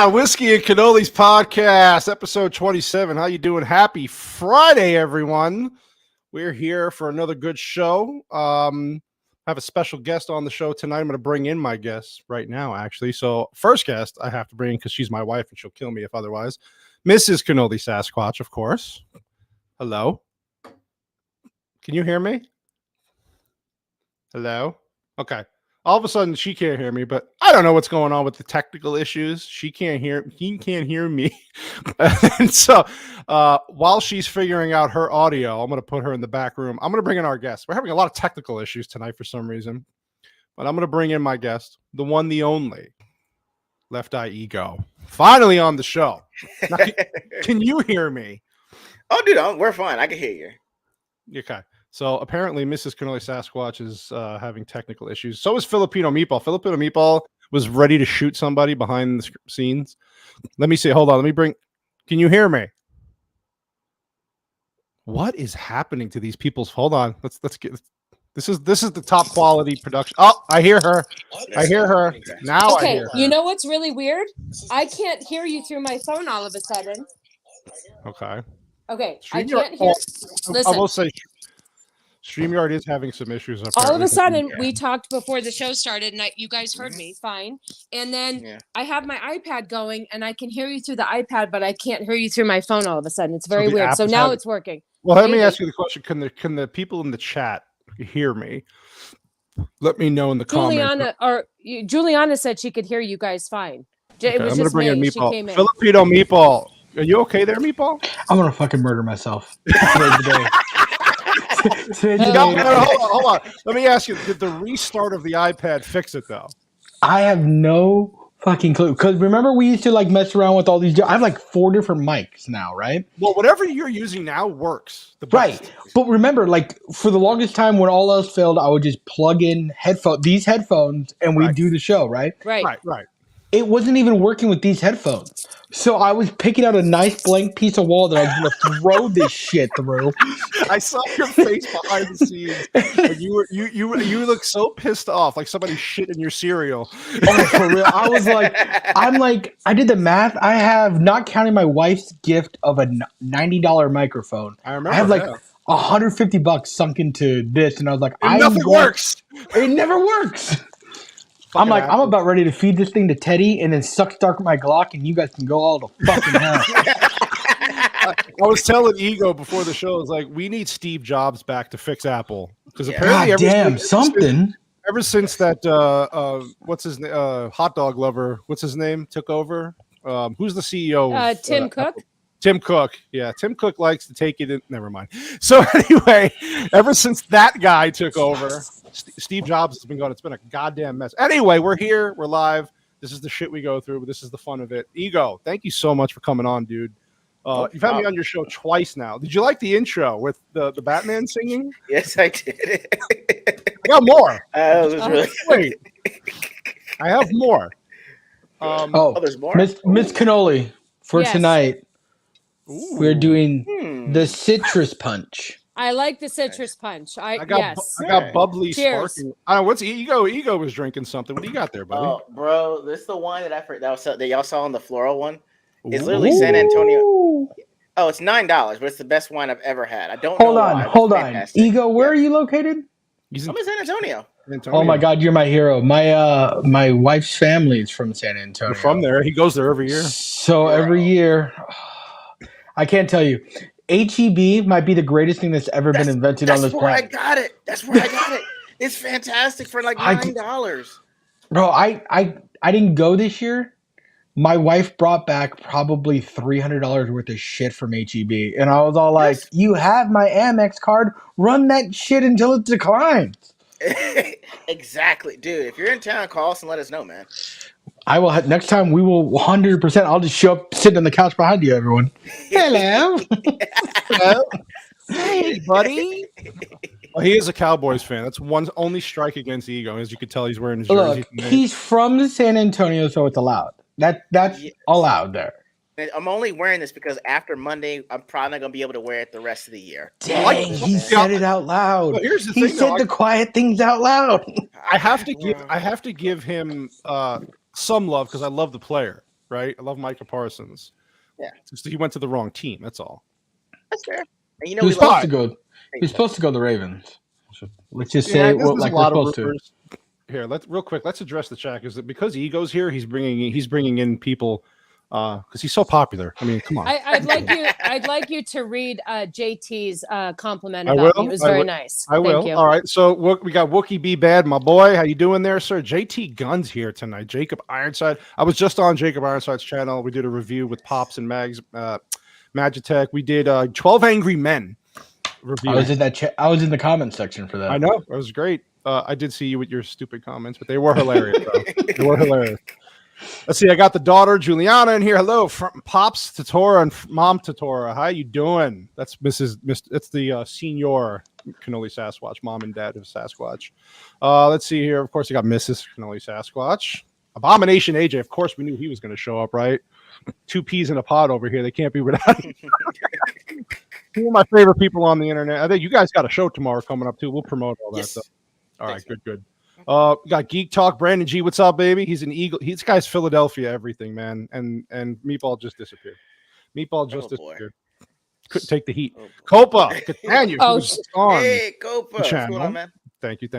Whiskey and Cannoli's podcast, episode 27. How you doing? Happy Friday, everyone. We're here for another good show. Have a special guest on the show tonight. I'm going to bring in my guest right now, actually. So first guest I have to bring in because she's my wife and she'll kill me if otherwise. Mrs. Cannoli Sasquatch, of course. Hello. Can you hear me? Hello? Okay. All of a sudden, she can't hear me, but I don't know what's going on with the technical issues. He can't hear me. And so while she's figuring out her audio, I'm going to put her in the back room. I'm going to bring in our guest. We're having a lot of technical issues tonight for some reason, but I'm going to bring in my guest, the one, the only, Left Eye Ego. Finally on the show. Now, can you hear me? Oh, dude, we're fine. I can hear you. Okay. So apparently Mrs. Cannoli Sasquatch is having technical issues. So is Filipino Meatball. Filipino Meatball was ready to shoot somebody behind the scenes. Let me see. Hold on. Let me bring. Can you hear me? What is happening to these people's? Hold on. Let's get. This is the top quality production. Oh, I hear her. I hear her now. Okay, I hear her. you know what's really weird? I can't hear you through my phone all of a sudden. Okay. Okay, I can't hear. Listen. I will say. StreamYard is having some issues. All of a sudden, we talked before the show started, and you guys heard me fine. And then I have my iPad going, and I can hear you through the iPad, but I can't hear you through my phone all of a sudden. It's very weird. So now it's working. Well, let me ask you the question: Can the people in the chat hear me? Let me know in the comments. Juliana said she could hear you guys fine. It was I'm just bring in me. Meatball. She came in. Filipino Meatball. Are you okay there, Meatball? I'm gonna fucking murder myself. Hold on. Let me ask you: did the restart of the iPad fix it though? I have no fucking clue. Because remember, we used to like mess around with all these. I have like 4 different mics now, right? Well, whatever you're using now works. Right, but remember, like for the longest time, when all else failed, I would just plug in these headphones, and we'd do the show, right? Right. It wasn't even working with these headphones. So I was picking out a nice blank piece of wall that I was going to throw this shit through. I saw your face behind the scenes. And you look so pissed off, like somebody shit in your cereal. Oh, for real. I did the math. I have, not counting my wife's gift of a $90 microphone. I remember. I have like $150 sunk into this, and I was like, nothing works. It never works. I'm about ready to feed this thing to Teddy and then suck start my Glock, and you guys can go all the fucking hell. I was telling Ego before the show, it's like, we need Steve Jobs back to fix Apple. Because apparently ever since that what's his name, hot dog lover, what's his name, took over? Who's the CEO? Tim Cook. Apple? Tim Cook. Yeah, Tim Cook likes to take it in. Never mind. So anyway, ever since that guy took over, Steve Jobs has been going. It's been a goddamn mess. Anyway, we're here. We're live. This is the shit we go through, but this is the fun of it. Ego, thank you so much for coming on, dude. You've had me on your show twice now. Did you like the intro with the Batman singing? Yes, I did. I got more. It was really wait. I have more. There's more? Miss Cannoli, for tonight, we're doing the citrus punch. I like the citrus punch. I got bubbly Cheers. sparkling. I don't know what's Ego. Ego was drinking something. What do you got there, buddy? Oh, bro, this is the one that y'all saw on the floral one. It's literally San Antonio. Oh, it's $9, but it's the best wine I've ever had. I don't know. Hold on. Ego, where are you located? I'm in San Antonio. Oh my God, you're my hero. My wife's family is from San Antonio. We're from there. He goes there every year. So every year, I can't tell you. HEB might be the greatest thing that's ever been invented on this planet. That's where I got it. It's fantastic for like $9. Bro, I didn't go this year. My wife brought back probably $300 worth of shit from HEB. And I was all like, you have my Amex card. Run that shit until it declines. Exactly. Dude, if you're in town, call us and let us know, man. I will. Next time we will 100%. I'll just show up, sitting on the couch behind you, everyone. Hello. Hello. Hey, buddy. Well, he is a Cowboys fan. That's one's only strike against Ego. As you can tell, he's wearing his jersey. Look, he's from San Antonio, so it's allowed. That's allowed there. I'm only wearing this because after Monday, I'm probably not going to be able to wear it the rest of the year. Dang, he said it out loud. Well, here's the he thing, said the quiet things out loud. I have to give him some love because I love the player. right? I love Micah Parsons. Yeah. Just he went to the wrong team. That's all. That's fair. And He was supposed to go. He was supposed to go to the Ravens. Let's just say there's like a we're lot of supposed to. rumors. Here, let's address the chat. Is that because Ego's here? He's bringing in people because he's so popular. I mean, come on. I'd like you to read JT's compliment I about will. me. It was I very will. nice. I will. Thank you. All right. So we got Wookie B Bad, my boy. How you doing there, sir? JT Guns here tonight. Jacob Ironside. I was just on Jacob Ironside's channel. We did a review with Pops and Mags, Magitech. We did 12 Angry Men review. I was in that. I was in the comment section for that. I know. It was great. I did see you with your stupid comments, but they were hilarious. They were hilarious. Let's see. I got the daughter Juliana in here. Hello, from Pops Tatora and Mom Tatora. How you doing? That's It's the senior Cannoli Sasquatch, mom and dad of Sasquatch. Let's see here. Of course, you got Mrs. Cannoli Sasquatch. Abomination AJ. Of course, we knew he was going to show up, right? 2 peas in a pod over here. They can't be without him. Two of my favorite people on the internet. I think you guys got a show tomorrow coming up too. We'll promote all that stuff. All right, good. We got Geek Talk. Brandon G, what's up, baby? He's an Eagle. This guy's Philadelphia, everything, man. And Meatball just disappeared. Disappeared. Couldn't take the heat. Copa, Catania. Hey, Copa. What's going on, man? Thank you.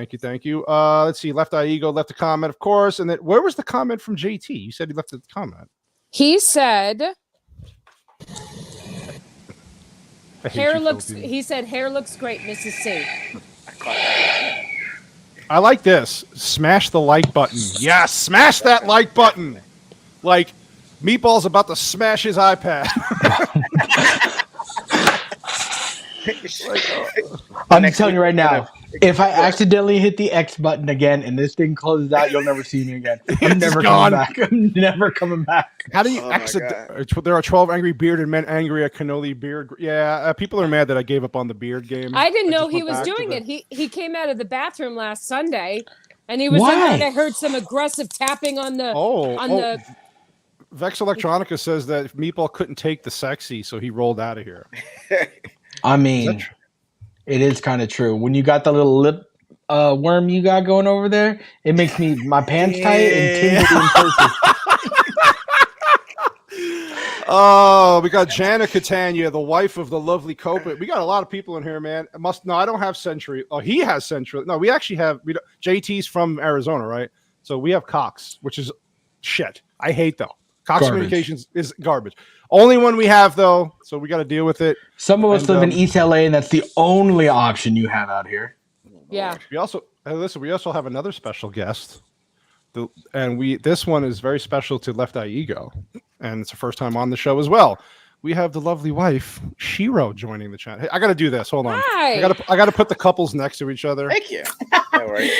Let's see. Left Eye Ego left a comment, of course. And then where was the comment from JT? You said he left a comment. He said hair looks great, Mrs. C. I like this. Smash the like button. Yes, smash that like button. Like Meatball's about to smash his iPad. I'm telling you right now, if I accidentally hit the X button again and this thing closes out, you'll never see me again. I'm never coming back. I'm never coming back. How do you exit? There are 12 angry bearded men angry at Cannoli beard. Yeah, people are mad that I gave up on the beard game. I didn't know he was doing it. He came out of the bathroom last Sunday, and he was like, I heard some aggressive tapping on the. Vex Electronica says that Meatball couldn't take the sexy, so he rolled out of here. I mean, it is kind of true. When you got the little lip worm you got going over there, it makes my pants tight and tingly in places. Oh, we got Jana Catania, the wife of the lovely Copa. We got a lot of people in here, man. I don't have Century. Oh, he has Century. No, we actually have. JT's from Arizona, right? So we have Cox, which is shit. I hate though. Cox Communications is garbage. Only one we have though, so we got to deal with it. Some of us live in East LA, and that's the only option you have out here. Yeah. We also have another special guest, this one is very special to Left Eye Ego, and it's the first time on the show as well. We have the lovely wife Shiro joining the chat. Hey, I got to do this. Hold on. Hi. I got to put the couples next to each other. Thank you. No worries.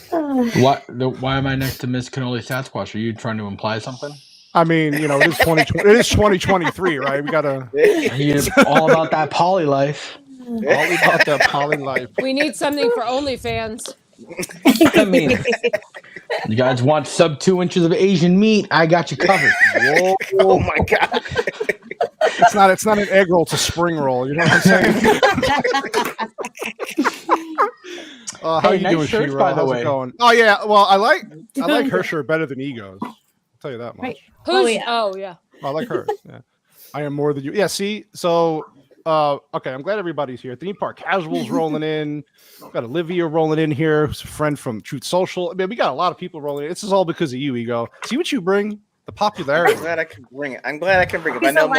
Why am I next to Miss Cannoli Sasquatch? Are you trying to imply something? I mean, it is 2020. It is 2023, right? We gotta. All about that poly life. All about that poly life. We need something for OnlyFans. I mean, you guys want sub 2 inches of Asian meat? I got you covered. Whoa. Oh my god! It's not an egg roll; it's a spring roll. You know what I'm saying? How are you doing, Shiro? By the How's way, it going? Oh yeah. Well, I like her shirt better than Ego's. I'll tell you that much. Right. Oh yeah. I like hers. Yeah. I am more than you. Yeah. See. So. Okay. I'm glad everybody's here. Theme Park Casuals rolling in. We've got Olivia rolling in here. Who's a friend from Truth Social. I mean, we got a lot of people rolling in. This is all because of you, Ego. See what you bring. The popularity. I'm glad I can bring it. I know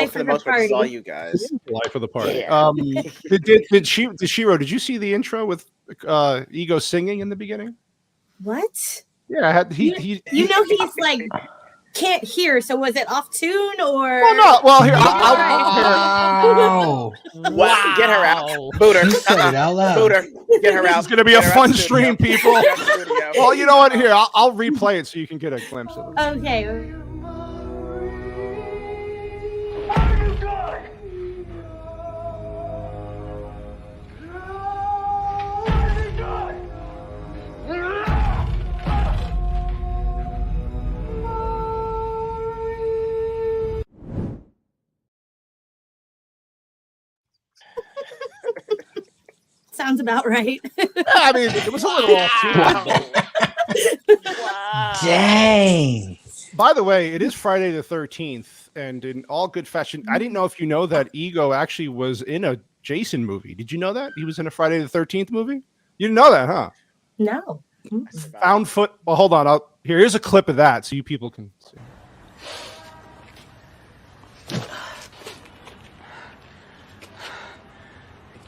for the most part it's all you guys. Life of the party. Yeah. Did Shiro? Did you see the intro with Ego singing in the beginning? What? Yeah, I had he's like can't hear. So was it off tune or? Well, no. Well, here Wow. Wow. Get her out. Boot her. Boot her. Get her out. It's going to be a fun stream, people. Well, you know what? Here, I'll replay it so you can get a glimpse of it. Okay. Sounds about right. I mean, it was a little off too. Wow. Dang. By the way, it is Friday the 13th, and in all good fashion, I didn't know if you know that Ego actually was in a Jason movie. Did you know that? He was in a Friday the 13th movie? You didn't know that, huh? No. Found foot. Well, hold on. Here's a clip of that so you people can see. Take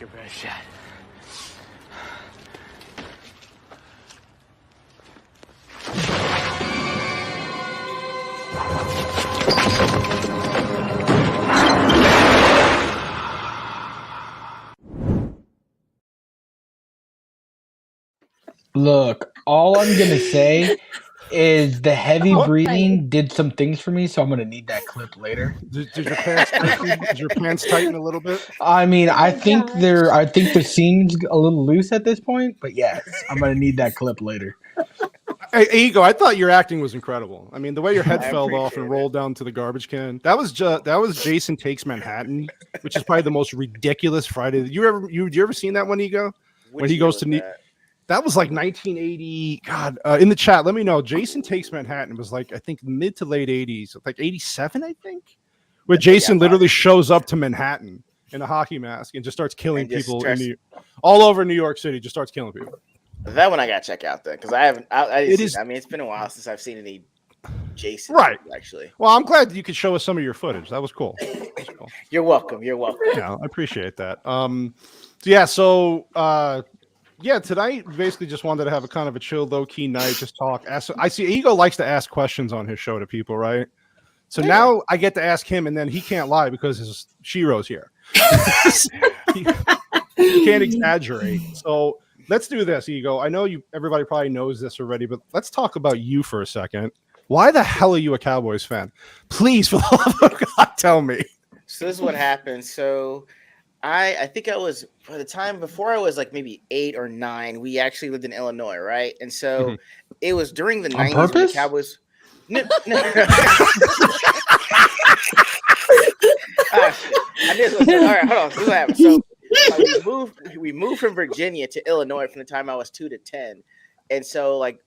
your best shot. Look, all I'm gonna say is the heavy breathing did some things for me, so I'm gonna need that clip later. Did your pants tighten? Did your pants tighten a little bit? I mean, I think the seam's a little loose at this point, but yes, I'm gonna need that clip later. Hey, Ego, I thought your acting was incredible. I mean, the way your head fell off and rolled down to the garbage can. That was Jason Takes Manhattan, which is probably the most ridiculous Friday. You ever seen that one, Ego? When he goes to that was like 1980. God, in the chat, let me know. Jason Takes Manhattan was like, I think mid to late 80s, like 87, I think, where Jason literally shows up to Manhattan in a hockey mask and just starts killing people all over New York City. Just starts killing people. That one I gotta check out then, because I haven't. I mean, it's been a while since I've seen any Jason. Right. Actually. Well, I'm glad you could show us some of your footage. That was cool. You're welcome. You're welcome. Yeah, I appreciate that. Yeah, tonight basically just wanted to have a kind of a chill, low key night, just talk. I see Ego likes to ask questions on his show to people, right? So now I get to ask him, and then he can't lie because his Shiro's here. he can't exaggerate. So let's do this, Ego. I know everybody probably knows this already, but let's talk about you for a second. Why the hell are you a Cowboys fan? Please, for the love of God, tell me. So this is what happened. So I think I was, by the time before I was like maybe 8 or 9, we actually lived in Illinois, right? And so it was during the 90s when the Cowboys. No. All right, hold on. This is what happened. So we moved from Virginia to Illinois from the time I was 2 to 10, and so like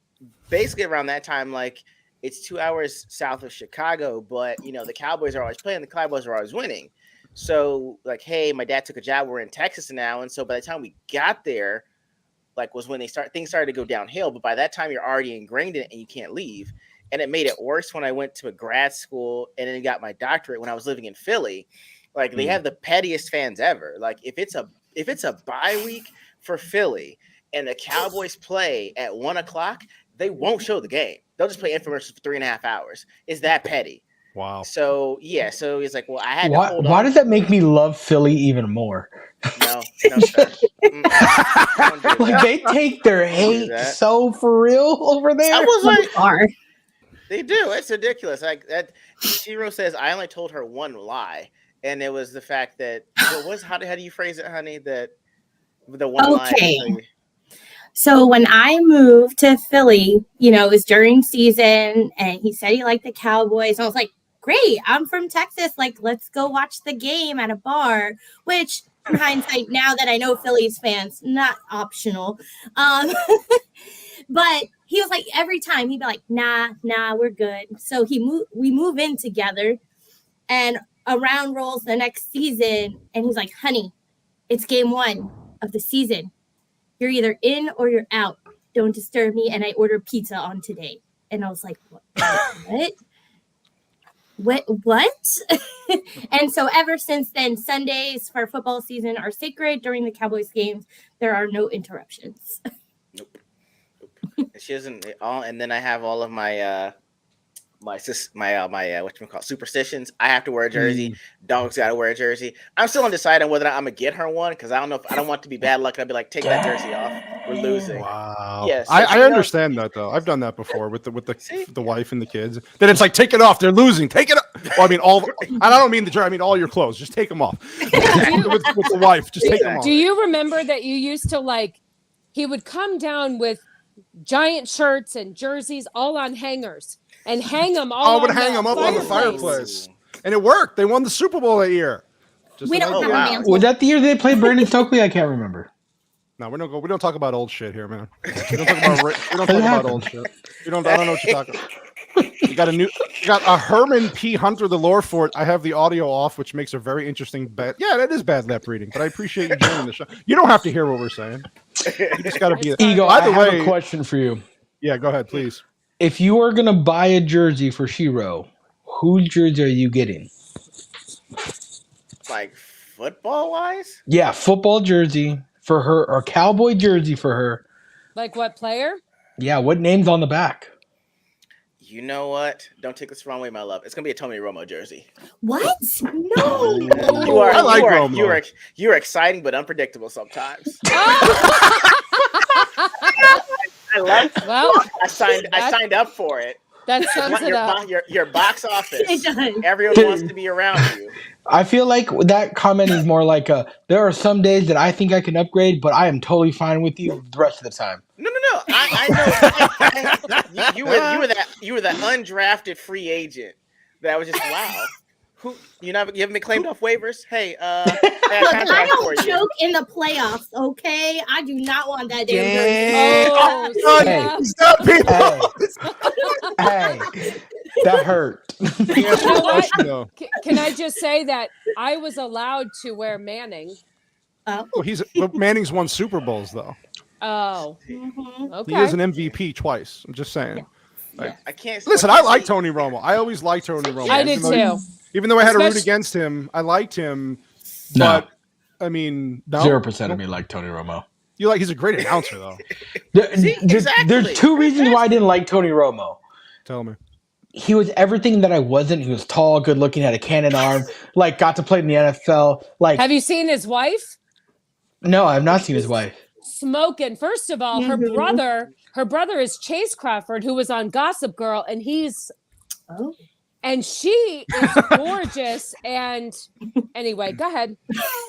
basically around that time, like it's 2 hours south of Chicago, but the Cowboys are always playing, the Cowboys are always winning. So like, hey, my dad took a job. We're in Texas now, and so by the time we got there, like was when things started to go downhill. But by that time, you're already ingrained in it, and you can't leave. And it made it worse when I went to a grad school and then got my doctorate when I was living in Philly. Like they have the pettiest fans ever. Like if it's a bye week for Philly and the Cowboys play at 1:00, they won't show the game. They'll just play infomercials for 3.5 hours. It's that petty. Wow. So yeah, so he's like, well, I had to hold Why on. does that make me love Philly even more? No, sir. Like they take their hate so for real over there. I was like, they do. It's ridiculous. Like that. Shiro says I only told her one lie, and it was the fact that how do you phrase it, honey? That the one lie. So when I moved to Philly, it was during season, and he said he liked the Cowboys. And I was like, great, I'm from Texas. Like, let's go watch the game at a bar, which in hindsight, now that I know Phillies fans, not optional. But he was like, every time he'd be like, nah, we're good. So we move in together, and around rolls the next season. And he's like, honey, it's game 1 of the season. You're either in or you're out. Don't disturb me. And I ordered pizza on today. And I was like, what? And so ever since then, Sundays for football season are sacred. During the Cowboys games, there are no interruptions. Nope. She doesn't. And then I have all of my superstitions. I have to wear a jersey. Dog's got to wear a jersey. I'm still undecided on whether I'm gonna get her one because I don't know if I don't want to be bad luck. I'd be like, take that jersey off. We're losing. Wow. Yes. Yeah, I understand that though. I've done that before with the wife and the kids. Then it's like, take it off. They're losing. Take it off. Well, I mean I don't mean the jersey. I mean all your clothes. Just take them off. with the wife, just take them off. Do you remember that you used to he would come down with giant shirts and jerseys all on hangers and hang them all. I would hang them up on the fireplace, and it worked. They won the Super Bowl that year. We don't have a mantle. Was that the year they played Brandon Stokely? I can't remember. No, we don't talk about old shit here, man. We don't talk about old shit. I don't know what you're talking about. You got a Herman P. Hunter, the lore for it. I have the audio off, which makes a very interesting bet. Yeah, that is bad lip reading, but I appreciate you joining the show. You don't have to hear what we're saying. You just got to be. Ego, By I the have way, a question for you. Yeah, go ahead, please. If you are gonna buy a jersey for Shiro, whose jersey are you getting? Like football wise? Yeah, football jersey for her or cowboy jersey for her. Like what player? Yeah, what name's on the back? You know what? Don't take this the wrong way, my love. It's gonna be a Tony Romo jersey. What? No. You are. I like you are, Romo. you are exciting but unpredictable sometimes. I love. Well, I signed up for it. that sums it up. Your box office. It does. Everyone wants to be around you. I feel like that comment is more like there are some days that I think I can upgrade, but I am totally fine with you the rest of the time. No. I know. You were that undrafted free agent that was just wow. Who you haven't been claimed off waivers? Hey, Look, I don't choke in the playoffs, okay? I do not want that damn jersey. Oh, Hey. snap. Hey, that hurt. You know what? No. Can I just say that I was allowed to wear Manning? Oh. Well, Manning's won Super Bowls though. Oh, Mhm. okay. He is an MVP twice. I'm just saying. Yeah, I can't Listen, I like Tony Romo. I always liked Tony Romo. I did too. Even though I had to root Especially- against him, I liked him. No. But I mean, no. 0% of me like Tony Romo. He's a great announcer though. Exactly. There's two reasons why I didn't like Tony Romo. Tell me. He was everything that I wasn't. He was tall, good looking, had a cannon arm, like got to play in the NFL. Like, Have you seen his wife? no, I've not seen his wife. Smoking. First of all, her brother is Chase Crawford, who was on Gossip Girl, and Oh. and she is gorgeous. And anyway, go ahead.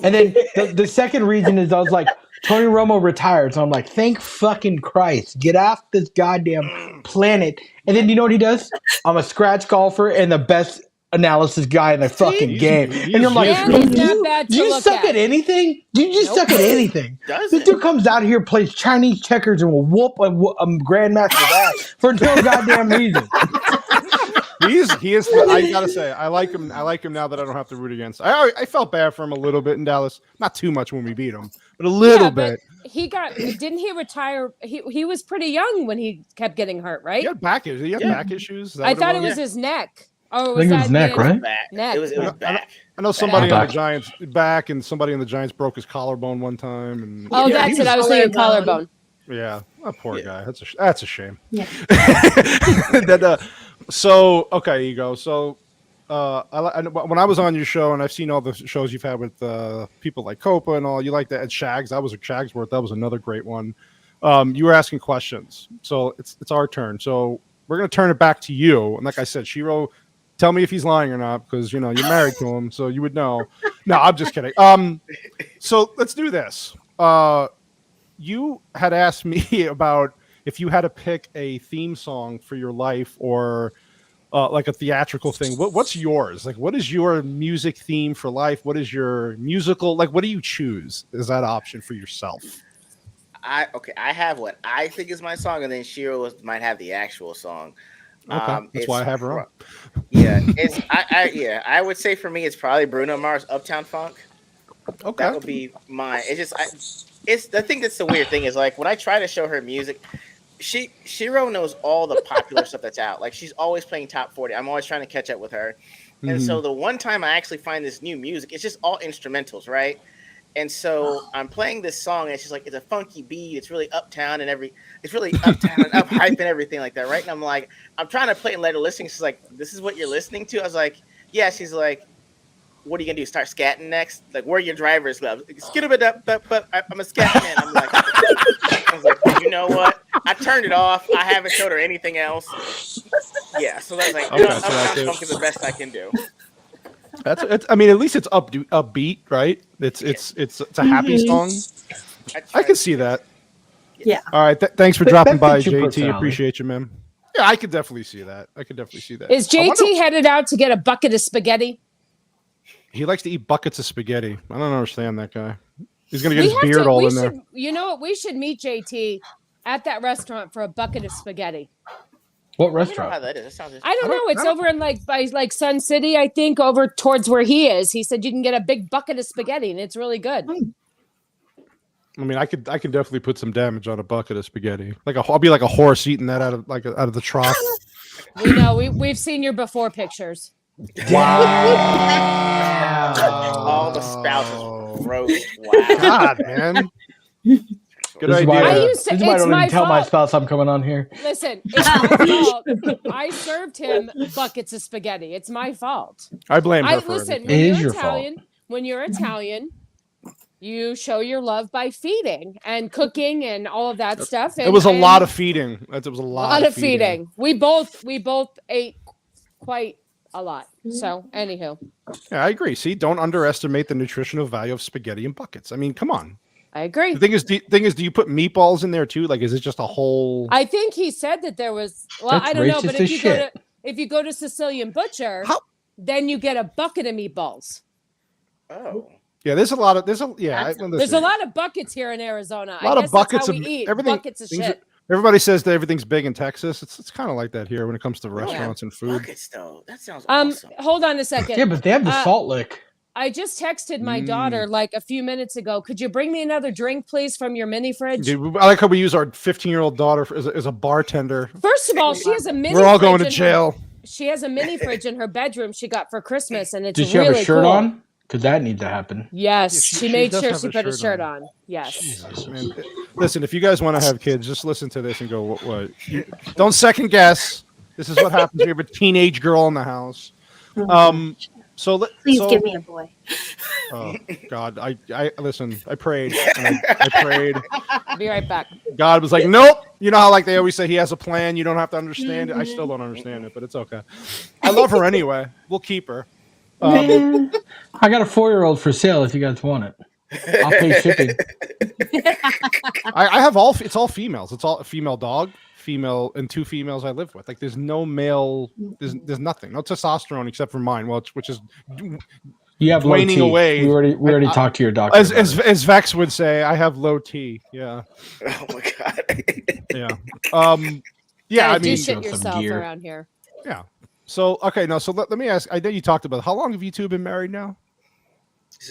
And then the second reason is I was like, Tony Romo retired. So I'm like, thank fucking Christ. Get off this goddamn planet. And then you know what he does? I'm a scratch golfer and the best analysis guy in the fucking game. And you're like, And he's not bad to do you look suck at. at anything? Do you just Nope. suck at anything? Does This it? dude comes out here, plays Chinese checkers, and will whoop a grandmaster's ass for no goddamn reason. He is. I gotta say, I like him. I like him now that I don't have to root against. I felt bad for him a little bit in Dallas. Not too much when we beat him, but a little bit. Didn't he retire? He was pretty young when he kept getting hurt, right? He had back issues. He had back issues. Is that I what thought it was Yeah. his neck. Oh, I think it was neck, right? Back. Neck. It was back. I know somebody on Back. the Giants back, and somebody on the Giants broke his collarbone one time. And Oh, Yeah, that's he it. I was thinking collarbone. collarbone. yeah, a poor Yeah. guy. That's a shame. Yeah. So okay, Ego. So when I was on your show, and I've seen all the shows you've had with people like Copa and all, you like that. And Shags, that was a Shagsworth. That was another great one. You were asking questions, so it's our turn. So we're gonna turn it back to you. And like I said, Shiro, tell me if he's lying or not, because you're married to him, so you would know. No, I'm just kidding. So let's do this. You had asked me about if you had to pick a theme song for your life or like a theatrical thing. What's yours? Like, what is your music theme for life? What is your musical? Like, what do you choose as that option for yourself? I have what I think is my song, and then Shiro might have the actual song. Okay, that's why I have her on. Yeah, I would say for me, it's probably Bruno Mars' "Uptown Funk." Okay, That would be mine. It's I think that's the weird thing is like when I try to show her music, Shiro knows all the popular stuff that's out. Like she's always playing top 40. I'm always trying to catch up with her. And so the one time I actually find this new music, it's just all instrumentals, right? And so I'm playing this song, and it's just like it's a funky beat. It's really uptown and it's really uptown and up hype and everything like that, right? And I'm like, I'm trying to play and let her listen. She's like, "This is what you're listening to?" I was like, "Yeah." She's like, "What are you gonna do? Start scatting next? Like, where are your driver's gloves?" Skid a up, but I'm a scat man. I was like, you know what? I turned it off. I haven't showed her anything else. Yeah, so that's like, Okay, so uptown that's it. funk is the best I can do. It's. I mean, at least it's upbeat, right? It's a happy song. I can see that. Yeah. All right, thanks for That dropping by, fits your JT. personality. Appreciate you, man. Yeah, I could definitely see that. Is JT headed out to get a bucket of spaghetti? He likes to eat buckets of spaghetti. I don't understand that guy. He's gonna get his beard all in there. You know what? We should meet JT at that restaurant for a bucket of spaghetti. What Let me know restaurant? how that is. That sounds. I don't know. It's over in by Sun City, I think, over towards where he is. He said you can get a big bucket of spaghetti, and it's really good. I mean, I could definitely put some damage on a bucket of spaghetti. I'll be like a horse eating that out of the trough. We know. We've seen your before pictures. Wow. All the spouses roast. Wow. God, man. Good This is idea. why, It's I don't my even tell my fault. spouse I'm coming on here. Listen, it's my fault. I served him buckets of spaghetti. It's my fault. I blame her for listen. it. When It you're is your Italian, when you're Italian, you show your love by feeding and cooking and all of that stuff. And, It was a lot of feeding. It was a lot of feeding. We both ate quite a lot. So, anywho. Yeah, I agree. See, don't underestimate the nutritional value of spaghetti in buckets. I mean, come on. I agree. The thing is, do you put meatballs in there too? Like, is it just a whole? I think he said that there was. Well, That's I don't know, but racist as if you go to Sicilian Butcher, How- then you get a bucket of meatballs. Oh. Yeah, there's a lot of there's a lot of buckets here in Arizona. A lot of buckets that's how of we eat. everything. Buckets of shit. Everybody says that everything's big in Texas. It's kind of like that here when it comes to restaurants and food. Buckets, though. That sounds awesome. Hold on a second. Yeah, but they have the Salt Lick. I just texted my daughter like a few minutes ago. Could you bring me another drink, please, from your mini fridge? Dude, I like how we use our 15-year-old daughter as a bartender. First of all, she has a mini. We're all going to jail. She has a mini fridge in her bedroom she got for Christmas, and it's Does she really have a shirt cool. on? Because that needs to happen. Yes, Yeah, she she made does sure have she a put a shirt shirt on. on. Yes. Jesus, man. Listen, if you guys want to have kids, just listen to this and go, what? Don't second guess. This is what happens when you have a teenage girl in the house. Please give me a boy. Oh God, I listen. I prayed. And I prayed. Be right back. God was like, nope. You know how like they always say he has a plan. You don't have to understand it. I still don't understand it, but it's okay. I love her anyway. We'll keep her. I got a 4-year-old for sale if you guys want it. I'll pay shipping. I have all. It's all females. It's all a female dog, female, and 2 females I live with. Like there's no male. There's nothing. No testosterone except for mine. Which is You have low waning T. away. We already talked to your doctor. As Vex would say, I have low T. Yeah. Oh my god. Yeah. Yeah. I do mean, shit some yourself gear. around here. yeah. So okay, no. So let me ask. I know you talked about how long have you two been married now?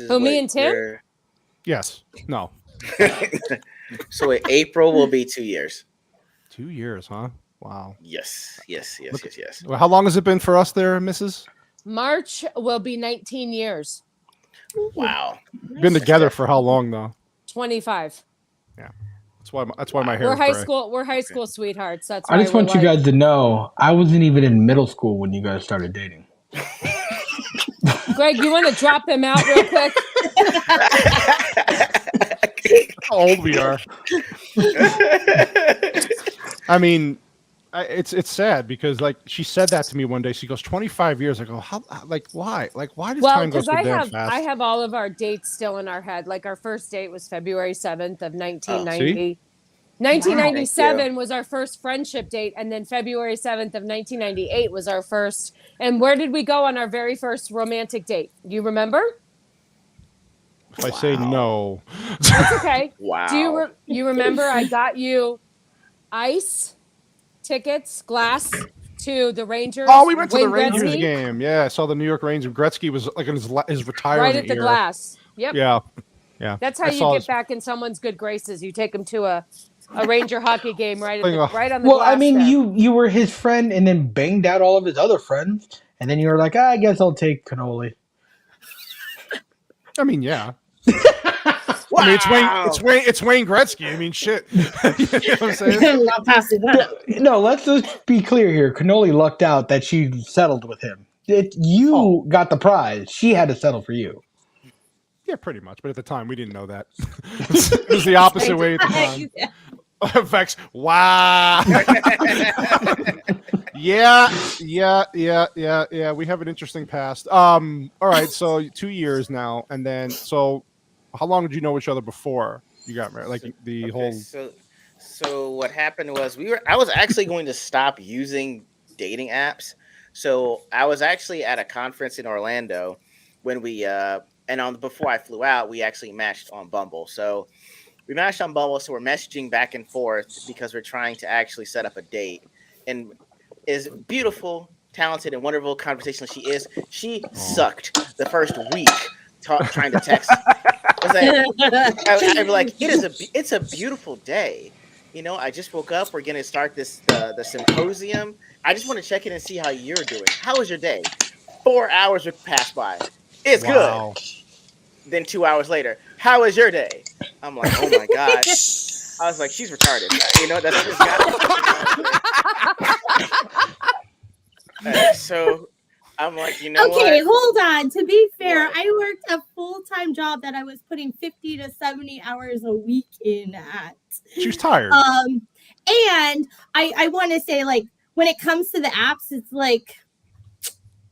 Who, me and Tim? Yes. No. So in April will be 2 years. 2 years, huh? Wow. Yes. Well, how long has it been for us there, Mrs.? March will be 19 years. Wow. Been together for how long though? 25. That's why my hair. We're is high gray. school. We're high school sweethearts. That's why I just want you guys to know I wasn't even in middle school when you guys started dating. Greg, you want to drop him out real quick? How old we are. I mean, it's sad because like she said that to me one day. She goes, 25 years. I go, how? Like why? Like why does time go so damn fast? I have all of our dates still in our head. Like our first date was February 7th of 1990. 1997 was our first friendship date, and then February 7th of 1998 was our first. And where did we go on our very first romantic date? Do you remember? If I say no, That's okay. Wow. Do you remember? I got you ice tickets, glass to the Rangers. oh, we went to the Wayne Rangers Gretzky, game. Yeah, I saw the New York Rangers. Gretzky was like in his retirement right at the year. glass. Yep. Yeah, yeah. That's how I you saw get his- back in someone's good graces. You take them to a Ranger hockey game right on the Well, glass. I mean, there. you were his friend and then banged out all of his other friends, and then you were like, I guess I'll take Cannoli. I mean, yeah. I mean, it's Wayne Gretzky. I mean, shit. You know what I'm saying? Not past that. No, let's just be clear here. Cannoli lucked out that she settled with him. You got the prize. She had to settle for you. Yeah, pretty much. But at the time, we didn't know that. It was the opposite way at the time. Vex, wow. Yeah. We have an interesting past. All right, so 2 years now, and then so how long did you know each other before you got married? Like the whole. So what happened was I was actually going to stop using dating apps. So I was actually at a conference in Orlando when before I flew out, we actually matched on Bumble. So we matched on Bumble, so we're messaging back and forth because we're trying to actually set up a date. And as beautiful, talented, and wonderful conversational she is, she sucked the first week trying to text. I'd be like, it's a beautiful day. You know, I just woke up. We're gonna start the symposium. I just want to check in and see how you're doing. How was your day? 4 hours would pass by. It's good. Then 2 hours later, how was your day? I'm like, oh my god. I was like, she's retarded. You know, that's so I'm like, you know okay, what? hold on. To be fair, What? I worked a full-time job that I was putting 50 to 70 hours a week in at. She was tired. And I want to say, like, when it comes to the apps, it's like,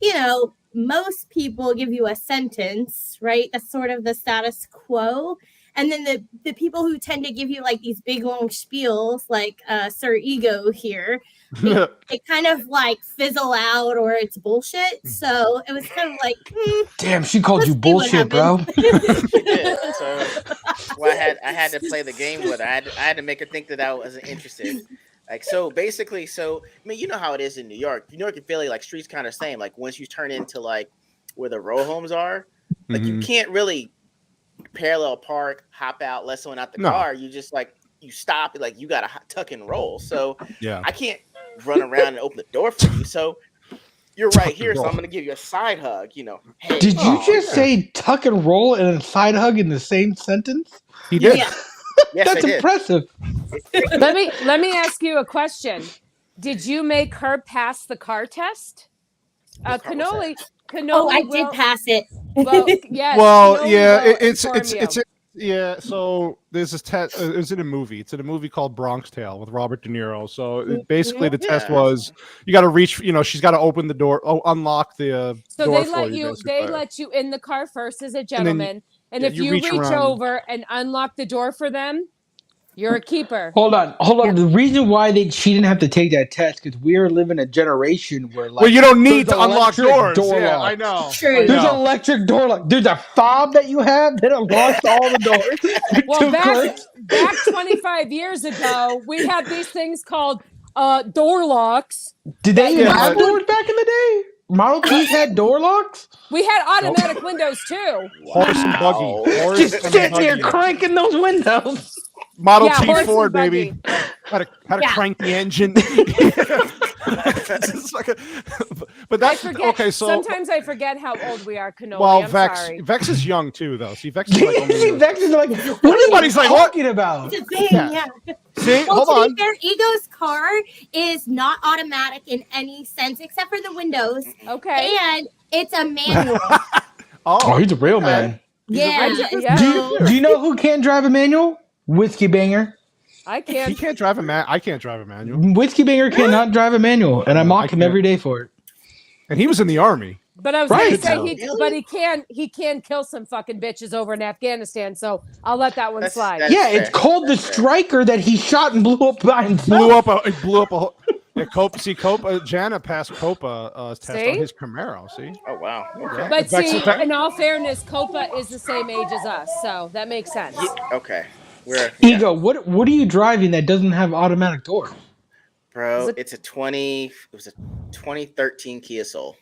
you know, most people give you a sentence, right? That's sort of the status quo. And then the people who tend to give you like these big long spiels, like Sir Ego here, it kind of like fizzle out or it's bullshit. So it was kind of like, damn, she called you bullshit, bro. Yeah, so well, I had to play the game with her. I had to make her think that I wasn't interested. Like, so basically, I mean, you know how it is in New York. New York and Philly, like, streets kind of same. Like, once you turn into like where the row homes are, like you can't really parallel park, hop out, let someone out the car. You just like you stop, like you gotta tuck and roll. So yeah, I can't run around and open the door for you. So you're right here, so I'm gonna give you a side hug. You know, hey, did you just say tuck and roll and a side hug in the same sentence? He did. Yeah. Yes, that's impressive. Let me ask you a question. Did you make her pass the car test? Cannoli. Oh, I did pass it. Well, yes. Well, yeah, it's yeah. So there's this test. It was in a movie. It's in a movie called Bronx Tale with Robert De Niro. So basically, the test was you got to reach. You know, she's got to open the door, unlock the so door they let you. They let you in the car first as a gentleman, and if you reach over and unlock the door for them, you're a keeper. Hold on. Yeah. The reason why she didn't have to take that test because we are living a generation where like you don't need to unlock doors. Yeah, I know. True. There's an electric door lock. There's a fob that you have that unlocks all the doors. Well, back 25 years ago, we had these things called door locks. Did they even have doors back in the day? Model Ts had door locks? We had automatic windows too. Horse and buggy. Just sit there cranking those windows. Model T Ford, baby. Had to crank the engine. But that's okay. So sometimes I forget how old we are, Cannoli. Well, sorry. Vex is young too, though. See, Vex is like, Vex is like, what are you talking about? Yeah. See, well, hold on. To be fair, Ego's car is not automatic in any sense except for the windows. Okay. And it's a manual. Oh, he's a real man. Yeah. Do you know who can't drive a manual? Whiskey Banger. I can't. He can't drive I can't drive a manual. Whiskey Banger cannot drive a manual, and I mock him every day for it. And he was in the army. But I was going to say he can kill some fucking bitches over in Afghanistan, so I'll let that one slide. Yeah, it's called the Striker that he shot and blew up. It blew up a whole. Yeah, Copa, Jana passed Copa test on his Camaro. See? Oh wow. Okay. But see, in all fairness, Copa is the same age as us, so that makes sense. Okay. Ego, what are you driving that doesn't have automatic door? Bro, it was a 2013 Kia Soul.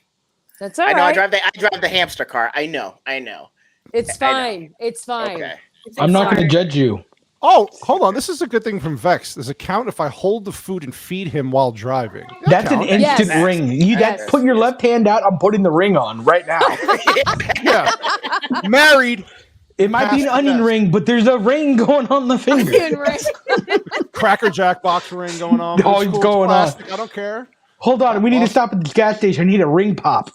That's all right. I know. I drive the hamster car. I know. It's fine. It's fine. Okay. I'm not going to judge you. Oh, hold on. This is a good thing from Vex. There's a count if I hold the food and feed him while driving. That's an instant ring. Put your left hand out. I'm putting the ring on right now. Yeah. Married. It might be an onion ring, but there's a ring going on the finger. Onion ring. Cracker Jack box ring going on. Oh, it's going on. I don't care. Hold on. We need to stop at this gas station. I need a ring pop.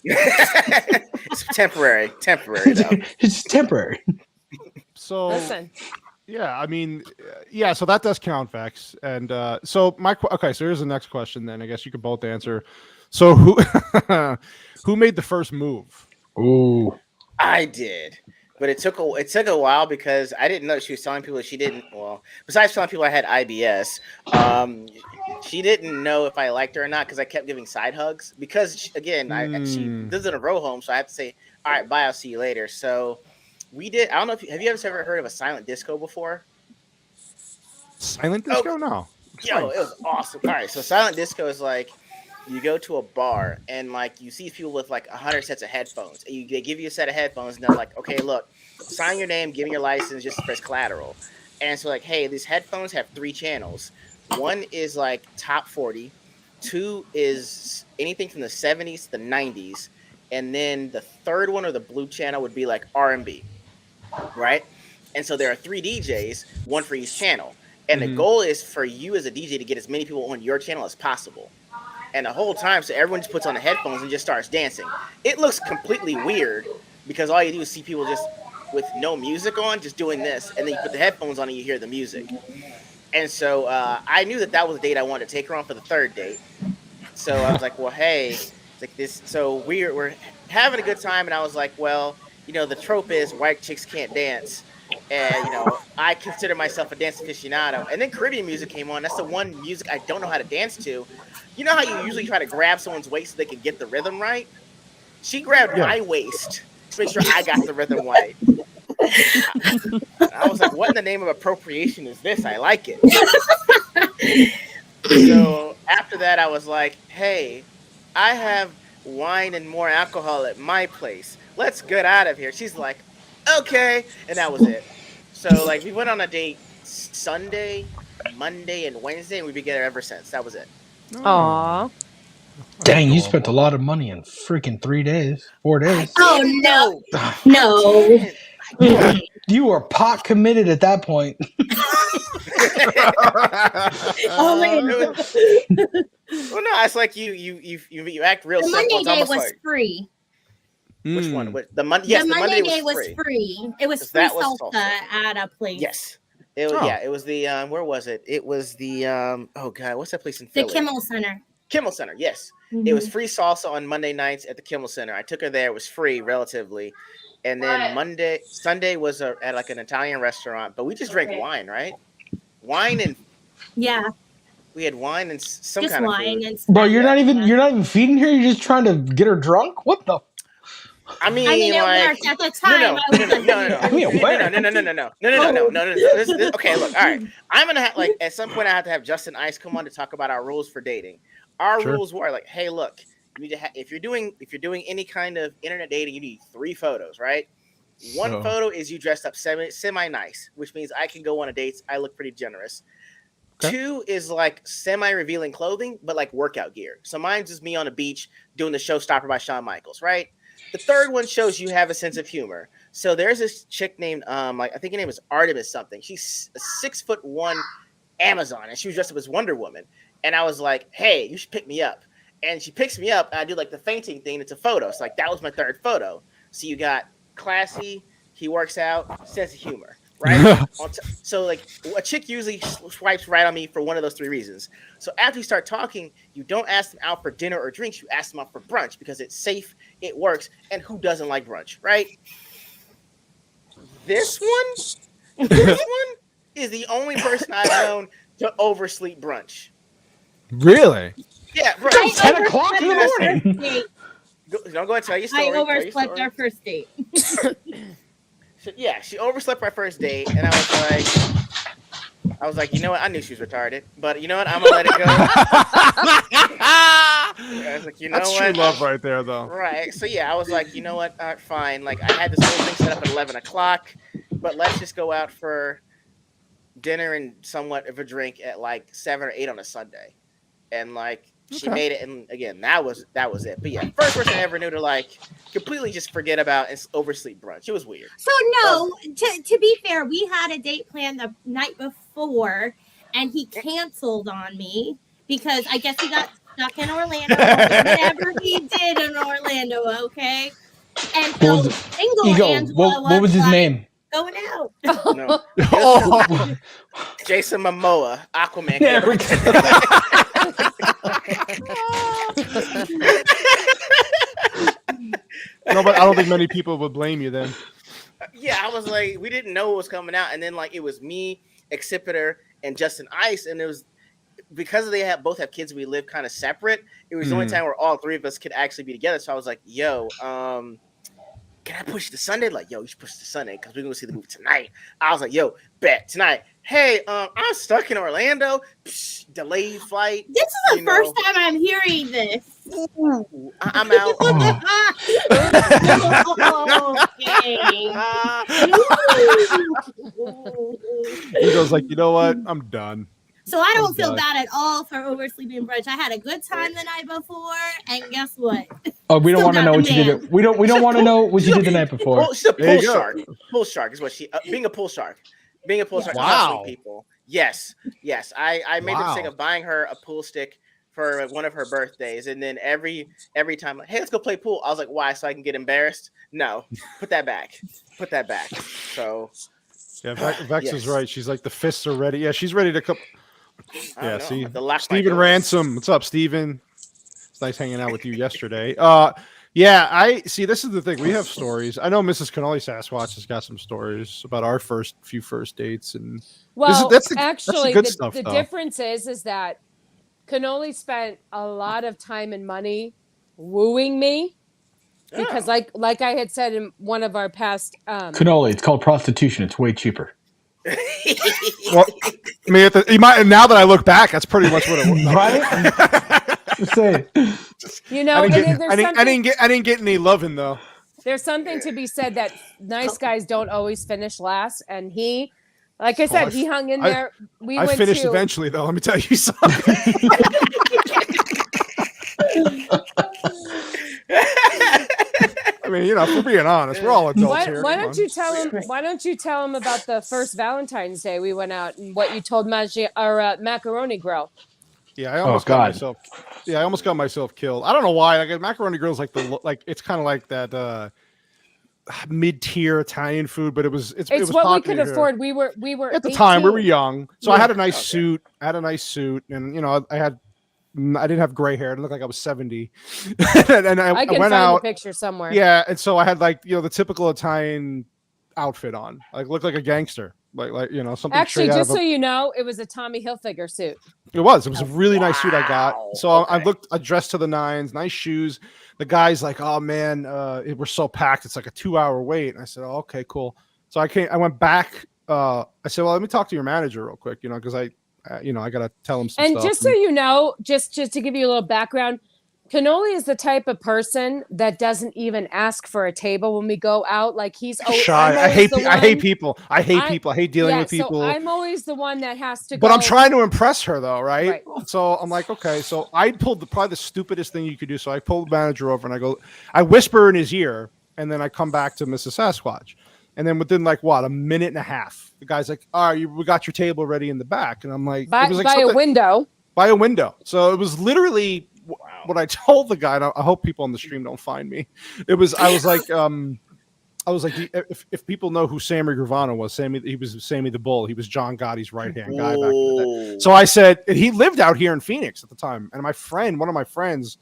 It's temporary. Temporary, though. It's temporary. So, listen. Yeah, I mean, yeah, so that does count, Vex. And so here's the next question then. I guess you could both answer. So who made the first move? Ooh. I did. But it took a while because I didn't know she was telling people she didn't. Well, besides telling people I had IBS, she didn't know if I liked her or not because I kept giving side hugs. Because she lives in a row home, so I have to say, "All right, bye. I'll see you later." So we did. I don't know if have you ever heard of a silent disco before? Silent disco? No. Yo, it was awesome. All right, so silent disco is like you go to a bar and like you see people with like 100 sets of headphones, and they give you a set of headphones, and they're like, okay, look, sign your name, give me your license, just for collateral. And so like, hey, these headphones have 3 channels. One is like top 40, two is anything from the 70s to the 90s, and then the third one, or the blue channel, would be like R&B, right? And so there are 3 DJs, one for each channel. And the goal is for you as a DJ to get as many people on your channel as possible. And the whole time, so everyone just puts on the headphones and just starts dancing. It looks completely weird because all you do is see people just with no music on, just doing this, and then you put the headphones on and you hear the music. And so I knew that was the date I wanted to take her on for the third date. So I was like, well, hey, it's like this. So we're having a good time, and I was like, well, the trope is white chicks can't dance. And I consider myself a dance aficionado. And then Caribbean music came on. That's the one music I don't know how to dance to. You know how you usually try to grab someone's waist so they can get the rhythm right? She grabbed my waist to make sure I got the rhythm right. I was like, what in the name of appropriation is this? I like it. So after that, I was like, hey, I have wine and more alcohol at my place. Let's get out of here. She's like, okay. And that was it. So like we went on a date Sunday, Monday, and Wednesday, and we've been together ever since. That was it. Aww. Dang, you spent a lot of money in freaking 3 days, 4 days. Oh no, no. You were pot committed at that point. Oh man. Well, no, it's like you act real The simple. Monday It's day was like, free. which one? The Monday day was free. It was free salsa at a place. Yes. It was, yeah, it was the where was it? It was the oh god, what's that place in Philly? The Kimmel Center. Kimmel Center, yes. It was free salsa on Monday nights at the Kimmel Center. I took her there. It was free relatively. And then Sunday was at like an Italian restaurant, but we just drank wine, right? Wine and we had wine and some just kind of wine food. and Bro, you're not even feeding her. You're just trying to get her drunk. What the? I mean, it like, worked at the time. No. Okay, look, all right. I'm gonna have at some point I have to have Justin Ice come on to talk about our rules for dating. Our rules were like, hey, look, you need to if you're doing any kind of internet dating, you need 3 photos, right? One photo is you dressed up semi nice, which means I can go on a date. I look pretty generous. Okay. 2 is like semi-revealing clothing, but like workout gear. So mine's just me on the beach doing the Showstopper by Shawn Michaels, right? The third one shows you have a sense of humor. So there's this chick named I think her name is Artemis something. She's a 6'1" Amazon, and she was dressed up as Wonder Woman. And I was like, hey, you should pick me up. And she picks me up, and I do like the fainting thing. It's a photo. So like that was my third photo. So you got classy, he works out, sense of humor, right? So like a chick usually swipes right on me for one of those 3 reasons. So after you start talking, you don't ask them out for dinner or drinks. You ask them out for brunch because it's safe, it works, and who doesn't like brunch, right? This one is the only person I've known to oversleep brunch. Really? Yeah, bro. 10 o'clock in the morning. Don't go and tell your story. I overslept our first date. So, yeah, she overslept our first date, and I was like, you know what? I knew she was retarded, but you know what? I'm gonna let it go. I was like, you know That's what? true love right there, though. Right. So yeah, I was like, you know what? All right, fine. Like I had this whole thing set up at 11 o'clock, but let's just go out for dinner and somewhat of a drink at like 7 or 8 on a Sunday, and like. She made it, and again, that was it. But yeah, first person I ever knew to like completely just forget about and oversleep brunch. It was weird. So no, to be fair, we had a date planned the night before, and he canceled on me because I guess he got stuck in Orlando. Whatever he did in Orlando, okay. And so single Angela what was his name? Going out. No. Jason Momoa, Aquaman. No, but I don't think many people would blame you then. Yeah, I was like, we didn't know what was coming out, and then like it was me, Excipitor, and Justin Ice, and it was because they both have kids. We live kind of separate. It was the only time where all 3 of us could actually be together. So I was like, yo, can I push to Sunday? Like, yo, you should push to Sunday because we're gonna see the movie tonight. I was like, yo, bet tonight. Hey, I'm stuck in Orlando. Psh, delayed flight. This is the first time I'm hearing this. Ooh, I'm out. He goes like, you know what? I'm done. So I don't feel bad at all for oversleeping brunch. I had a good time the night before, and guess what? Oh, we don't want to know what you did. We don't want to know what you did the night before. She's a pool shark. Pool shark is what she. Being a pool shark. Being a pool shark. Wow. People. Yes. I made the mistake of buying her a pool stick for one of her birthdays, and then every time, like, hey, let's go play pool. I was like, why? So I can get embarrassed? No, put that back. Put that back. So. Yeah, Vex is right. She's like, the fists are ready. Yeah, she's ready to come. Yeah, see, Steven Ransom. What's up, Steven? It's nice hanging out with you yesterday. Yeah, I see. This is the thing. We have stories. I know Mrs. Cannoli Sasquatch has got some stories about our few first dates, and that's the difference is that Cannoli spent a lot of time and money wooing me because, like I had said in one of our past, Cannoli. It's called prostitution. It's way cheaper. Well, I mean, now that I look back, that's pretty much what it was. Right? Just say. You know, I didn't get any loving though. There's something to be said that nice guys don't always finish last, and he, like I said, he hung in there. I finished eventually, though. Let me tell you something. I mean, if we're being honest, we're all adults here. Why don't you tell him about the first Valentine's Day we went out and what you told Macaroni Grill? Yeah, I almost got myself. Yeah, I almost got myself killed. I don't know why. Like Macaroni Grill's like it's kind of like that mid-tier Italian food, but it's what we could afford. We were at the 18. Time we were young, so I had a nice suit. And I didn't have gray hair. It looked like I was 70. and I can went find out. a picture somewhere. Yeah, and so I had the typical Italian outfit on, like looked like a gangster, like something. Actually, just so you know, it was a Tommy Hilfiger suit. It was a really nice suit I got. So I dressed to the nines, nice shoes. The guy's like, oh man, we're so packed. It's like a 2-hour wait. And I said, oh, okay, cool. So I went back. I said, well, let me talk to your manager real quick, because I got to tell him some stuff. And just so you know, just to give you a little background, Cannoli is the type of person that doesn't even ask for a table when we go out. Like he's shy. I hate people. I hate dealing with people. So I'm always the one that has to go. But I'm trying to impress her though, right? So I'm like, okay. So I pulled probably the stupidest thing you could do. So I pulled the manager over and I whisper in his ear, and then I come back to Mrs. Sasquatch. And then within a minute and a half, the guy's like, all right, we got your table ready in the back. And I'm like, by a window. By a window. So it was literally what I told the guy. And I hope people on the stream don't find me. I was like, if people know who Sammy Gravano was, he was Sammy the Bull. He was John Gotti's right-hand guy back in the day. So I said, and he lived out here in Phoenix at the time. And one of my friends,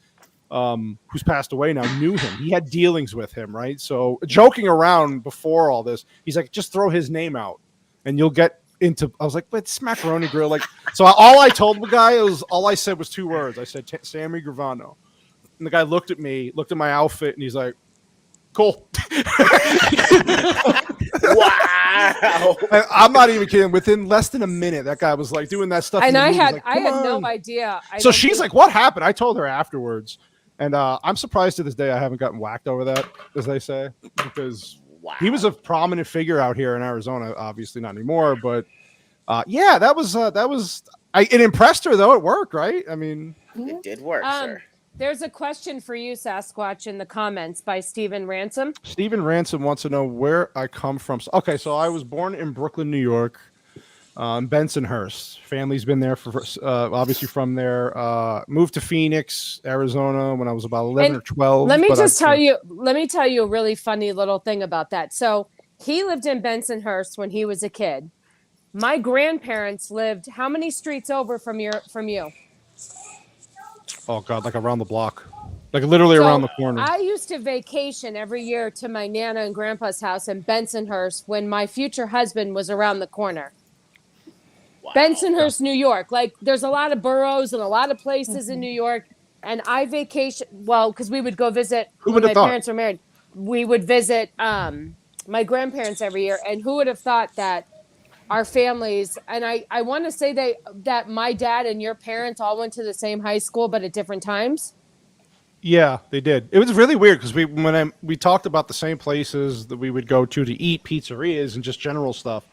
who's passed away now, knew him. He had dealings with him, right? So joking around before all this, he's like, just throw his name out and you'll get into. I was like, but it's Macaroni Grill. Like, so all I told the guy all I said was 2 words. I said, Sammy Gravano. And the guy looked at my outfit, and he's like, cool. Wow. I'm not even kidding. Within less than a minute, that guy was like doing that stuff. And I had no idea. So she's like, what happened? I told her afterwards. And I'm surprised to this day I haven't gotten whacked over that, as they say, because he was a prominent figure out here in Arizona. Obviously not anymore, but that was it impressed her though. It worked, right? I mean, it did work, sir. There's a question for you, Sasquatch, in the comments by Steven Ransom. Steven Ransom wants to know where I come from. Okay, so I was born in Brooklyn, New York. Bensonhurst. Family's been there for obviously from there. Moved to Phoenix, Arizona when I was about 11 or 12. Let me tell you a really funny little thing about that. So he lived in Bensonhurst when he was a kid. My grandparents lived how many streets over from you? Oh God, like around the block. Like literally around the corner. I used to vacation every year to my Nana and Grandpa's house in Bensonhurst when my future husband was around the corner. Wow. Bensonhurst, New York. Like, there's a lot of boroughs and a lot of places in New York. And I vacation, because we would go visit when my parents were married. we would visit my grandparents every year, and who would have thought that our families, and I want to say that my dad and your parents all went to the same high school, but at different times. Yeah, they did. It was really weird because we talked about the same places that we would go to eat, pizzerias and just general stuff,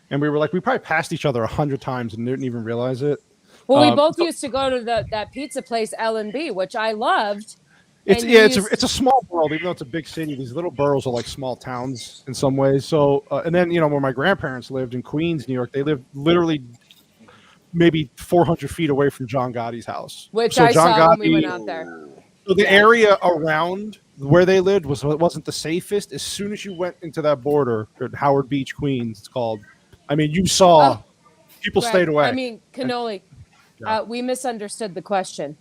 and we were like, we probably passed each other 100 times and didn't even realize it. Well, we both used to go to that pizza place L&B, which I loved. It's it's a small world, even though it's a big city. These little boroughs are like small towns in some ways. So, and then where my grandparents lived in Queens, New York, they lived literally maybe 400 feet away from John Gotti's house, which so I John saw Gotti, when we went out there. So the area around where they lived wasn't the safest. As soon as you went into that border at Howard Beach, Queens, it's called. I mean, you saw people stayed away. I mean, Cannoli, we misunderstood the question.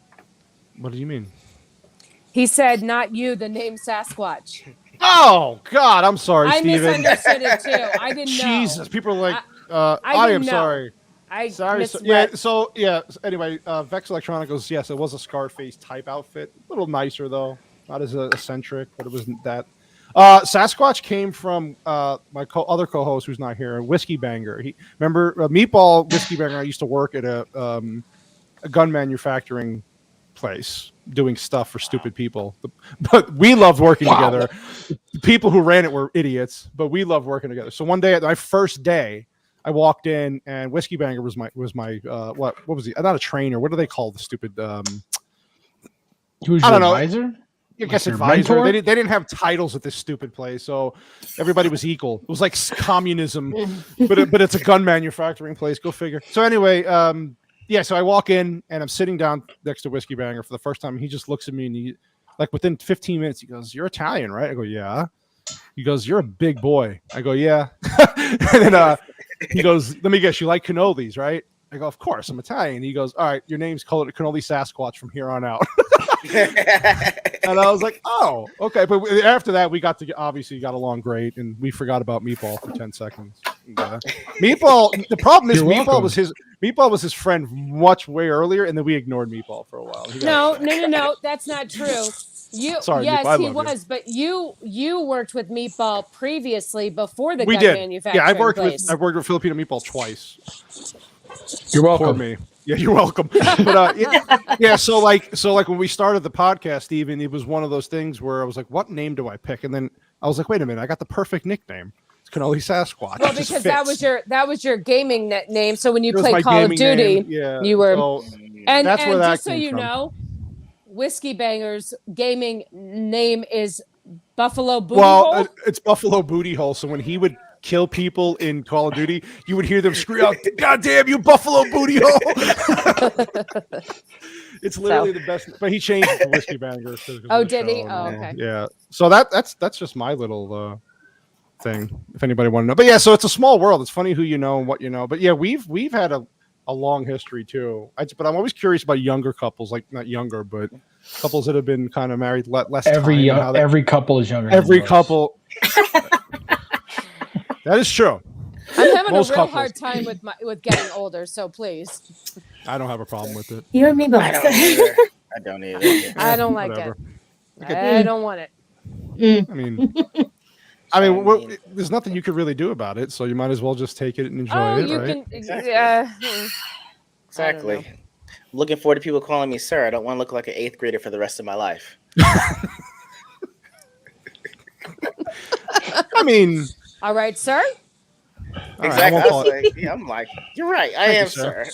What do you mean? He said, "Not you." The name Sasquatch. Oh God, I'm sorry, Steven. Misunderstood it too. I didn't know. Jesus, people are like, I am sorry. Sorry. Anyway, Vex Electronicals. Yes, it was a Scarface type outfit. A little nicer though, not as eccentric, but it wasn't that. Sasquatch came from my other co-host who's not here, Whiskey Banger. Remember Meatball Whiskey Banger. I used to work at a gun manufacturing place doing stuff for stupid people, but we loved working together. The people who ran it were idiots, but we loved working together. So one day, my first day, I walked in and Whiskey Banger was my what was he? Not a trainer. What do they call the stupid? He was your advisor? I guess advisor. They didn't have titles at this stupid place, so everybody was equal. It was like communism, but it's a gun manufacturing place. Go figure. So anyway, so I walk in and I'm sitting down next to Whiskey Banger for the first time. He just looks at me and he, like within 15 minutes, he goes, "You're Italian, right?" I go, "Yeah." He goes, "You're a big boy." I go, "Yeah." And then he goes, "Let me guess, you like cannolis, right?" I go, "Of course, I'm Italian." He goes, "All right, your name's Cannoli Sasquatch from here on out." And I was like, "Oh, okay." But after that, we got along great, and we forgot about Meatball for 10 seconds. Meatball. The problem is Meatball was his friend much way earlier, and then we ignored Meatball for a while. No, that's not true. Sorry, yes, Meatball, he was, but you worked with Meatball previously before the gun manufacturing. Yeah, I've worked with Filipino Meatball twice. You're welcome. Poor me. Yeah, you're welcome. But so like when we started the podcast, Steven, it was one of those things where I was like, what name do I pick? And then I was like, wait a minute, I got the perfect nickname. It's Cannoli Sasquatch. Well, because that was your gaming name. So when you played Call of Duty, you were and just so you know, Whiskey Banger's gaming name is Buffalo Booty Hole. It's Buffalo Booty Hole. So when he would kill people in Call of Duty, you would hear them scream out, "God damn you, Buffalo Booty Hole!" It's literally the best. But he changed it to Whiskey Banger. Oh, did he? Oh, okay. Yeah. So that's just my little thing. If anybody want to know, but yeah, so it's a small world. It's funny who you know and what you know. But yeah, we've had a long history too. But I'm always curious about younger couples, like not younger, but couples that have been kind of married less. Every couple is younger. Every couple. That is true. I'm having a real hard time with getting older, so please. I don't have a problem with it. You and me both. I don't either. I don't like it. I don't want it. I mean, there's nothing you could really do about it, so you might as well just take it and enjoy it, right? Exactly. I'm looking forward to people calling me sir. I don't want to look like an 8th grader for the rest of my life. I mean, all right, sir. Exactly. I'm like, you're right. I am, sir.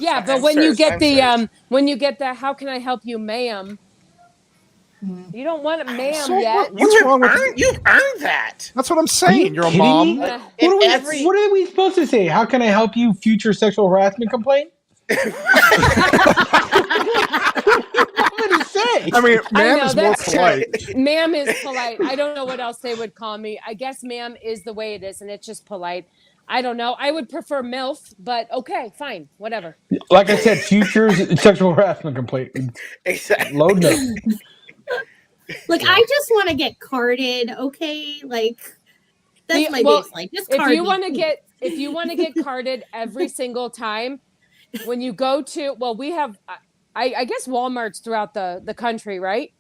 Yeah, but when you get the how can I help you, ma'am? You don't want it, ma'am, yet. What's wrong with you? You've earned that. That's what I'm saying. You're a mom. What are we supposed to say? How can I help you? Future sexual harassment complaint? What did he say? I mean, ma'am is more polite. Ma'am is polite. I don't know what else they would call me. I guess ma'am is the way it is, and it's just polite. I don't know. I would prefer MILF, but okay, fine, whatever. Like I said, future sexual harassment complaint. Exactly. Load note. Look, I just want to get carded, okay? Like that's my baseline. Just card. If you want to get carded every single time, when you go to we have I guess Walmart's throughout the country, right?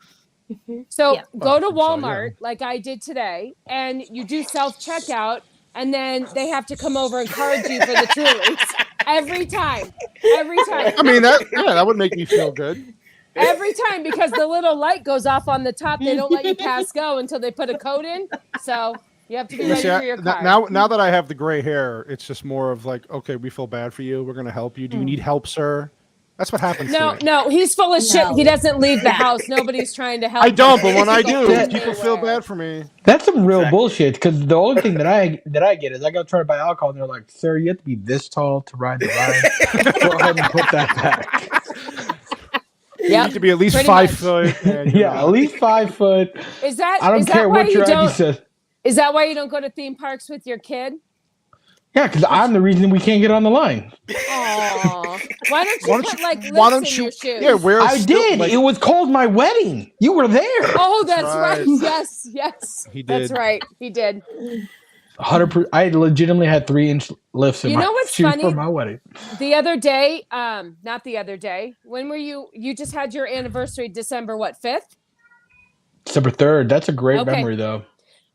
So go to Walmart like I did today, and you do self-checkout, and then they have to come over and card you for the Trulies every time. Every time. I mean, that would make me feel good. Every time, because the little light goes off on the top. They don't let you pass go until they put a code in. So you have to be ready for your card. Now that I have the gray hair, it's just more of like, okay, we feel bad for you. We're going to help you. Do you need help, sir? That's what happens. No, he's full of shit. He doesn't leave the house. Nobody's trying to help. I don't, but when I do, people feel bad for me. That's some real bullshit. Because the only thing that I get is I go try to buy alcohol, and they're like, "Sir, you have to be this tall to ride the ride." Go ahead and put that back. You need to be at least 5 foot. Yeah, at least 5 foot. Is that? I don't care what your ID says. Is that why you don't go to theme parks with your kid? Yeah, because I'm the reason we can't get on the line. Aww. Why don't you put like lifts in your shoes? Yeah, I did. It was called my wedding. You were there. Oh, that's right. Yes. He did. That's right. He did. 100%. I legitimately had 3-inch lifts in my shoes for my wedding. The other day, not the other day. When were you? You just had your anniversary, December 5th? December 3rd. That's a great memory, though.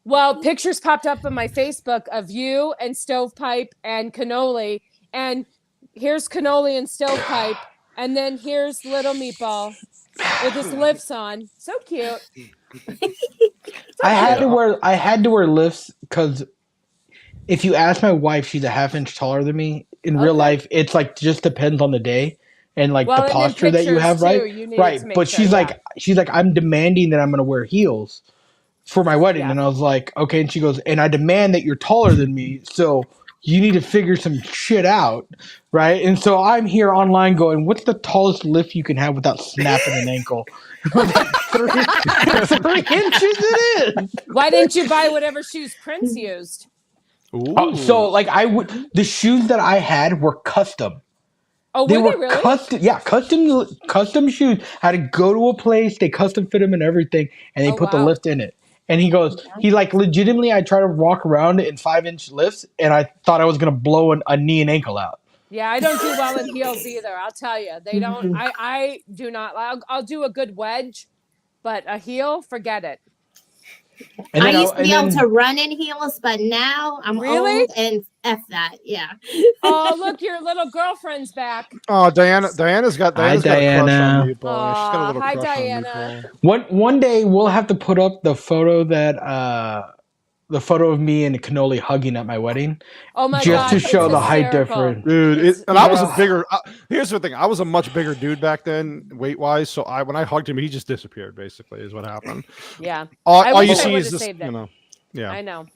Well, pictures popped up on my Facebook of you and Stovepipe and Cannoli. And here's Cannoli and Stovepipe. And then here's Little Meatball with his lifts on. So cute. I had to wear lifts because if you ask my wife, she's a half-inch taller than me. In real life, it's like just depends on the day and like the posture that you have, right? But she's like, I'm demanding that I'm going to wear heels for my wedding. And I was like, okay. And she goes, and I demand that you're taller than me. So you need to figure some shit out. Right. And so I'm here online going, what's the tallest lift you can have without snapping an ankle? 3 inches it is. Why didn't you buy whatever shoes Prince used? So like the shoes that I had were custom. Oh, were they really? Custom shoes. I had to go to a place, they custom fit them and everything, and they put the lift in it. And he goes, he like legitimately, I try to walk around in 5-inch lifts, and I thought I was gonna blow a knee and ankle out. Yeah, I don't do well in heels either. I'll tell you, they don't. I do not. I'll do a good wedge, but a heel, forget it. And I used to be able to run in heels, but now I'm old and F that. Yeah. Oh, look, your little girlfriend's back. Oh, Diana's got a crush on you, boy. She's got a little hi, crush Diana. on you, One day we'll have to put up the photo of me and Cannoli hugging at my wedding. Oh my just God, to show the height difference, dude. I was a bigger. Here's the thing: I was a much bigger dude back then, weight wise. So when I hugged him, he just disappeared. Basically, is what happened. Yeah. All you see is this. Yeah. I know.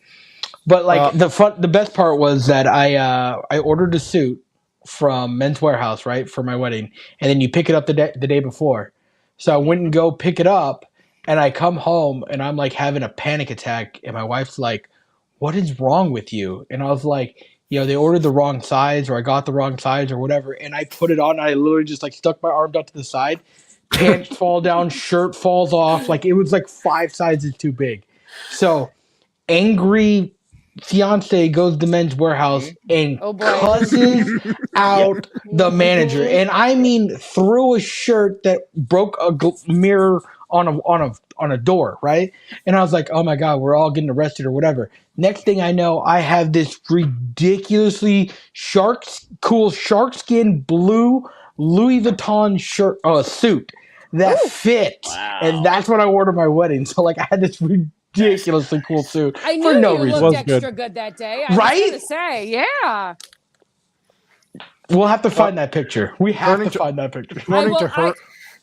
But like the best part was that I ordered a suit from Men's Warehouse, right, for my wedding, and then you pick it up the day before. So I went and go pick it up. And I come home and I'm like having a panic attack. And my wife's like, what is wrong with you? And I was like, they ordered the wrong size or I got the wrong size or whatever. And I put it on. And I literally just like stuck my arms out to the side. Pants fall down, shirt falls off. Like it was like 5 sizes too big. So angry fiance goes to Men's Warehouse and cusses out the manager. And I mean, threw a shirt that broke a mirror on a door, right? And I was like, oh my God, we're all getting arrested or whatever. Next thing I know, I have this ridiculously cool sharkskin blue Louis Vuitton suit that fit. Wow. And that's what I wore to my wedding. So like I had this ridiculously cool suit. I knew for no you reason. looked extra good that day. I was going to say, yeah. We'll have to find that picture. We have to find that picture.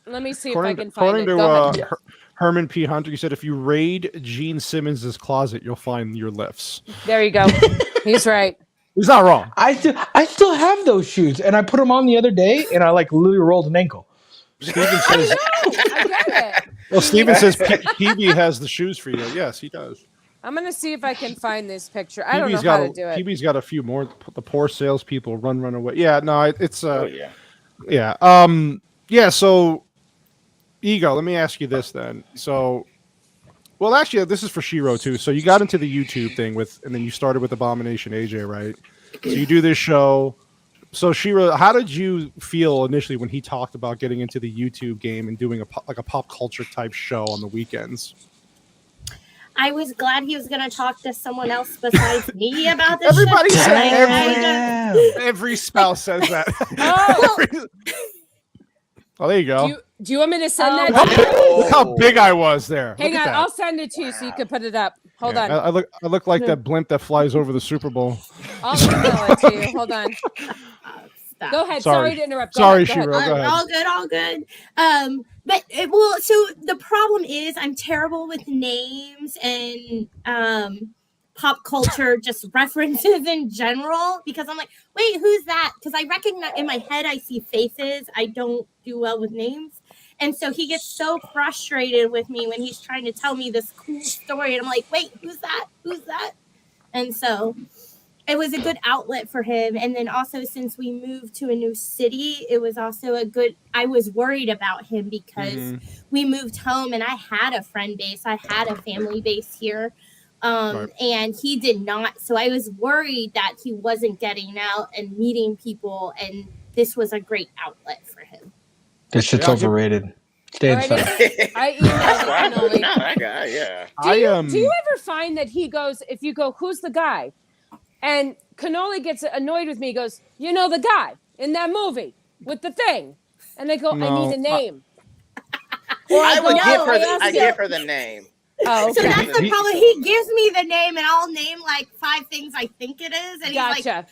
Let me see if I can find it. According to Herman P. Hunter, he said if you raid Gene Simmons' closet, you'll find your lifts. There you go. He's right. He's not wrong. I still have those shoes, and I put them on the other day, and I like literally rolled an ankle. Steven says, I get it. Well, Steven says PB has the shoes for you. Yes, he does. I'm going to see if I can find this picture. I don't know how to do it. PB's got a few more. The poor salespeople run away. Yeah, no, it's yeah. So Ego, let me ask you this then. So, well, actually, this is for Shiro too. So you got into the YouTube thing and then you started with Abomination AJ, right? So you do this show. So Shira, how did you feel initially when he talked about getting into the YouTube game and doing a pop culture type show on the weekends? I was glad he was going to talk to someone else besides me about this. Everybody shit. says every spouse says that. Oh, there you go. Do you want me to send that to you? Look how big I was there. Hang on, I'll send it to you so you can put it up. Hold on. I look like that blimp that flies over the Super Bowl. I'll email it to you. Hold on. Go ahead. Sorry to interrupt. Sorry, Shiro. Go ahead. All good. So the problem is I'm terrible with names and pop culture just references in general, because I'm like, wait, who's that? Because I recognize in my head, I see faces. I don't do well with names. And so he gets so frustrated with me when he's trying to tell me this cool story. And I'm like, wait, who's that? Who's that? And so it was a good outlet for him. And then also, since we moved to a new city, it was also I was worried about him because we moved home and I had a friend base. I had a family base here. And he did not. So I was worried that he wasn't getting out and meeting people. And this was a great outlet for him. This shit's overrated. Stay inside. I emailed Cannoli. Not that guy, yeah. Do you ever find that he goes, if you go, who's the guy? And Cannoli gets annoyed with me. He goes, you know the guy in that movie with the thing. And I go, I need a name. I give her the name. Oh, okay. So that's the problem. He gives me the name, and I'll name like 5 things I think it is. And he's like,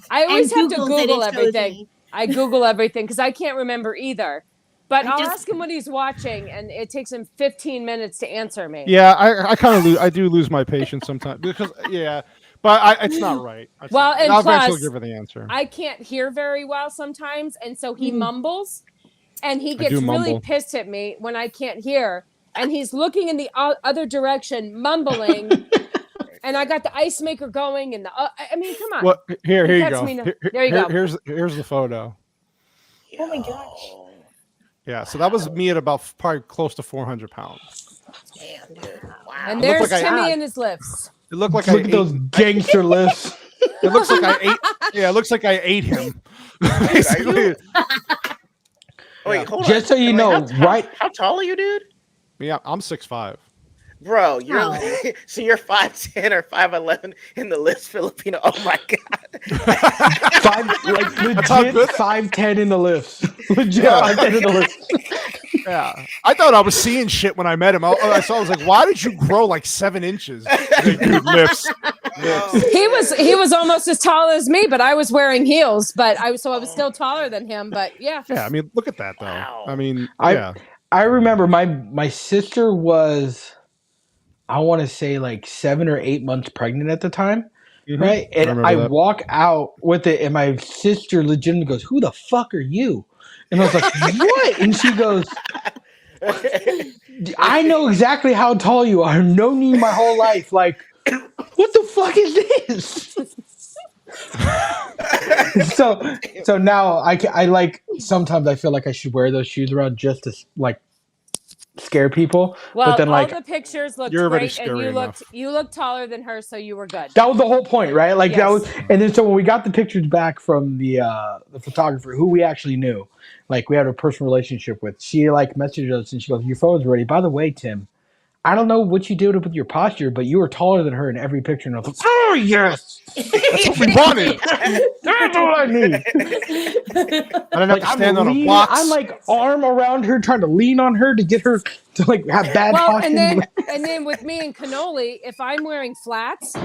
I always have to Google everything. I Google everything because I can't remember either. But I'll ask him what he's watching, and it takes him 15 minutes to answer me. Yeah, I kind of I do lose my patience sometimes because but it's not right. I'll eventually give her the answer. I can't hear very well sometimes, and so he mumbles, and he gets really pissed at me when I can't hear, and he's looking in the other direction, mumbling. And I got the ice maker going, and I mean, come on. Well, here you go. There you go. Here's the photo. Oh my gosh. Yeah, so that was me at about probably close to 400 pounds. Damn, dude. Wow. And there's Timmy and his lifts. It looked like Look at those gangster lifts. It looks like I ate. Yeah, it looks like I ate him. Basically. Wait, hold on. Just so you know, right? How tall are you, dude? Yeah, I'm 6'5". Bro, so you're 5'10" or 5'11" in the list, Filipino. Oh my god, legit 5'10" in the list. Legit 5'10" in the list. Yeah, I thought I was seeing shit when I met him. I was like, "Why did you grow like 7 inches?" Like, dude, lifts. He was almost as tall as me, but I was wearing heels. But I was still taller than him. But yeah. Yeah, I mean, look at that though. Wow. I mean, I remember my sister was, I want to say like 7 or 8 months pregnant at the time, right? And I walk out with it, and my sister legitimately goes, "Who the fuck are you?" And I was like, "What?" And she goes, "I know exactly how tall you are. I've known you my whole life. Like, what the fuck is this?" So now I like, sometimes I feel like I should wear those shoes around just to like scare people. Well, but then, all the pictures looked great, and enough. you looked taller than her, so you were good. That was the whole point, right? Like that was, and then so when we got the pictures back from the photographer who we actually knew, like we had a personal relationship with, she like messaged us and she goes, "Your photo's ready. By the way, Tim, I don't know what you did with your posture, but you were taller than her in every picture." And I was like, "Oh yes, that's what we wanted. That's what I need." I don't have to stand on a box. I'm like arm around her, trying to lean on her to get her to like have bad posture. And then with me and Cannoli, if I'm wearing flats,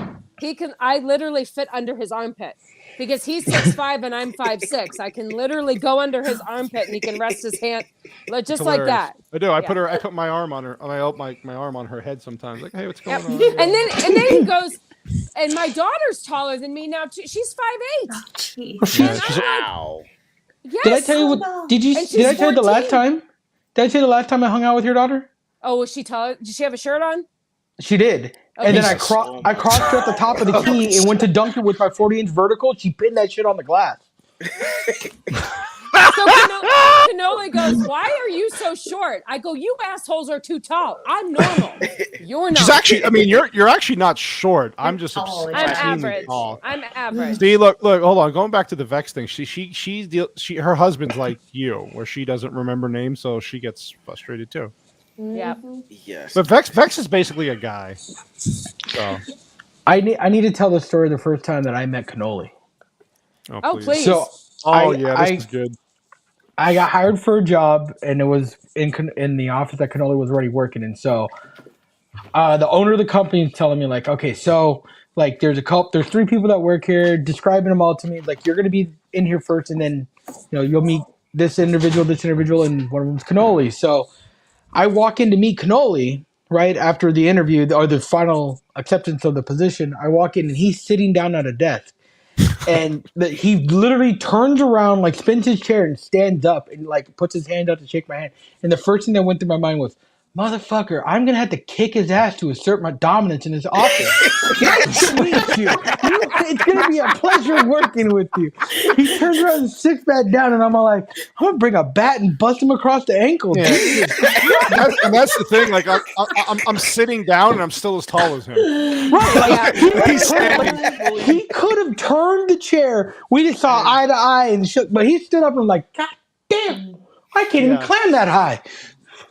I literally fit under his armpit. Because he's 6'5" and I'm 5'6". I can literally go under his armpit and he can rest his hand just like that. I do. I put my arm on her, and I open my arm on her head sometimes. Like, hey, what's going on? And then he goes, and my daughter's taller than me now. She's 5'8". Wow. Yes. Did I tell you what? Did I tell you the last time? Did I tell you the last time I hung out with your daughter? Oh, was she taller? Did she have a shirt on? She did. Okay. And then I crossed her at the top of the key and went to dunk her with my 40-inch vertical. She pinned that shit on the glass. So Cannoli goes, "Why are you so short?" I go, "You assholes are too tall. I'm normal. You're not." She's actually, I mean, you're actually not short. I'm just tall. I'm obscenely average. tall. I'm average. See, look, hold on. Going back to the Vex thing, her husband's like you, where she doesn't remember names, so she gets frustrated too. Yeah. Yes. But Vex is basically a guy. So I need to tell the story the first time that I met Cannoli. Oh, please. So this is good. I got hired for a job, and it was in the office that Cannoli was already working in. So the owner of the company is telling me like, okay, so like there's 3 people that work here, describing them all to me. Like you're gonna be in here first, and then you'll meet this individual, and one of them's Cannoli. So I walk in to meet Cannoli right after the interview or the final acceptance of the position. I walk in and he's sitting down at a desk. And he literally turns around, like spins his chair and stands up and like puts his hand out to shake my hand. And the first thing that went through my mind was, "Motherfucker, I'm gonna have to kick his ass to assert my dominance in his office." Nice to meet you. It's gonna be a pleasure working with you. He turns around and sits back down, and I'm all like, "I'm gonna bring a bat and bust him across the ankle." Yeah. And that's the thing. Like I'm sitting down and I'm still as tall as him. Right? Like, he could have turned the chair. We just saw eye to eye and shook, but he stood up and like, "God damn, I can't even climb that high."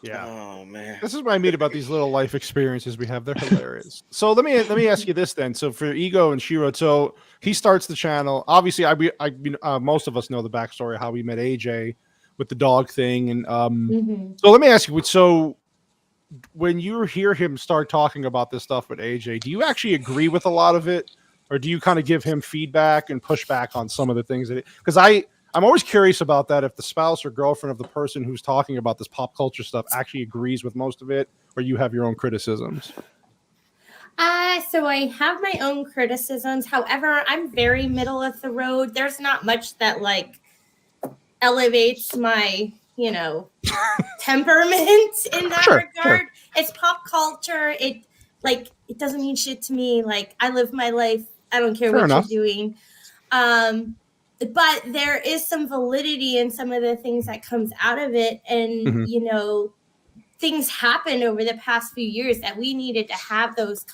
Yeah. Oh man. This is what I mean about these little life experiences we have. They're hilarious. So let me ask you this then. So for Ego and Shiro, so he starts the channel. Obviously, most of us know the backstory of how we met AJ with the dog thing, and so let me ask you. So when you hear him start talking about this stuff with AJ, do you actually agree with a lot of it, or do you kind of give him feedback and push back on some of the things that? Because I'm always curious about that. If the spouse or girlfriend of the person who's talking about this pop culture stuff actually agrees with most of it, or you have your own criticisms. So I have my own criticisms. However, I'm very middle of the road. There's not much that like elevates my, temperament in that regard. Sure. It's pop culture. It doesn't mean shit to me. Like I live my life. I don't care what you're doing. But there is some validity in some of the things that comes out of it. And, things happened over the past few years that we needed to have those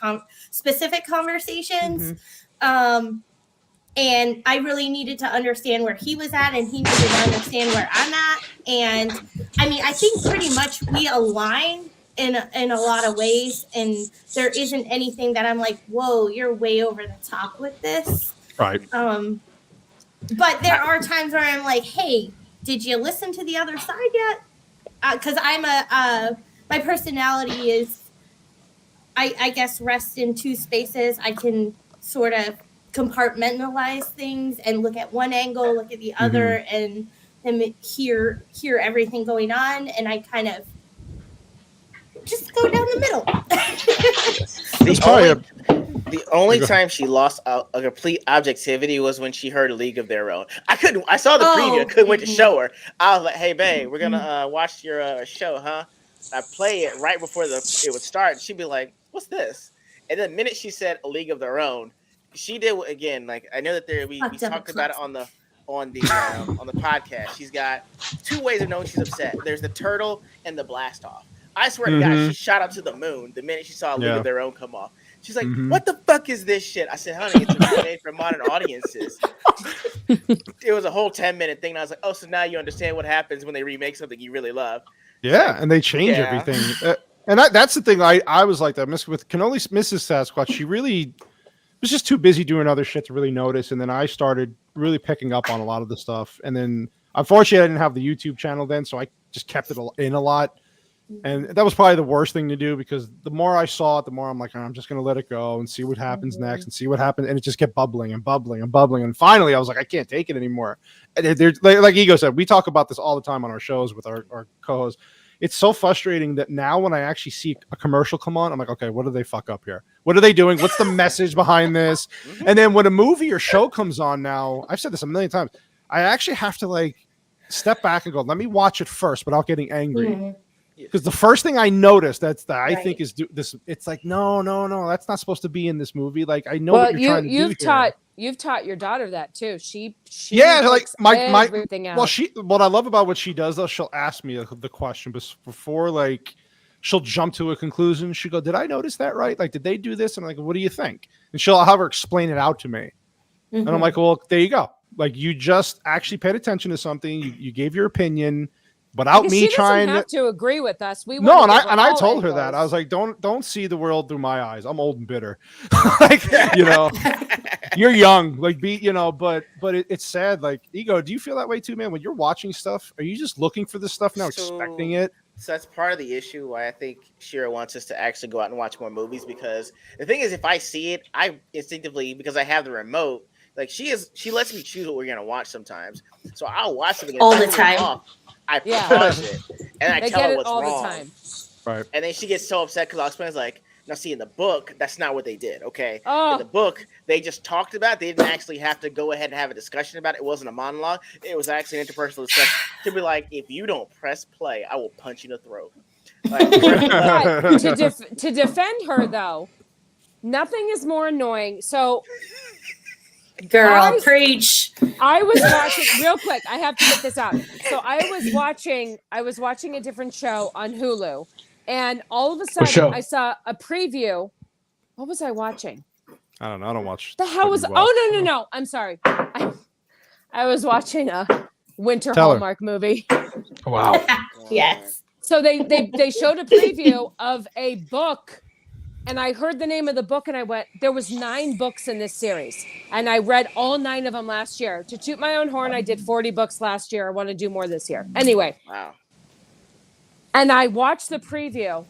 specific conversations. And I really needed to understand where he was at, and he needed to understand where I'm at. And I mean, I think pretty much we align in a lot of ways. And there isn't anything that I'm like, whoa, you're way over the top with this. Right. But there are times where I'm like, hey, did you listen to the other side yet? Because my personality is, I guess, rest in 2 spaces. I can sort of compartmentalize things and look at one angle, look at the other, and hear everything going on. And I kind of just go down the middle. The only time she lost a complete objectivity was when she heard League of Their Own. I saw the preview. I couldn't wait to show her. I was like, "Hey, babe, we're gonna watch your show, huh?" I play it right before it would start. And she'd be like, "What's this?" And the minute she said A League of Their Own, she did again. Like I know that we talked about it on the podcast. She's got 2 ways of knowing she's upset. There's the turtle and the blast off. I swear to God, she shot up to the moon the minute she saw A League of Their Own come off. She's like, "What the fuck is this shit?" I said, "Honey, it's made for modern audiences." It was a whole 10-minute thing. And I was like, "Oh, so now you understand what happens when they remake something you really love." Yeah, and they change everything. And that's the thing. I was like that. With Cannoli, Mrs. Sasquatch, she really was just too busy doing other shit to really notice. And then I started really picking up on a lot of the stuff. And then, unfortunately, I didn't have the YouTube channel then, so I just kept it in a lot. And that was probably the worst thing to do, because the more I saw it, the more I'm like, I'm just going to let it go and see what happens next and see what happens. And it just kept bubbling and bubbling and bubbling. And finally, I was like, I can't take it anymore. And like Ego said, we talk about this all the time on our shows with our co-hosts. It's so frustrating that now when I actually see a commercial come on, I'm like, okay, what do they fuck up here? What are they doing? What's the message behind this? And then when a movie or show comes on now, I've said this a million times, I actually have to like step back and go, let me watch it first without getting angry. Because the first thing I noticed I think is this. It's like, no, that's not supposed to be in this movie. Like I know what you're trying to do here. You've taught your daughter that too. She like picks my everything out. well, what I love about what she does though, she'll ask me the question before like she'll jump to a conclusion. She go, "Did I notice that right? Like, did they do this?" And I'm like, "What do you think?" And she'll have her explain it out to me. And I'm like, "Well, there you go. Like, you just actually paid attention to something. You gave your opinion." Without because me she trying have to agree with us. We no, and want to I told her that. I was like, don't see the world through my eyes. I'm old and bitter. Like, you know, you're young. Like, but it's sad. Like, Ego, do you feel that way too, man? When you're watching stuff, are you just looking for this stuff now, expecting it? So that's part of the issue why I think Shira wants us to actually go out and watch more movies, because the thing is, if I see it, I instinctively, because I have the remote, like she lets me choose what we're gonna watch sometimes. So I'll watch something all the time. I pause it and I tell her what's all wrong. The time. Right. And then she gets so upset because I'll explain, it's like, now see, in the book, that's not what they did, okay? Oh. In the book, they just talked about it. They didn't actually have to go ahead and have a discussion about it. It wasn't a monologue. It was actually an interpersonal discussion. To be like, if you don't press play, I will punch you in the throat. Like, to defend her, though, nothing is more annoying. So... Girl, preach. I was watching real quick. I have to get this out. So I was watching a different show on Hulu, and all of a sudden I saw a preview. What was I watching? I don't know. I don't watch. The hell was? Oh no! I'm sorry. I was watching a winter Hallmark movie. Wow. Yes. So they showed a preview of a book. And I heard the name of the book and I went, there was 9 books in this series. And I read all 9 of them last year. To toot my own horn, I did 40 books last year. I want to do more this year. Anyway. Wow. And I watched the preview.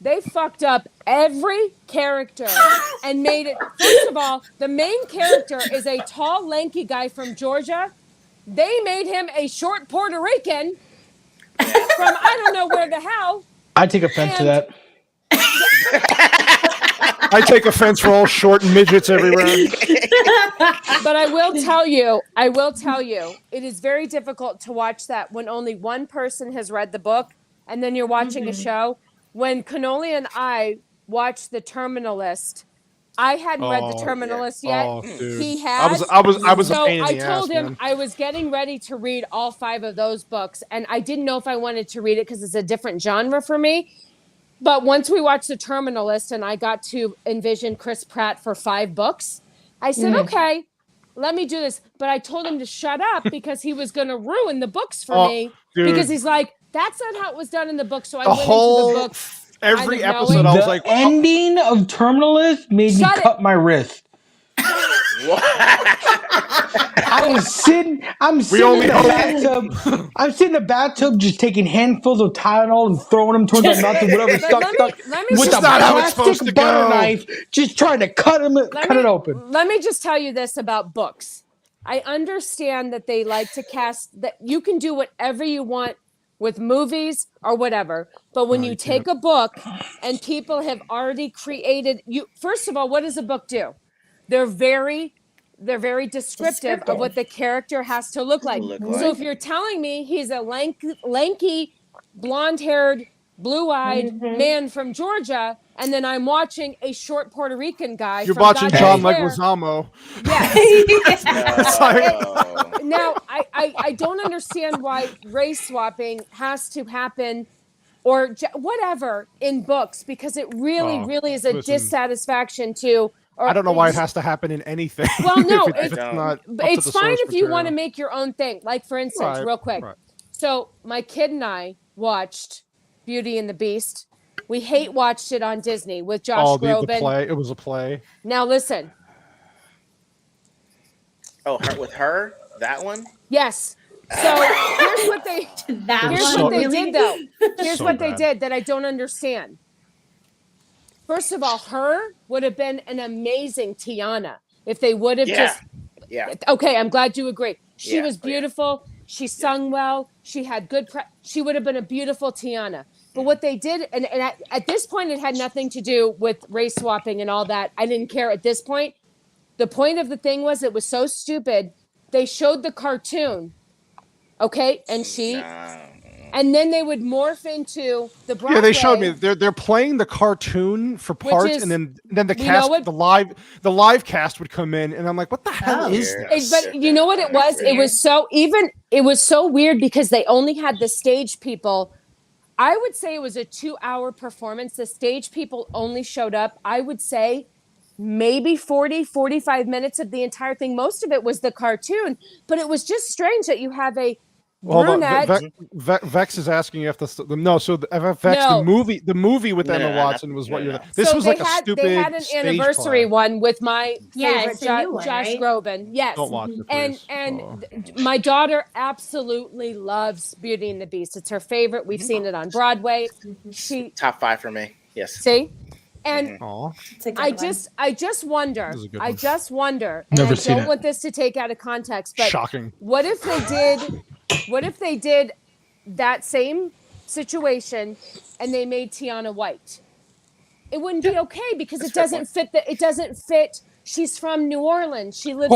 They fucked up every character and made it. First of all, the main character is a tall, lanky guy from Georgia. They made him a short Puerto Rican from I don't know where the hell. I take offense to that. I take offense for all short midgets everywhere. But I will tell you, it is very difficult to watch that when only one person has read the book and then you're watching a show. When Cannoli and I watched The Terminalist, I hadn't read The Terminalist yet. Oh, dude. He had. I was so a pain in I the told ass, him man. I was getting ready to read all 5 of those books, and I didn't know if I wanted to read it because it's a different genre for me. But once we watched The Terminalist and I got to envision Chris Pratt for 5 books, I said, okay, let me do this. But I told him to shut up because he was going to ruin the books for me. Dude. Because he's like, that's not how it was done in the book. So I went into the book. Every episode, I was like, ending of Terminalist made me cut my wrist. I'm sitting in the bathtub just taking handfuls of Tylenol and throwing them towards my mouth and whatever stuck with a plastic butter knife, just trying to cut it open. Let me just tell you this about books. I understand that they like to cast that you can do whatever you want with movies or whatever, but when you take a book and people have already created you, first of all, what does a book do? They're very descriptive of what the character has to look like. So if you're telling me he's a lanky, blonde-haired, blue-eyed man from Georgia, and then I'm watching a short Puerto Rican guy. You're watching John Leguizamo. Yes. Now, I don't understand why race swapping has to happen or whatever in books, because it really is a dissatisfaction to... I don't know why it has to happen in anything. Well, no, it's fine if you want to make your own thing. Like, for instance, real quick. Right. So my kid and I watched Beauty and the Beast. We watched it on Disney with Josh Groban. The play. It was a play. Now listen. Oh, with her? That one? Yes. So here's what they did, though. Here's what they did that I don't understand. First of all, her would have been an amazing Tiana if they would have just. Yeah. Okay, I'm glad you agree. She was beautiful. She sung well. She had good. She would have been a beautiful Tiana. But what they did, and at this point, it had nothing to do with race swapping and all that. I didn't care at this point. The point of the thing was it was so stupid. They showed the cartoon. Okay, and and then they would morph into the Broadway. Yeah, they showed me they're playing the cartoon for parts, and then the cast, the live cast would come in, and I'm like, what the hell is this? But you know what it was? It was so weird because they only had the stage people. I would say it was a 2-hour performance. The stage people only showed up, I would say, maybe 45 minutes of the entire thing. Most of it was the cartoon, but it was just strange that you have a brunette. Vex is asking if the movie with Emma Watson was what you're. This was like a stupid. They had an anniversary one with my favorite Josh Groban. Yes, don't watch it, and my daughter absolutely loves Beauty and the Beast. It's her favorite. We've seen it on Broadway. She top 5 for me. Yes. See. And I just wonder. And I don't want this to take out of context, but shocking. What if they did that same situation and they made Tiana white? It wouldn't be okay because it doesn't fit. She's from New Orleans. She lives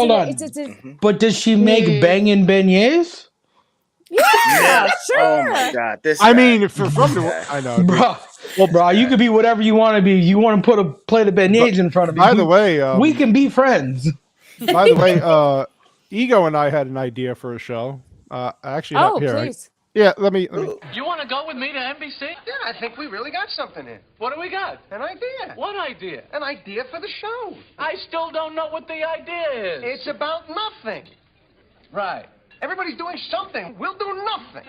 But does she make banging beignets? Yeah, sure. Oh my god. I know. Bro. Well, bro, you could be whatever you want to be. You want to put a plate of beignets in front of me. By the way, we can be friends. By the way, Ego and I had an idea for a show. Actually, please. Yeah, let me. You want to go with me to NBC? Yeah, I think we really got something here. What do we got? An idea. What idea? An idea for the show. I still don't know what the idea is. It's about nothing. Right. Everybody's doing something. We'll do nothing.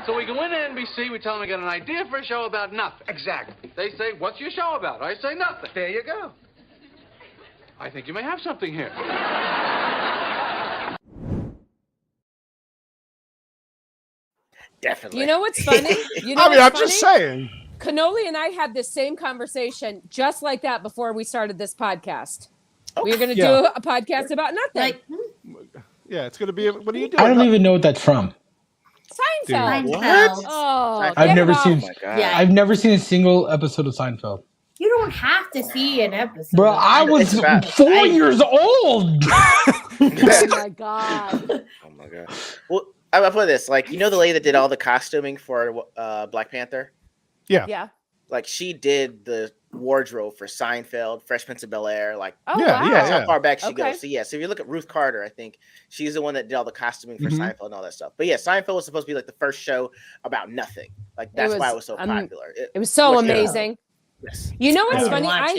So we go into NBC, we tell them we got an idea for a show about nothing. Exactly. They say, what's your show about? I say nothing. There you go. I think you may have something here. Definitely. You know what's funny? I'm just saying. Cannoli and I had this same conversation just like that before we started this podcast. We were going to do a podcast about nothing. Yeah, it's going to be. What are you doing? I don't even know what that's from. Seinfeld. What? Oh, I've never seen. Yeah. I've never seen a single episode of Seinfeld. You don't have to see an episode. Bro, I was 4 years old. Oh my god. Oh my god. Well, I'll put this like the lady that did all the costuming for Black Panther. Yeah. Like she did the wardrobe for Seinfeld, Fresh Prince of Bel-Air. Like that's how far back she goes. So so if you look at Ruth Carter, I think she's the one that did all the costuming for Seinfeld and all that stuff. But yeah, Seinfeld was supposed to be like the first show about nothing. Like that's why it was so popular. It was so amazing. Yes. You know what's funny? I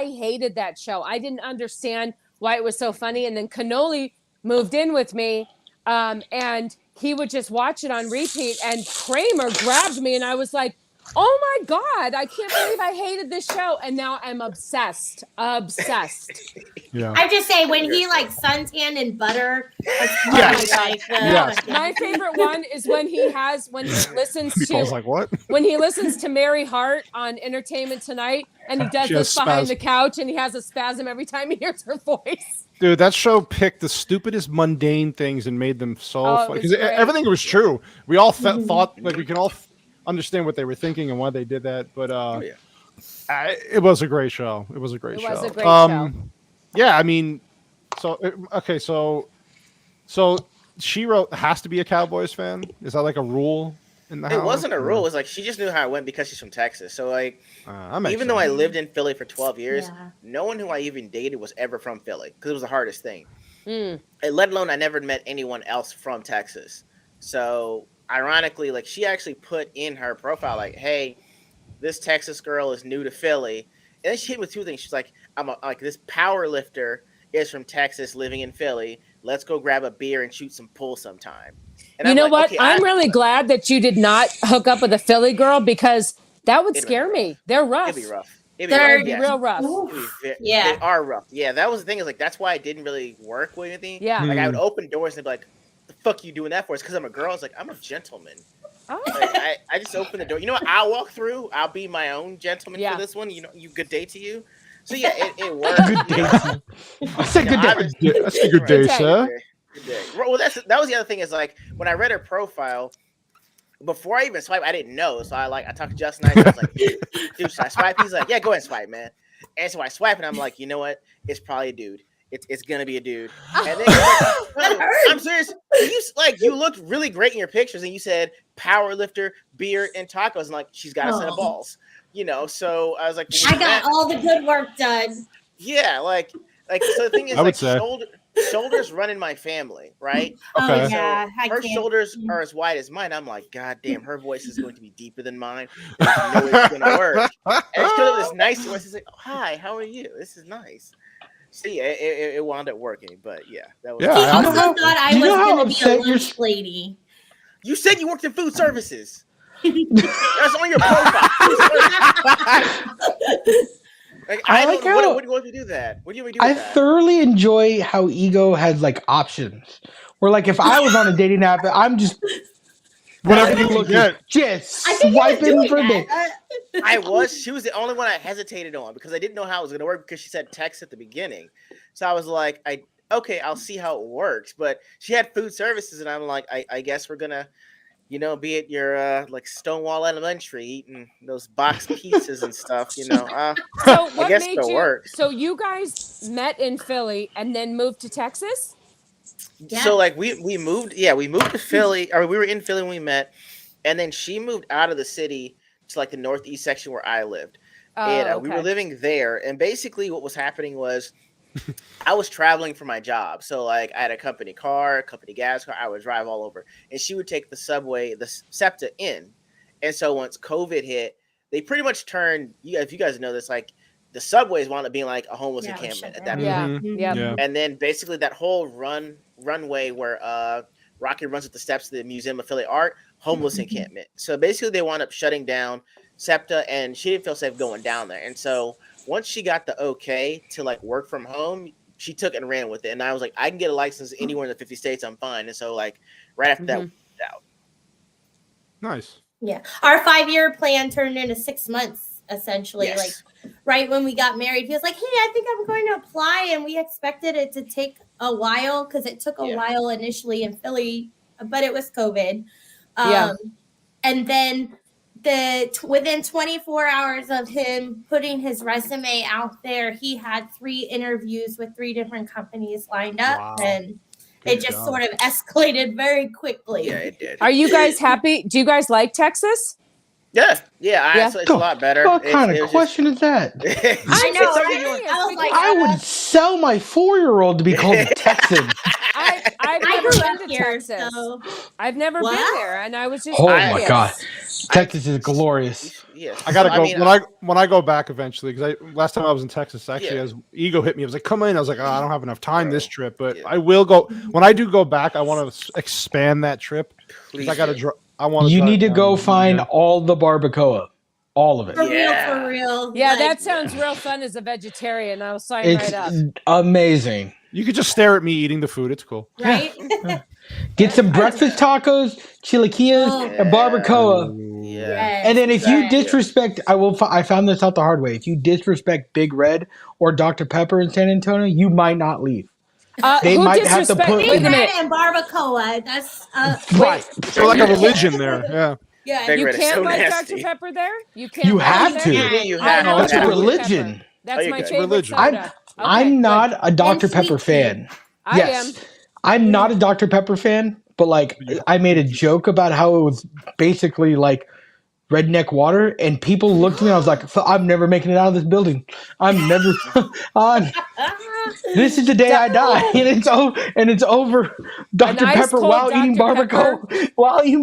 hated that show. I didn't understand why it was so funny. And then Cannoli moved in with me, and he would just watch it on repeat. And Kramer grabbed me, and I was like, oh my god, I can't believe I hated this show, and now I'm obsessed. Yeah. I just say when he like suntanned in butter. My favorite one is when he listens to like what? When he listens to Mary Hart on Entertainment Tonight, and he does this behind the couch, and he has a spasm every time he hears her voice. Dude, that show picked the stupidest mundane things and made them so funny because everything was true. We all thought like we can all understand what they were thinking and why they did that, but it was a great show. It was a great show. Yeah, I mean, so She-Ra has to be a Cowboys fan. Is that like a rule in the house? It wasn't a rule. It was like she just knew how it went because she's from Texas. So like, even though I lived in Philly for 12 years, no one who I even dated was ever from Philly because it was the hardest thing. And let alone I never met anyone else from Texas. So ironically, like she actually put in her profile, like, "Hey, this Texas girl is new to Philly," and then she hit with two things. She's like, like this power lifter is from Texas, living in Philly. Let's go grab a beer and shoot some pool sometime." And you know like, what? okay, I'm really glad that you did not hook up with a Philly girl because that would scare me. They're rough. It'd be rough. They're real rough. Yeah, they are rough. Yeah, that was the thing. Is like that's why it didn't really work with anything. Yeah, like I would open doors and be like, "The fuck you doing that for?" It's because I'm a girl. It's like I'm a gentleman. Oh. Like, I just open the door. You know what? I'll walk through. I'll be my own gentleman for this one. You know, good day to you. So yeah, it worked. Good day. I said good day. That's a good day, sir. Good day. Well, that was the other thing is like when I read her profile, before I even swipe, I didn't know. So I talked to Justin. I was like, dude, should I swipe? He's like, yeah, go ahead and swipe, man. And so I swipe, and I'm like, you know what? It's probably a dude. it's gonna be a dude. And then he's like, no, I'm serious. You looked really great in your pictures, and you said power lifter, beard, and tacos, and like she's got a set of balls. So I was like, I got all the good work done. Yeah, so the thing is, like shoulders run in my family, right? Okay. Oh yeah, her shoulders are as wide as mine. I'm like, God damn, her voice is going to be deeper than mine. There's no way it's gonna work. And she comes up with this nice voice. She's like, oh, hi, how are you? This is nice. So yeah, it wound up working, but yeah, that was. He also thought I was gonna be a lunch lady. You said you worked in food services. That's on your profile. What do you do that? What do you do? I thoroughly enjoy how Ego has like options. Where like if I was on a dating app, I'm just whatever you look at, just swiping for this. She was the only one I hesitated on because I didn't know how it was gonna work because she said text at the beginning. So I was like, okay, I'll see how it works. But she had food services, and I'm like, I guess we're gonna, be at your like Stonewall Elementary eating those boxed pizzas and stuff. So what I guess made it'll work. So you guys met in Philly and then moved to Texas? Yeah. So like we moved to Philly, or we were in Philly when we met, and then she moved out of the city to like the northeast section where I lived, and we were living there. And basically, what was happening was, I was traveling for my job, so like I had a company car, company gas car. I would drive all over, and she would take the subway, the SEPTA in. And so once COVID hit, they pretty much turned. If you guys know this, like the subways wound up being like a homeless encampment at that point. Yeah. And then basically that whole runway where Rocky runs up the steps to the Museum of Philly Art, homeless encampment. So basically they wound up shutting down SEPTA, and she didn't feel safe going down there. And so once she got the okay to like work from home, she took it and ran with it. And I was like, I can get a license anywhere in the 50 states. I'm fine. And so like right after that, we moved out. Nice. Yeah. Our 5-year plan turned into 6 months, essentially. Yes. Like right when we got married, he was like, hey, I think I'm going to apply. And we expected it to take a while because it took a while initially in Philly, but it was COVID. And then within 24 hours of him putting his resume out there, he had 3 interviews with 3 different companies lined up, and it just sort of escalated very quickly. Yeah, it did. Are you guys happy? Do you guys like Texas? Yeah. It's a lot better. What kind of question is that? I know. I would sell my 4-year-old to be called a Texan. I've never been to Texas. So. I've never been there, and I was just my god, Texas is glorious. Yeah, I gotta go when I go back eventually, because last time I was in Texas, actually, as Ego hit me, I was like, "Come in." I was like, "Oh, I don't have enough time this trip, but I will go." When I do go back, I want to expand that trip. I gotta. You need to go find all the barbacoa. All of it. For real. Yeah, that sounds real fun as a vegetarian. I'll sign right up. It's amazing. You could just stare at me eating the food. It's cool. Right? Get some breakfast tacos, chilaquiles, and barbacoa. Yeah. And then if you disrespect, I found this out the hard way. If you disrespect Big Red or Dr. Pepper in San Antonio, you might not leave. They might have to put Big Red and barbacoa. That's right. So like a religion there. Yeah. Yeah, you can't like Dr. Pepper there. You can't. You have to. You have to. That's a religion. That's my favorite soda. I'm not a Dr. Pepper fan. I am. I'm not a Dr. Pepper fan, but like I made a joke about how it was basically like redneck water, and people looked at me and I was like, I'm never making it out of this building. I'm never this is the day I die, and it's over Dr. Pepper while eating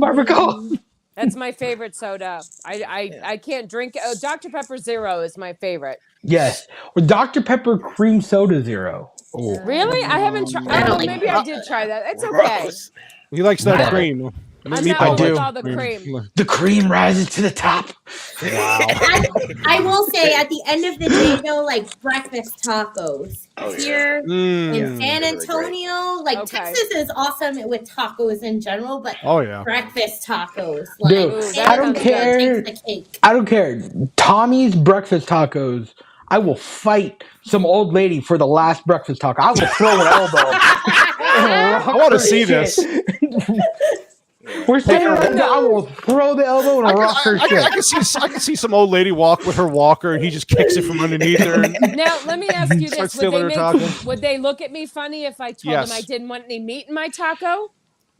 barbacoa. That's my favorite soda. I can't drink it. Oh, Dr. Pepper Zero is my favorite. Yes. Or Dr. Pepper Cream Soda Zero. Oh. Really? I haven't tried. Maybe I did try that. It's okay. He likes that cream. I do. All the cream. The cream rises to the top. Wow. I will say, at the end of the day, though, like breakfast tacos here in San Antonio, Texas is awesome with tacos in general, but breakfast tacos, dude, I don't care. I don't care. Tommy's breakfast tacos. I will fight some old lady for the last breakfast taco. I will throw an elbow. I want to see this. We're saying I will throw the elbow and rock her shit. I can see some old lady walk with her walker, and he just kicks it from underneath her. And Now, let me ask you this: taco. would they look at me funny if I told them I didn't want any meat in my taco?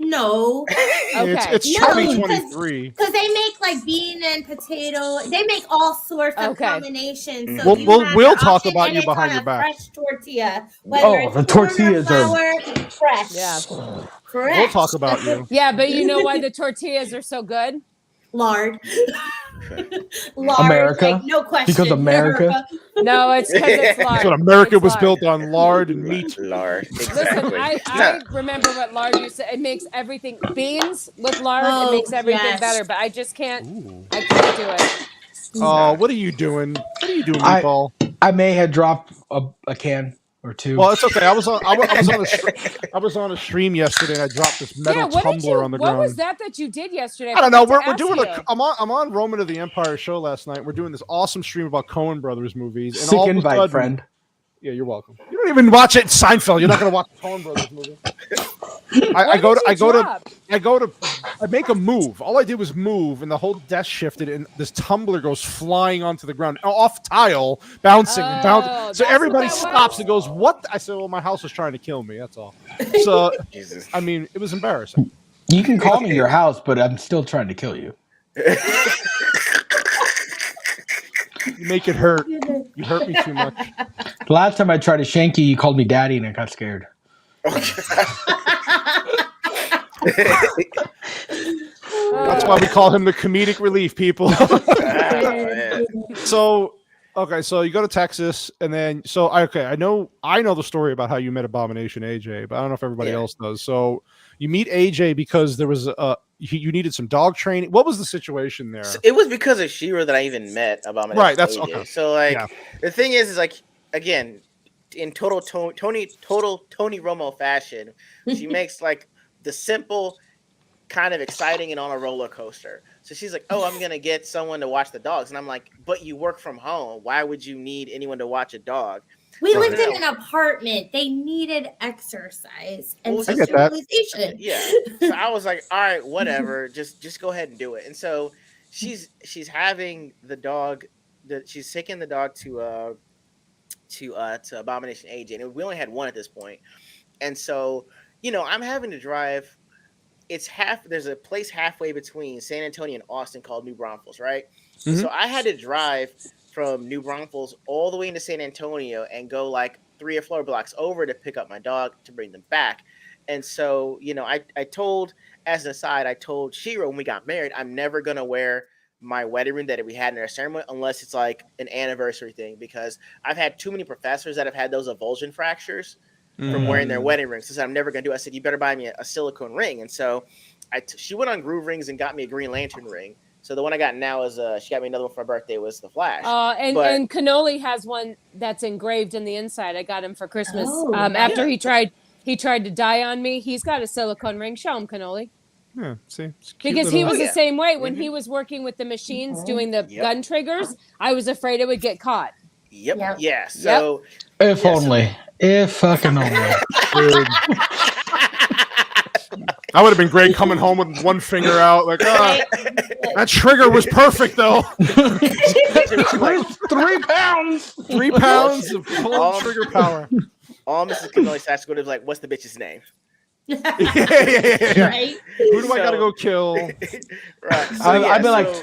No. Okay. It's 2023. Because they make like bean and potato. They make all sorts of combinations. So we'll talk about you behind your back. Fresh tortilla. Whether the tortillas are fresh. Yeah. Fresh. We'll talk about you. Yeah, but you know why the tortillas are so good? Lard. Lard. America. Like, no question. Because America. No, it's because it's lard. That's what America was built on: lard and meat. Lard. Exactly. Listen, I remember what lard used to. It makes everything beans with lard. It makes everything better. But I just can't. I can't do it. Oh, what are you doing? What are you doing, Meatball? I may have dropped a can or two. Well, it's okay. I was on a stream yesterday, and I dropped this metal tumbler on the ground. What was that you did yesterday? I don't know. We're doing I'm on Roman of the Empire show last night. We're doing this awesome stream about Coen Brothers movies. And sick invite, friend. Yeah, you're welcome. You don't even watch it, Seinfeld. You're not going to watch the Coen Brothers movie. I make a move. All I did was move, and the whole desk shifted, and this tumbler goes flying onto the ground, off tile, bouncing and bouncing. So everybody stops and goes, "What?" I said, "Well, my house was trying to kill me. That's all." So, I mean, it was embarrassing. You can call me your house, but I'm still trying to kill you. You make it hurt. You hurt me too much. The last time I tried to shank you, you called me daddy, and I got scared. That's why we call him the comedic relief, people. So you go to Texas, and then I know the story about how you met Abomination AJ, but I don't know if everybody else does. So you meet AJ because there was you needed some dog training. What was the situation there? So it was because of Shira that I even met Abomination. Right, that's AJ. okay. So the thing is like, again, in total Tony Romo fashion, she makes like the simple, kind of exciting and on a roller coaster. So she's like, "Oh, I'm gonna get someone to watch the dogs," and I'm like, "But you work from home. Why would you need anyone to watch a dog?" We lived in an apartment. They needed exercise and I get that. socialization. Yeah. So I was like, "All right, whatever. Just go ahead and do it." And so she's having the dog. She's taking the dog to Abomination AJ, and we only had one at this point. And so, I'm having to drive. There's a place halfway between San Antonio and Austin called New Braunfels, right? Mm-hmm. So I had to drive from New Braunfels all the way into San Antonio and go like 3 or 4 blocks over to pick up my dog to bring them back. And so, I told, as an aside, I told Shira when we got married, I'm never going to wear my wedding ring that we had in our ceremony unless it's like an anniversary thing, because I've had too many professors that have had those avulsion fractures from wearing their wedding rings. So I said, I'm never going to do it. I said, you better buy me a silicone ring. And so she went on Groove Rings and got me a Green Lantern ring. So the one I got now is she got me another one for my birthday, was the Flash. And Cannoli has one that's engraved in the inside. I got him for Christmas. After he tried to die on me, he's got a silicone ring. Show him, Cannoli. Yeah, see, because he was the same way when he was working with the machines doing the gun triggers. I was afraid it would get caught. Yep. Yeah. So if only. If fucking only. That would have been great, coming home with one finger out, like, that trigger was perfect, though. 3 pounds. 3 pounds of full trigger power. All Mrs. Cannoli Sash would have like, what's the bitch's name? Yeah. Right? Who do I gotta go kill? Right. So, I'd be like,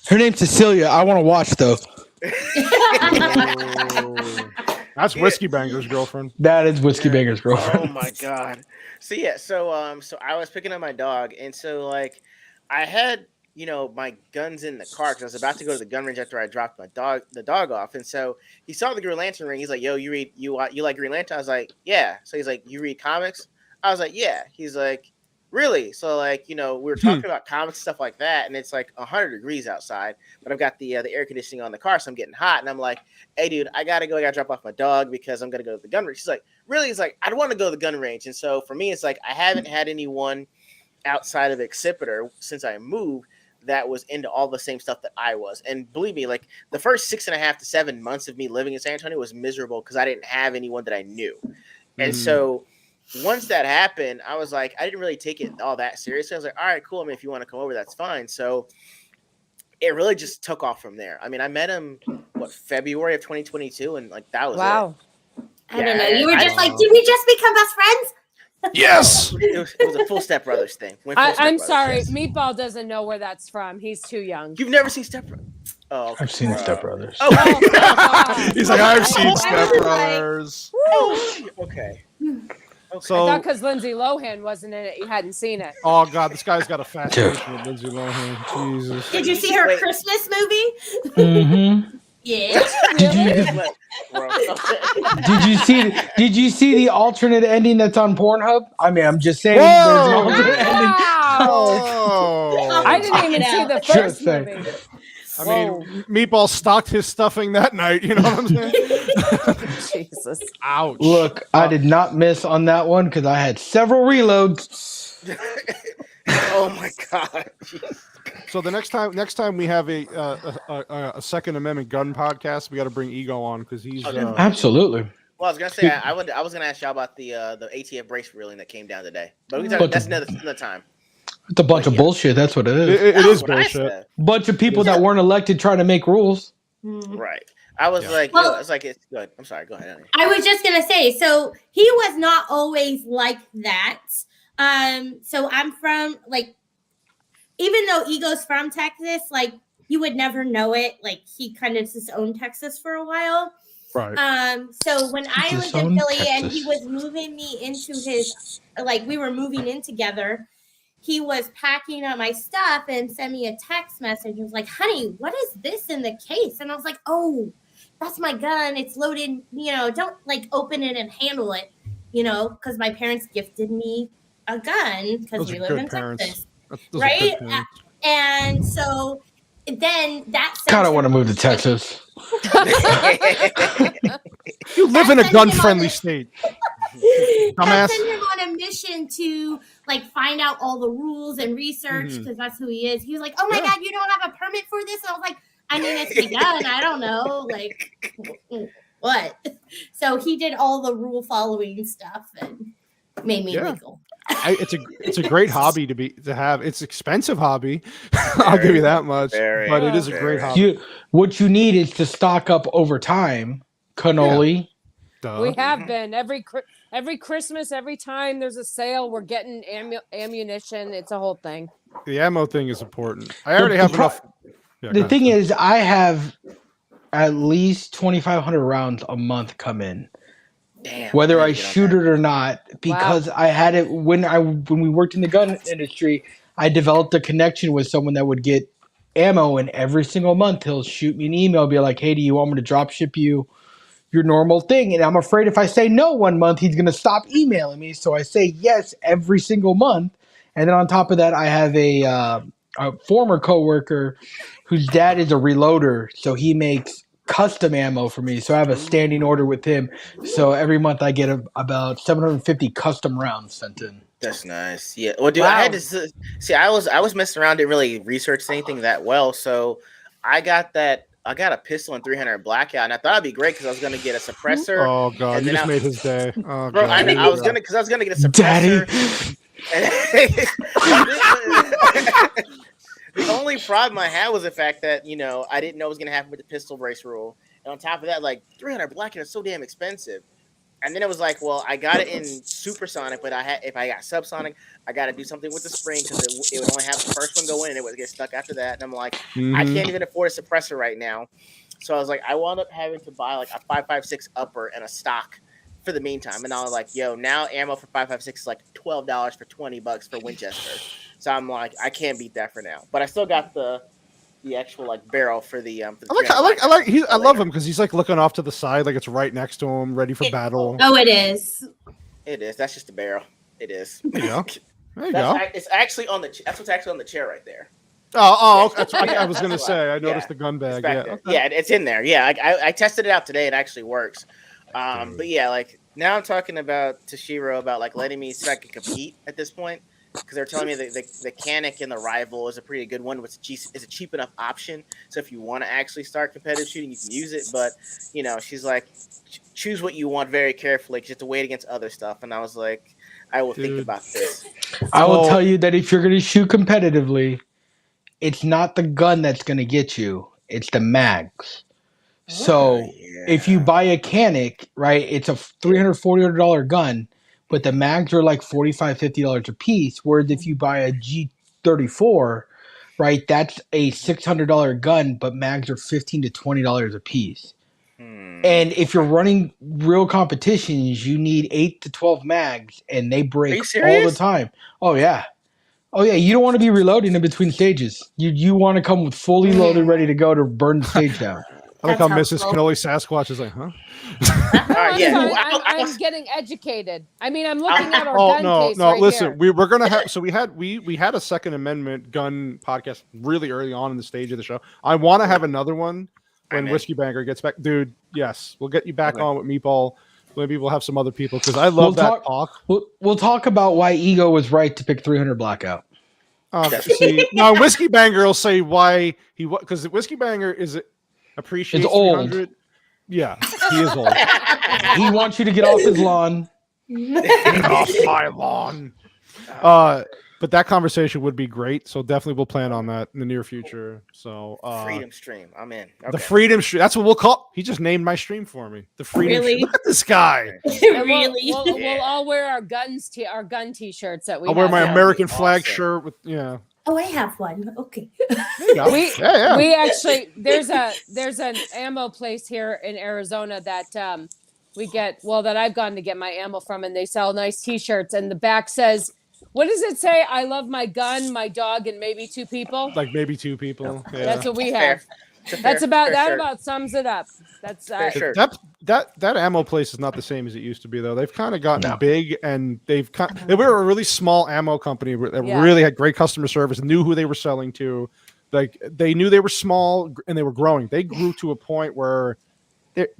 her name's Cecilia. I want to watch, though. That's Whiskey Banger's girlfriend. That is Whiskey Banger's girlfriend. Oh my god. So so I was picking up my dog, and so like I had my guns in the car because I was about to go to the gun range after I dropped the dog off, and so he saw the Green Lantern ring. He's like, "Yo, you like Green Lantern?" I was like, "Yeah." So he's like, "You read comics?" I was like, "Yeah." He's like, "Really?" So like we were talking about comics, stuff like that, and it's like 100 degrees outside, but I've got the air conditioning on the car, so I'm getting hot, and I'm like, "Hey, dude, I gotta go. I gotta drop off my dog because I'm gonna go to the gun range." She's like, "Really?" He's like, "I don't want to go to the gun range," and so for me, it's like I haven't had anyone outside of Excipitor since I moved that was into all the same stuff that I was, and believe me, like the first 6.5 to 7 months of me living in San Antonio was miserable because I didn't have anyone that I knew, and so once that happened, I was like, I didn't really take it all that seriously. I was like, all right, cool. I mean, if you want to come over, that's fine. So it really just took off from there. I mean, I met him February of 2022, and like that was Wow. I don't know. You were just like, did we just become best friends? Yes. it was a full Step Brothers thing. I'm sorry. Yes. Meatball doesn't know where that's from. He's too young. You've never seen Step Brothers? Oh, okay. I've seen Step Brothers. Oh, he's like, I've seen Step Brothers. Okay. So, I thought because Lindsay Lohan wasn't in it, you hadn't seen it. Oh God, this guy's got a fascination with Lindsay Lohan. Jesus. Did you see her Christmas movie? Mm-hmm. Yeah. Did you see the alternate ending that's on Pornhub? I mean, I'm just saying. Whoa! There's an alternate ending. Oh. I didn't even see the first movie. I mean, Meatball stocked his stuffing that night. You know what I'm saying? Jesus. Ouch. Look, I did not miss on that one because I had several reloads. Oh my God. So the next time we have a Second Amendment gun podcast, we got to bring Ego on because he's absolutely. Well, I was gonna say I was gonna ask y'all about the ATF brace ruling that came down today, but we talk, that's another time. It's a bunch of bullshit. That's what it is. It is bullshit. Bunch of people that weren't elected trying to make rules. Right. I was like, it's good. I'm sorry. Go ahead, Annie. I was just gonna say, so he was not always like that. So I'm from even though Ego's from Texas, you would never know it. He kind of just owned Texas for a while. Right. So when I was in Philly and he was moving me into his, we were moving in together, he was packing up my stuff and sent me a text message. He was like, honey, what is this in the case? And I was like, oh, that's my gun. It's loaded. Don't open it and handle it, because my parents gifted me a gun because we live in Texas. Right? And so then that kind of want to move to Texas. You live in a gun-friendly state. I sent him on a mission to find out all the rules and research because that's who he is. He was like, "Oh my God, you don't have a permit for this?" And I was like, "I mean, it's a gun. I don't know, what?" So he did all the rule following stuff and made me legal. It's a great hobby to have. It's expensive hobby. I'll give you that much. But it is a great hobby. What you need is to stock up over time. Cannoli. Yeah. We have been every Christmas, every time there's a sale, we're getting ammunition. It's a whole thing. The ammo thing is important. I already have enough. Yeah, the thing is, I have at least 2,500 rounds a month come in. Damn, whether I shoot it or not, because I had it when we worked in the gun industry. I developed a connection with someone that would get ammo, and every single month he'll shoot me an email, be like, "Hey, do you want me to drop ship you your normal thing?" And I'm afraid if I say no one month, he's going to stop emailing me. So I say yes every single month, and then on top of that, I have a former coworker whose dad is a reloader, so he makes custom ammo for me, so I have a standing order with him. So every month I get about 750 custom rounds sent in. That's nice. Yeah. Well, dude, I had to see. I was messing around, didn't really research anything that well. So I got a pistol and 300 blackout, and I thought it'd be great because I was gonna get a suppressor. Oh God, you just made his day. Oh, bro, God. I was gonna get a suppressor. Daddy. The only problem I had was the fact that, I didn't know what was going to happen with the pistol brace rule. And on top of that, 300 blackout is so damn expensive. And then it was like, well, I got it in supersonic, but if I got subsonic, I got to do something with the spring because it would only have the first one go in and it would get stuck after that. And I'm like, I can't even afford a suppressor right now. So I was like, I wound up having to buy a 5.56 upper and a stock for the meantime. And I was like, yo, now ammo for 5.56 is $12 for $20 for Winchester. So I'm like, I can't beat that for now. But I still got the actual barrel for the. I love him because he's looking off to the side, it's right next to him, ready for battle. Oh, it is. It is. That's just a barrel. It is. There you go. There you go. It's actually on the. That's what's actually on the chair right there. Oh, that's what I was gonna say. I noticed the gun bag. Yeah, okay. Yeah, it's in there. Yeah, I tested it out today. It actually works. But yeah, now I'm talking about Toshiro about letting me so I can compete at this point. Because they're telling me the Canic and the Rival is a pretty good one, which is a cheap enough option. So if you want to actually start competitive shooting, you can use it. But, she's like, choose what you want very carefully because you have to weigh it against other stuff. And I was like, I will think about this. I will tell you that if you're going to shoot competitively, it's not the gun that's going to get you; it's the mags. So if you buy a Canic, right, it's a $340 gun, but the mags are like $45-50 a piece. Whereas if you buy a G34, right, that's a $600 gun, but mags are $15 to $20 a piece. And if you're running real competitions, you need 8 to 12 mags, and they break all the time. Oh yeah. Oh yeah, you don't want to be reloading in between stages. You want to come with fully loaded, ready to go to burn the stage down. I like how Mrs. Cannoli Sasquatch is like, huh? I'm getting educated. I mean, I'm looking at our gun case right listen, here. we're gonna have. So we had a Second Amendment gun podcast really early on in the stage of the show. I want to have another one when Whiskey Banger gets back, dude. Yes, we'll get you back on with Meatball. Maybe we'll have some other people because I love talk. We'll talk about why Ego was right to pick 300 Blackout. See, no, Whiskey Banger will say why he because Whiskey Banger is appreciates 300. Yeah, he is old. He wants you to get off his lawn. Get off my lawn. But that conversation would be great. So definitely we'll plan on that in the near future. So Freedom Stream, I'm in. Okay. The Freedom Stream. That's what we'll call. He just named my stream for me. The Freedom Stream. Look at this guy. Really? We'll all wear our gun T-shirts that we. I'll wear my American flag shirt with Oh, I have one. Okay. We actually there's an ammo place here in Arizona that we get that I've gone to get my ammo from, and they sell nice T-shirts, and the back says, what does it say? I love my gun, my dog, and maybe 2 people. Like maybe 2 people. Yeah. That's what we have. That's about sums it up. That's that ammo place is not the same as it used to be though. They've kind of gotten big, and they were a really small ammo company that really had great customer service, knew who they were selling to. Like they knew they were small and they were growing. They grew to a point where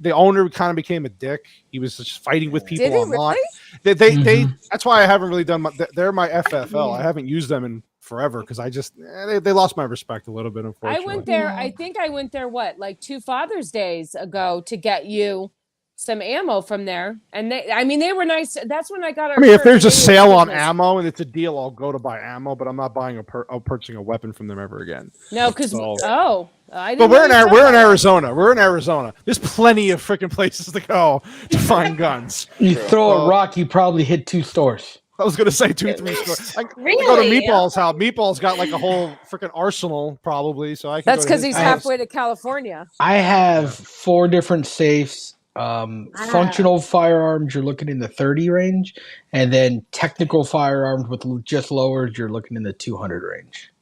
the owner kind of became a dick. He was just fighting with people online. Really? They that's why I haven't really done they're my FFL. I haven't used them in forever because I just they lost my respect a little bit. Unfortunately, I went there. I think I went there like 2 Father's Days ago to get you some ammo from there, and they were nice. That's when I got. If there's a sale on ammo and it's a deal, I'll go to buy ammo, but I'm not buying purchasing a weapon from them ever again. No, because but we're in Arizona. We're in Arizona. There's plenty of freaking places to go to find guns. You throw a rock, you probably hit 2 stores. I was gonna say 2-3 stores. I go to Meatball's house. Meatball's got like a whole freaking arsenal, probably. So I can. That's because he's halfway to California. I have 4 different safes. Functional firearms, you're looking in the 30 range, and then technical firearms with just lowers, you're looking in the 200 range.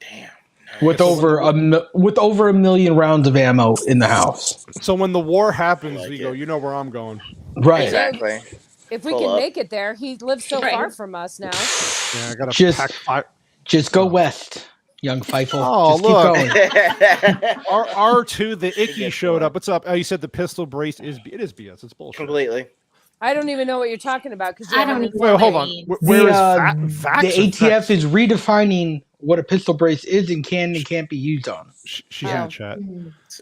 Damn. With over a million rounds of ammo in the house. So when the war happens, we go. You know where I'm going. Right. Exactly. If we can make it there, he lives so far from us now. Yeah, I gotta just go west, young Feifel. Oh, just look. Keep going. R2, the Icky showed up. What's up? Oh, you said the pistol brace is BS. It's bullshit. Completely. I don't even know what you're talking about because I don't even. Wait, hold on. Where is the ATF is redefining what a pistol brace is and can and can't be used on. She's in the chat.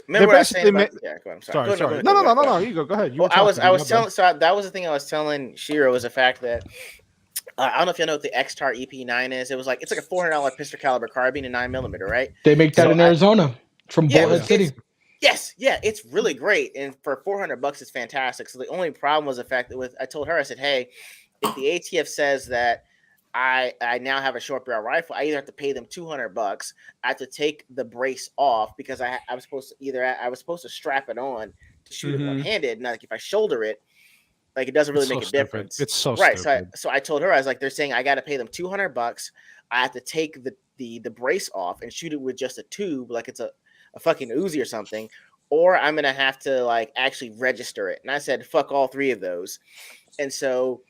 Remember what I was saying about, yeah, go ahead, I'm sorry. No. You go ahead. Well, I was telling. So that was the thing I was telling Shiro was the fact that I don't know if you know what the X-Tar EP9 is. It's like a $400 pistol caliber carbine and 9mm, right? They make that in Arizona from Bullhead City. Yes, it's really great, and for $400, it's fantastic. So the only problem was the fact that I told her, I said, hey, if the ATF says that I now have a short barrel rifle, I either have to pay them $200, I have to take the brace off because I was supposed to strap it on to shoot it one-handed. Now, like if I shoulder it, like it doesn't really make a difference. It's so right. Stupid. So I told her, I was like, they're saying I got to pay them $200. I have to take the brace off and shoot it with just a tube, like it's a fucking Uzi or something, or I'm gonna have to like actually register it. And I said, fuck all 3 of those. And so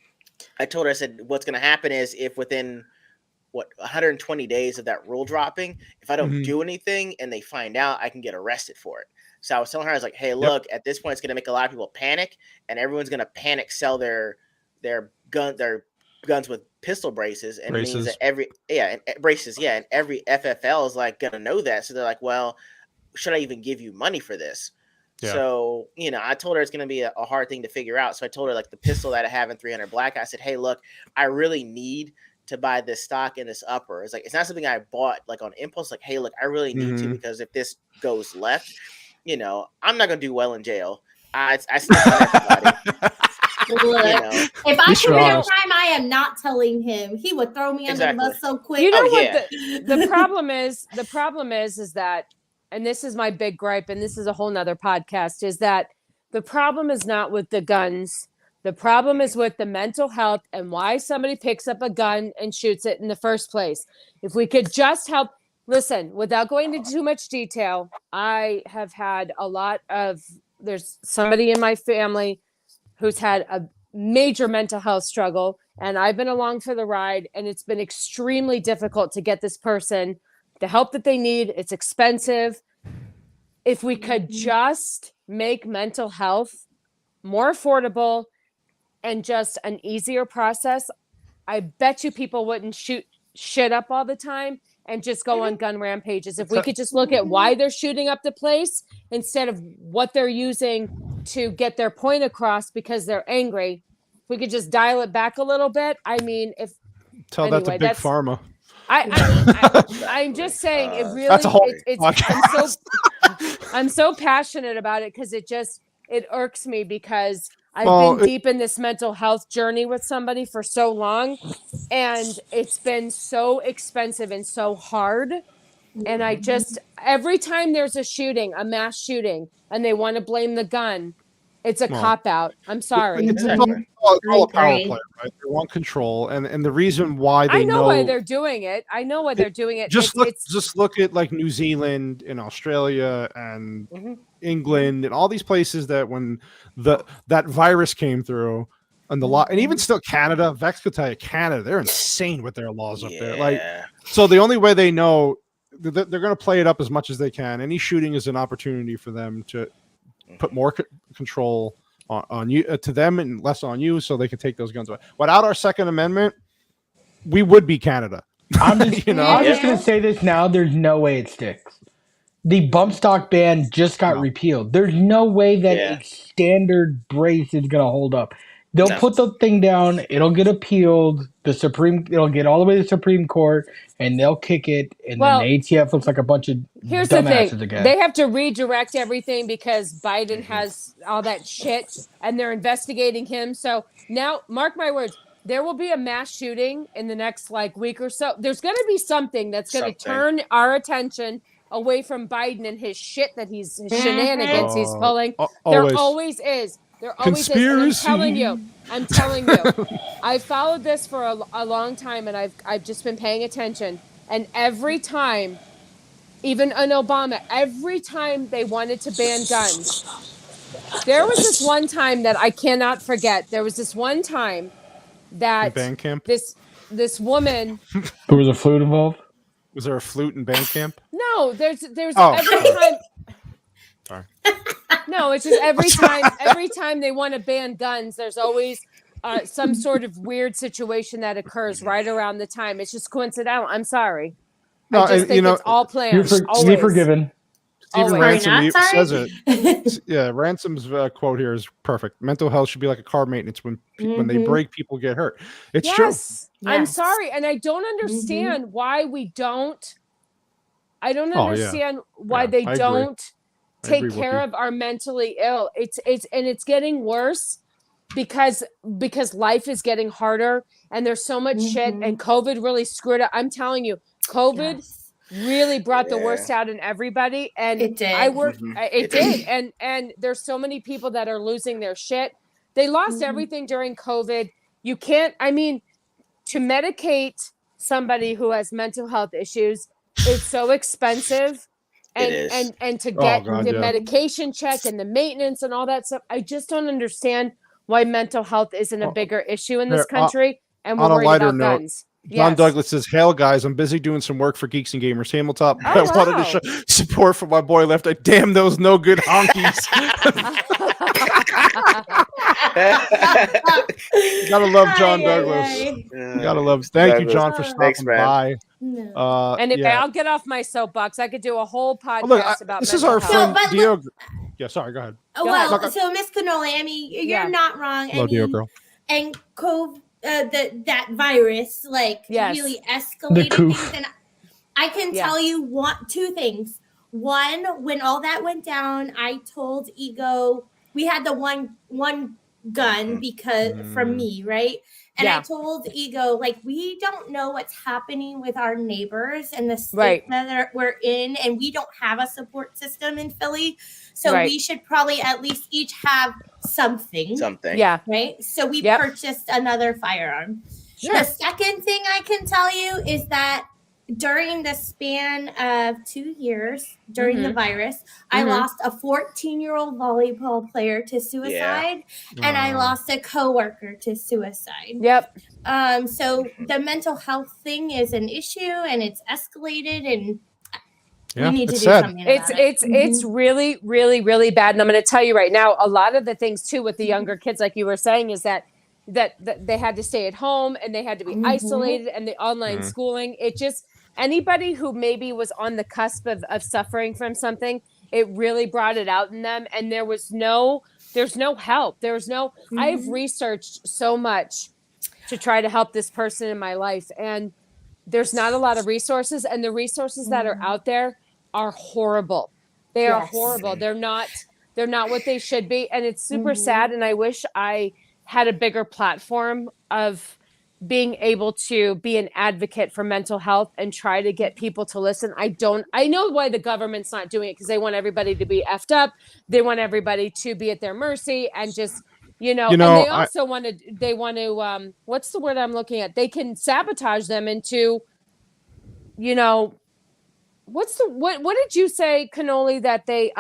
I told her, I said, what's gonna happen is if within 120 days of that rule dropping, if I don't do anything and they find out, I can get arrested for it. So I was telling her, I was like, hey, look, at this point, it's gonna make a lot of people panic, and everyone's gonna panic sell their guns with pistol braces, and it means that every FFL is like gonna know that. So they're like, well, should I even give you money for this? Yeah. So, you know, I told her it's going to be a hard thing to figure out. So I told her like the pistol that I have in 300 Black, I said, hey, look, I really need to buy this stock in this upper. It's like, it's not something I bought like on impulse. Like, hey, look, I really need to, because if this goes left, you know, I'm not going to do well in jail. I snitch on everybody. Look, You know, if I Least you're commit a honest. crime, I am not telling him. He would throw me under the Exactly. bus so quick. You know Oh, what yeah. the problem is? The problem is that, and this is my big gripe, and this is a whole nother podcast, is that the problem is not with the guns. The problem is with the mental health and why somebody picks up a gun and shoots it in the first place. If we could just help, listen, without going into too much detail, I have had a lot of, there's somebody in my family who's had a major mental health struggle, and I've been along for the ride, and it's been extremely difficult to get this person the help that they need. It's expensive. If we could just make mental health more affordable and just an easier process, I bet you people wouldn't shoot shit up all the time and just go on gun rampages. If we could just look at why they're shooting up the place instead of what they're using to get their point across because they're angry, if we could just dial it back a little bit. I mean, if Tell anyway, that to Big Pharma. I'm just saying it really. That's a whole I'm so passionate about it because it irks me because I've been deep in this mental health journey with somebody for so long, and it's been so expensive and so hard. And I just, every time there's a shooting, a mass shooting, and they want to blame the gun, it's a cop out. I'm sorry. It's all a power play, right? They want control, and the reason why they I know why they're doing it. I know why they're doing it. Just look at like New Zealand and Australia and England and all these places that when that virus came through and the law, and even still Canada, Vex could tell you, Canada, they're insane with their laws up there. Like, so the only way they know they're going to play it up as much as they can. Any shooting is an opportunity for them to put more control on you to them and less on you, so they can take those guns away. Without our Second Amendment, we would be Canada. I'm just, you know, I'm just going to say this now. There's no way it sticks. The bump stock ban just got repealed. There's no way that a standard brace is going to hold up. They'll put the thing down. It'll get appealed. It'll get all the way to the Supreme Court, and they'll kick it. And then the ATF looks like a bunch of here's the dumbasses thing. again. They have to redirect everything because Biden has all that shit, and they're investigating him. So now, mark my words, there will be a mass shooting in the next week or so. There's going to be something that's going to turn our attention away from Biden and his shit that his shenanigans he's pulling. There always is. There always is. And I'm telling you, I've followed this for a long time, and I've just been paying attention. And every time, even in Obama, every time they wanted to ban guns, there was this one time that I cannot forget. There was this one time that band camp? This woman. There was a flute involved? Was there a flute in band camp? No, there's every time. Sorry. No, it's just every time they want to ban guns, there's always some sort of weird situation that occurs right around the time. It's just coincidental. I'm sorry. No, I just think it's all planned. You're forgiven. Stephen Ransom says it. Yeah, Ransom's quote here is perfect. Mental health should be like a car maintenance. When they break, people get hurt. It's true. I'm sorry, and I don't understand why we don't. I don't understand why they don't take care of our mentally ill. It's getting worse because life is getting harder, and there's so much shit, and COVID really screwed up. I'm telling you, COVID really brought the worst out in everybody, and it did. It did, and there's so many people that are losing their shit. They lost everything during COVID. You can't. I mean, to medicate somebody who has mental health issues, it's so expensive. And to get the medication check and the maintenance and all that stuff, I just don't understand why mental health isn't a bigger issue in this country. And we're worried about guns. John Douglas says, "Hail guys, I'm busy doing some work for Geeks and Gamers. Hamiltop. I wanted to show support for my boy left. I damn those no good honkies." Gotta love John Douglas. Gotta love. Thank you, John, for stopping by. And if I'll get off my soapbox, I could do a whole podcast about this is our friend Diego. Yeah, sorry, go ahead. Well, so Miss Cannoli, I mean, you're not wrong. Hello, dear girl. And that virus really escalated things, and I can tell you two things. One, when all that went down, I told Ego we had the one gun because from me, right? And I told Ego, like, we don't know what's happening with our neighbors and the state that we're in, and we don't have a support system in Philly. So we should probably at least each have something. Yeah. Right? So we purchased another firearm. Sure. The second thing I can tell you is that during the span of 2 years, during the virus, I lost a 14-year-old volleyball player to suicide, and I lost a coworker to suicide. Yep. So the mental health thing is an issue, and it's escalated, and we need to do something about it. It's really, really, really bad. And I'm going to tell you right now, a lot of the things too with the younger kids, like you were saying, is that they had to stay at home and they had to be isolated, and the online schooling. It just, anybody who maybe was on the cusp of suffering from something, it really brought it out in them. And there's no help. I've researched so much to try to help this person in my life. And there's not a lot of resources, and the resources that are out there are horrible. They are horrible. They're not what they should be. And it's super sad. And I wish I had a bigger platform of being able to be an advocate for mental health and try to get people to listen. I know why the government's not doing it, because they want everybody to be effed up. They want everybody to be at their mercy and just, and they also want to, what's the word I'm looking at? They can sabotage them into, what did you say, Cannoli, that they,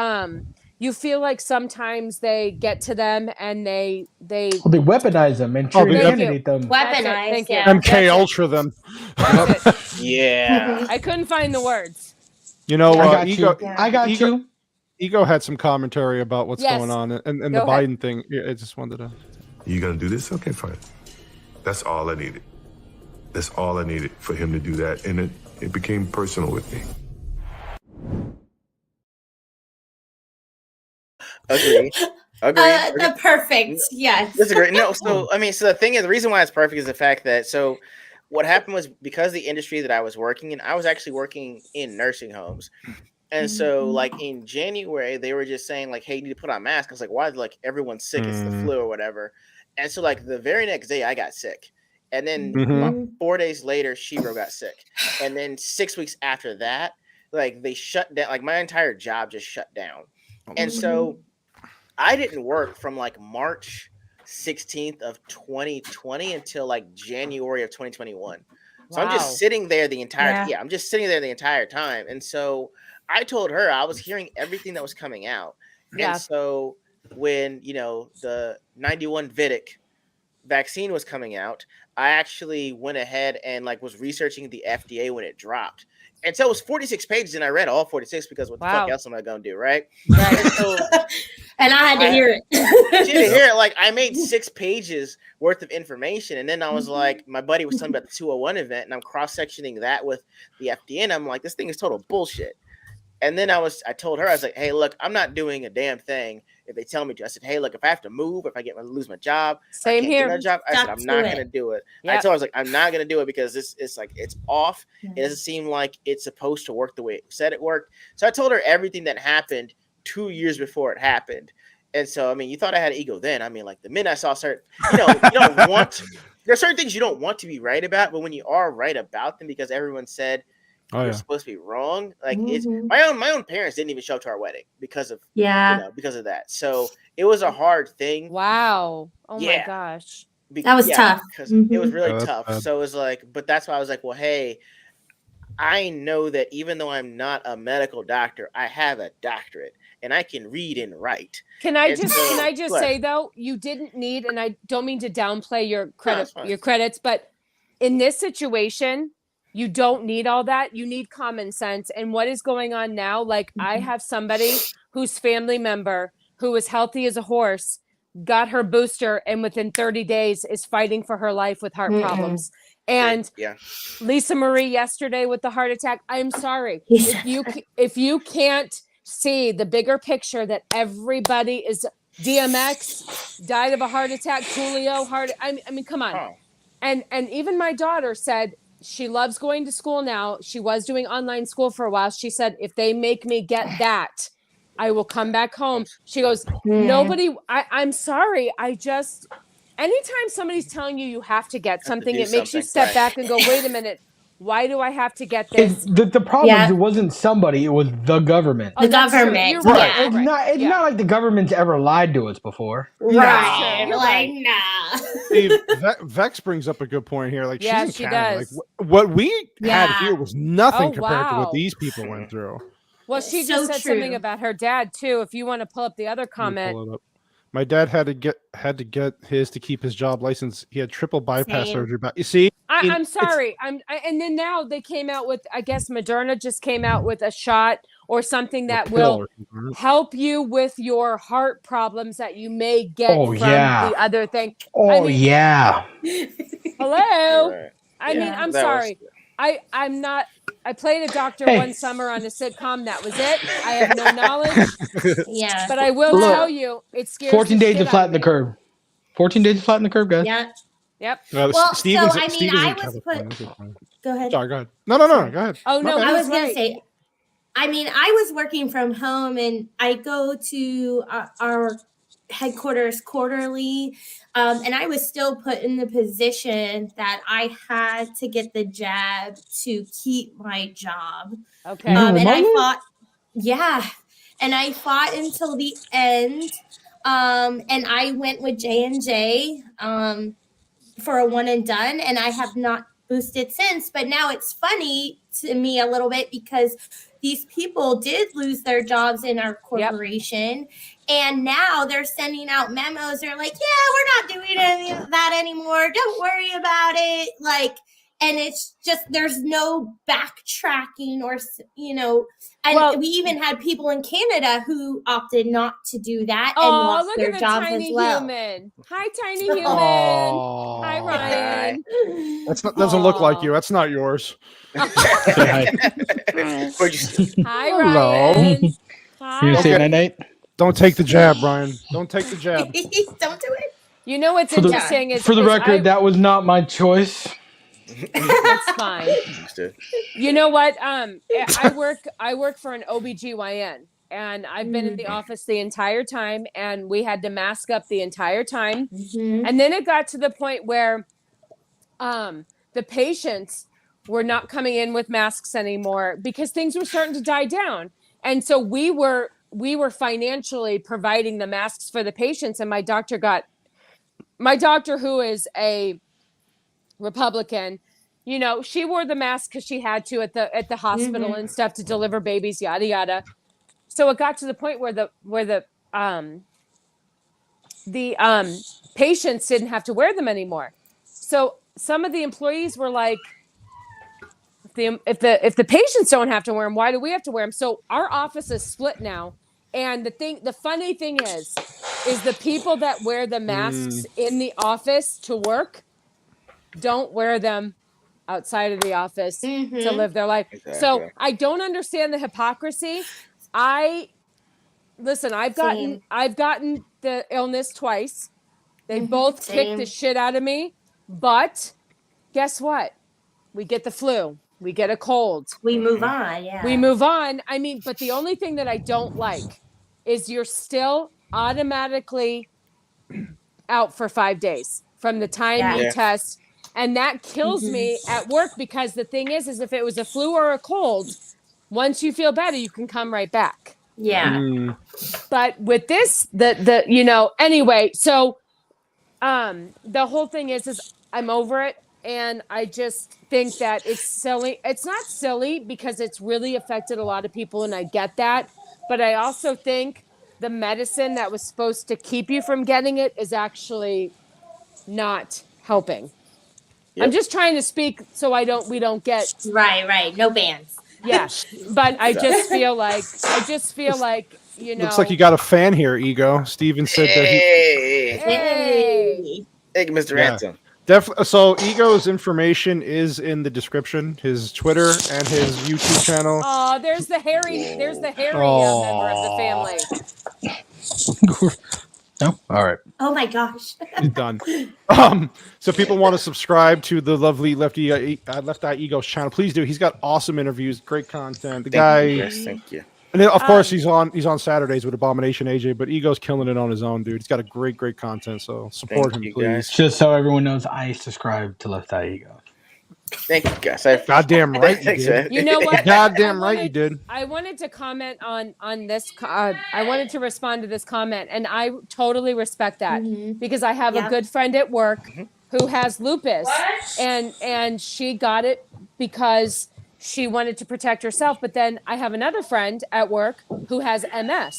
you feel like sometimes they get to them and they weaponize them and intimidate them. Weaponize, MK Ultra them. Yeah. I couldn't find the words. I got you. Ego had some commentary about what's going on and the Biden thing. I just wanted to. You gonna do this? Okay, fine. That's all I needed. That's all I needed for him to do that, and it became personal with me. Agree. The perfect, yes. That's great. No, so the thing is, the reason why it's perfect is the fact that what happened was, because the industry that I was working in, I was actually working in nursing homes. And so, like, in January, they were just saying, like, hey, you need to put on a mask. I was like, why? Like, everyone's sick. It's the flu or whatever. And so, like, the very next day, I got sick. And then 4 days later, Shebro got sick. And then 6 weeks after that, like, they shut down. Like, my entire job just shut down. And so I didn't work from, like, March 16th of 2020 until, like, January of 2021. So I'm just sitting there the entire I'm just sitting there the entire time. And so I told her I was hearing everything that was coming out. Yeah. And so when, the 91 Vidic vaccine was coming out, I actually went ahead and was researching the FDA when it dropped. And so it was 46 pages, and I read all 46 because what the fuck else am I going to do, right? And, so, and I had to hear it. She had to hear it. Like, I made 6 pages worth of information, and then I was like, my buddy was telling me about the 201 event, and I'm cross-sectioning that with the FDA, and I'm like, this thing is total bullshit. And then I told her, I was like, hey, look, I'm not doing a damn thing if they tell me to. I said, hey, look, if I have to move, if I lose my job, same here. I said, I'm not going to do it. Yep. I told her, I was like, I'm not going to do it because it's off. Yeah. It doesn't seem like it's supposed to work the way it said it worked. So I told her everything that happened 2 years before it happened. And so, you thought I had an ego then. Like, the minute I saw certain, you don't want, there are certain things you don't want to be right about, but when you are right about them because everyone said, you're supposed to be wrong. Like, it's my own parents didn't even show up to our wedding because of because of that. So it was a hard thing. Wow. Oh my gosh. That was tough. Because it was really tough. So it was like, but that's why I was like, well, hey, I know that even though I'm not a medical doctor, I have a doctorate and I can read and write. Can I just say though, you didn't need, and I don't mean to downplay your credits, but in this situation, you don't need all that. You need common sense. And what is going on now? Like, I have somebody whose family member who was healthy as a horse got her booster and within 30 days is fighting for her life with heart problems. And Lisa Marie yesterday with the heart attack. I'm sorry. If you can't see the bigger picture that everybody is DMX died of a heart attack, Coolio I mean, come on. Oh. And even my daughter said she loves going to school now. She was doing online school for a while. She said, if they make me get that, I will come back home. She goes, I'm sorry. Anytime somebody's telling you have to get something, it makes you step back and go, wait a minute. Why do I have to get this? The problem is it wasn't somebody, it was the government. The government. You're right. It's not like the government's ever lied to us before. Right. You're Like, right. nah. Steve, Vex brings up a good point here. Like, Yeah, she's in she Canada. does. Like, what we had here was nothing Oh, compared to wow. what these people went through. Well, she So just said true. something about her dad too. If you want to pull up the other Let me comment. pull it up. My dad had to get his to keep his job license. He had triple bypass Same. surgery. You see, I'm sorry. And then now they came out with, I guess Moderna just came out with a shot or something that will help you with your heart problems that you may get from the other thing. Oh, Hello. Right. I mean, I'm That sorry. I'm not. I played a doctor one summer on a sitcom. That was it. I have no knowledge. Yeah. But I will tell you, it scares 14 the days shit to flatten out the of me. curve. 14 days to flatten the curve, guys. Yeah. Yep. Well, Steven's, so I mean, Steven's I in was California. Go ahead. Sorry, go ahead. No, go ahead. Oh no, I was gonna say. I mean, I was working from home, and I go to our headquarters quarterly, and I was still put in the position that I had to get the jab to keep my job. Okay. And I fought, and I fought until the end, and I went with J&J for a one and done, and I have not boosted since. But now it's funny to me a little bit because these people did lose their jobs in our corporation, and now they're sending out memos. They're like, yeah, we're not doing any of that anymore. Don't worry about it. Like, and it's just, there's no backtracking or, and we even had people in Canada who opted not to do that and lost look their at the jobs tiny as well. human. Hi, tiny human. Oh. Hi, Ryan. That doesn't look like you. That's not yours. Hi, Hello. Ryan. You Hi. say night-night? Don't take the jab, Brian. Don't take the jab. Don't do it. You know what's interesting is for the record, that was not my choice. It's fine. You know what? I work for an OBGYN, and I've been in the office the entire time, and we had to mask up the entire time. And then it got to the point where the patients were not coming in with masks anymore because things were starting to die down. And so we were financially providing the masks for the patients, and my doctor, who is a Republican, she wore the mask because she had to at the hospital and stuff to deliver babies, yada yada. So it got to the point where the patients didn't have to wear them anymore. So some of the employees were like, if the patients don't have to wear them, why do we have to wear them? So our office is split now. And the funny thing is the people that wear the masks in the office to work don't wear them outside of the office to live their life. Exactly. So I don't understand the hypocrisy. I've gotten the illness twice. They both kicked the shit out of me. But guess what? We get the flu. We get a cold. We move on. Yeah. We move on. I mean, but the only thing that I don't like is you're still automatically out for 5 days from the time you test. And that kills me at work because the thing is if it was a flu or a cold, once you feel better, you can come right back. Yeah. But with this, anyway, so the whole thing is I'm over it. And I just think that it's silly. It's not silly because it's really affected a lot of people, and I get that. But I also think the medicine that was supposed to keep you from getting it is actually not helping. Yep. I'm just trying to speak so we don't get right. No bans. Yes, but I just feel like Looks like you got a fan here, Ego. Steven said that Hey, Mr. Ransom. Definitely. So Ego's information is in the description. His Twitter and his YouTube channel. Oh, there's the hairy member of the family. No? All right. Oh my gosh. He's done. So people want to subscribe to the lovely Left Eye Ego's channel. Please do. He's got awesome interviews, great content. Thank you. And of course, he's on Saturdays with Abomination AJ, but Ego's killing it on his own, dude. He's got a great content, so support him, please. Just so everyone knows, I subscribe to Left Eye Ego. Thank you, guys. Goddamn right you Thanks, did. You know what? Goddamn right you did. I wanted to comment on this. I wanted to respond to this comment, and I totally respect that because I have a good friend at work who has lupus, and she got it because she wanted to protect herself. But then I have another friend at work who has MS,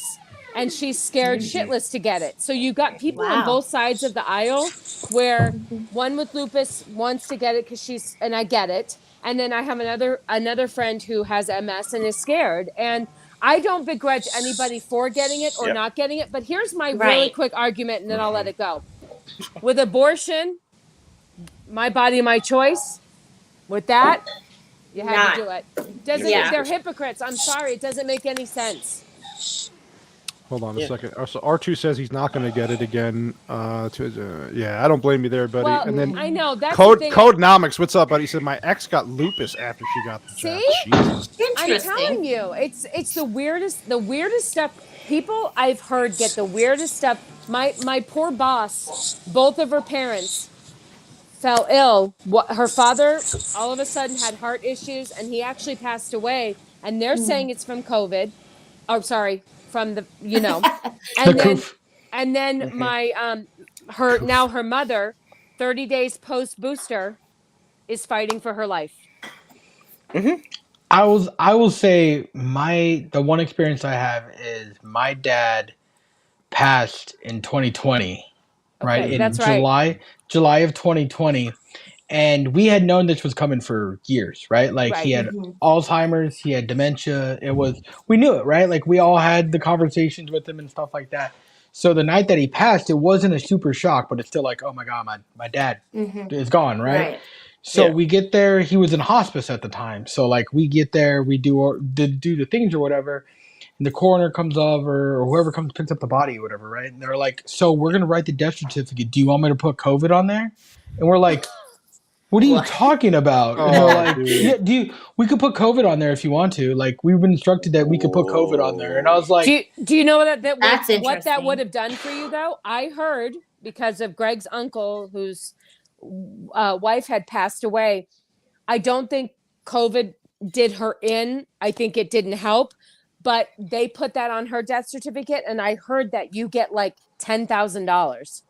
and she's scared shitless to get it. So you got people on both sides of the aisle where one with lupus wants to get it because and I get it. And then I have another friend who has MS and is scared. And I don't begrudge anybody for getting it or not getting it. But here's my really quick argument, and then I'll let it go. With abortion, my body, my choice. With that, you have to do it. They're hypocrites. I'm sorry. It doesn't make any sense. Hold on a second. So R2 says he's not going to get it again. I don't blame you there, buddy. Well, and then I know that's Codenomics. What's up, buddy? He said my ex got lupus after she got the jab. See, I'm telling you, it's the weirdest stuff. People I've heard get the weirdest stuff. My poor boss, both of her parents fell ill. Her father all of a sudden had heart issues, and he actually passed away. And they're saying it's from COVID. Oh, sorry, from the and then my her mother, 30 days post booster, is fighting for her life. I will say the one experience I have is my dad passed in 2020, right? In July of 2020. And we had known this was coming for years, right? Like he had Alzheimer's, he had dementia. We knew it, right? Like we all had the conversations with him and stuff like that. So the night that he passed, it wasn't a super shock, but it's still like, oh my God, my dad is gone, right? So we get there. He was in hospice at the time. So like we get there, we do the things or whatever. And the coroner comes over or whoever picks up the body or whatever, right? And they're like, so we're going to write the death certificate. Do you want me to put COVID on there? And we're like, what are you talking about? And they're like, we could put COVID on there if you want to. Like, we've been instructed that we could put COVID on there. And I was like, do you know what that would have done for you though? I heard because of Greg's uncle, whose wife had passed away. I don't think COVID did her in. I think it didn't help, but they put that on her death certificate. And I heard that you get like $10,000.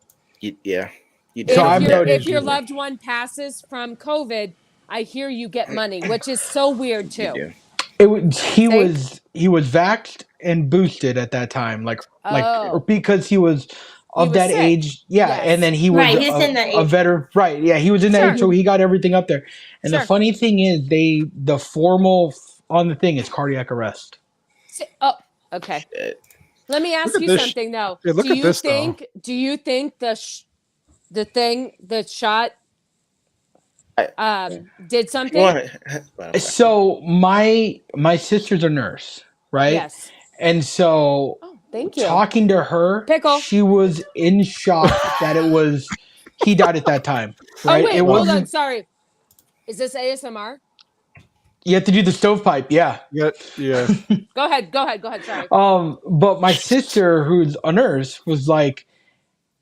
Yeah. If your loved one passes from COVID, I hear you get money, which is so weird too. He was vaxxed and boosted at that time, or because he was of that age, and then he was a veteran, right? Yeah, he was in that age, so he got everything up there. And the funny thing is, the formal on the thing is cardiac arrest. Oh, okay. Let me ask you something though. Yeah, do you think the shot did something? So my sister's a nurse, right? Yes. And so thank you. Talking to her, she was in shock that he died at that time. Right? Oh wait, hold on, sorry. Is this ASMR? You have to do the stovepipe, yeah. Yeah. Go ahead, sorry. But my sister, who's a nurse, was like,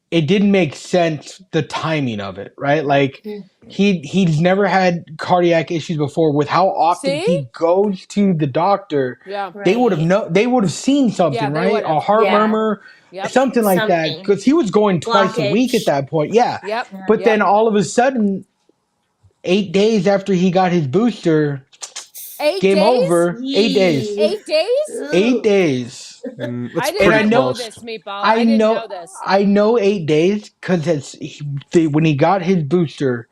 it didn't make sense, the timing of it, right? Like he's never had cardiac issues before. With how often he goes to the doctor, they would have seen something, right? A heart murmur, something like that, because he was going twice a week at that point. But then all of a sudden, 8 days after he got his booster, game over. 8 days. 8 days? 8 days. And I didn't know this, Meatball. I didn't know this. I know 8 days because when he got his booster,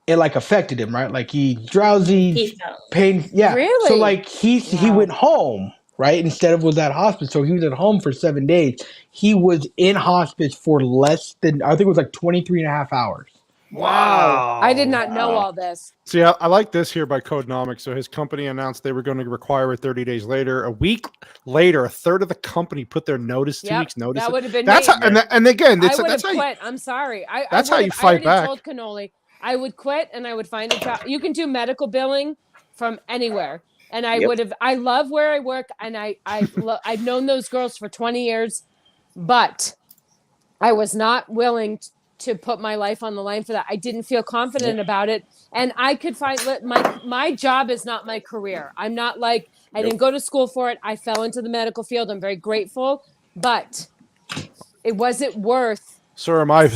it like affected him, right? Like he drowsy, pain. Yeah. Really? So like he went home, right? Instead of was at hospice. So he was at home for 7 days. He was in hospice for less than, I think it was like 23 and a half hours. Wow. I did not know all this. See, I like this here by Codenomics. So his company announced they were going to require it 30 days later. A week later, a third of the company put their notice, 2 weeks notice. That would have been that's me. How, and again, I would that's have how quit. I'm sorry. That's how you fight I already back. told Cannoli I would quit and I would find a job. You can do medical billing from anywhere. And I would have, I love where I work. And I've known those girls for 20 years, but I was not willing to put my life on the line for that. I didn't feel confident about it. And I could find my job is not my career. I'm not like, I didn't go to school for it. I fell into the medical field. I'm very grateful, but it wasn't worth. So am I,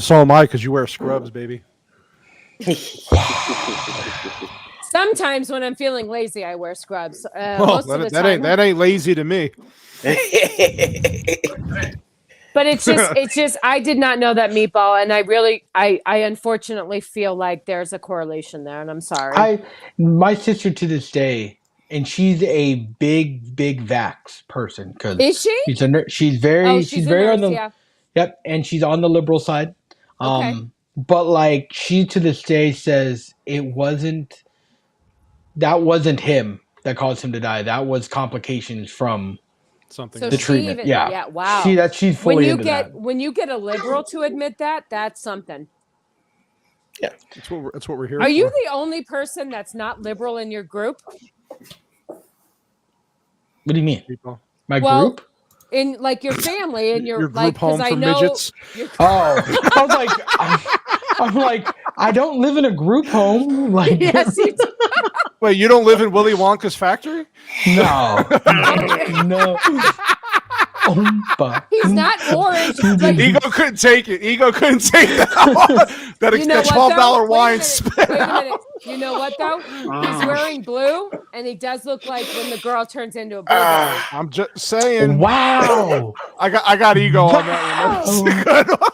because you wear scrubs, baby. Sometimes when I'm feeling lazy, I wear scrubs. Most of the time. That ain't lazy to me. But it's just I did not know that, Meatball, and I unfortunately feel like there's a correlation there, and I'm sorry. My sister to this day, and she's a big vax person. Is she? She's very nurse, on the yeah. Yep, and she's on the liberal side. Okay. But like she to this day says that wasn't him that caused him to die. That was complications from something. So the treatment. Yeah. Wow. She's fully into that. When you get a liberal to admit that, that's something. Yeah, that's what we're here. Are you the only person that's not liberal in your group? What do you mean? People. My group? In like your family and your group like home for midgets. I was like, I'm like, I don't live in a group home. Like, yes, you do. Wait, you don't live in Willy Wonka's factory? No. No. He's not orange. Ego couldn't take it. Ego couldn't take that. that $12 wine spit. Wait a minute. You know what though? He's wearing blue, and he does look like when the girl turns into a blueberry. I'm just saying. Wow. I got ego on that one. That's a good one.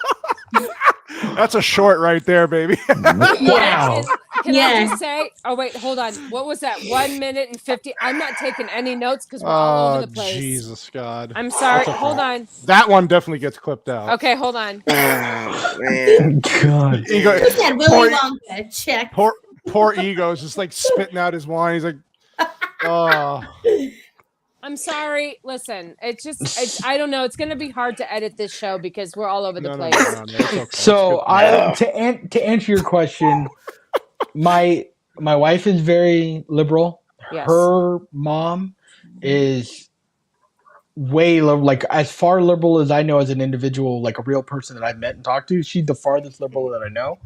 That's a short right there, baby. Wow. Can I just say? Oh wait, hold on. What was that? 1 minute and 50. I'm not taking any notes because we're all over the place. Jesus God. I'm sorry. Hold on. That one definitely gets clipped out. Okay, hold on. Man. God. Ego. He said Willy Wonka. Check. Poor Ego is just like spitting out his wine. He's like, oh. I'm sorry. Listen, I don't know. It's going to be hard to edit this show because we're all over the place. No, it's okay. So to answer your question, my wife is very liberal. Yes. Her mom is way like as far liberal as I know as an individual, like a real person that I've met and talked to. She's the farthest liberal that I know.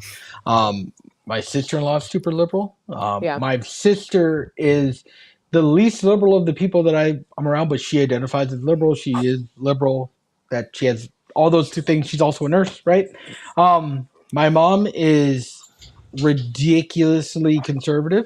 My sister-in-law is super liberal. My sister is the least liberal of the people that I'm around, but she identifies as liberal. She is liberal, that she has all those two things. She's also a nurse, right? My mom is ridiculously conservative.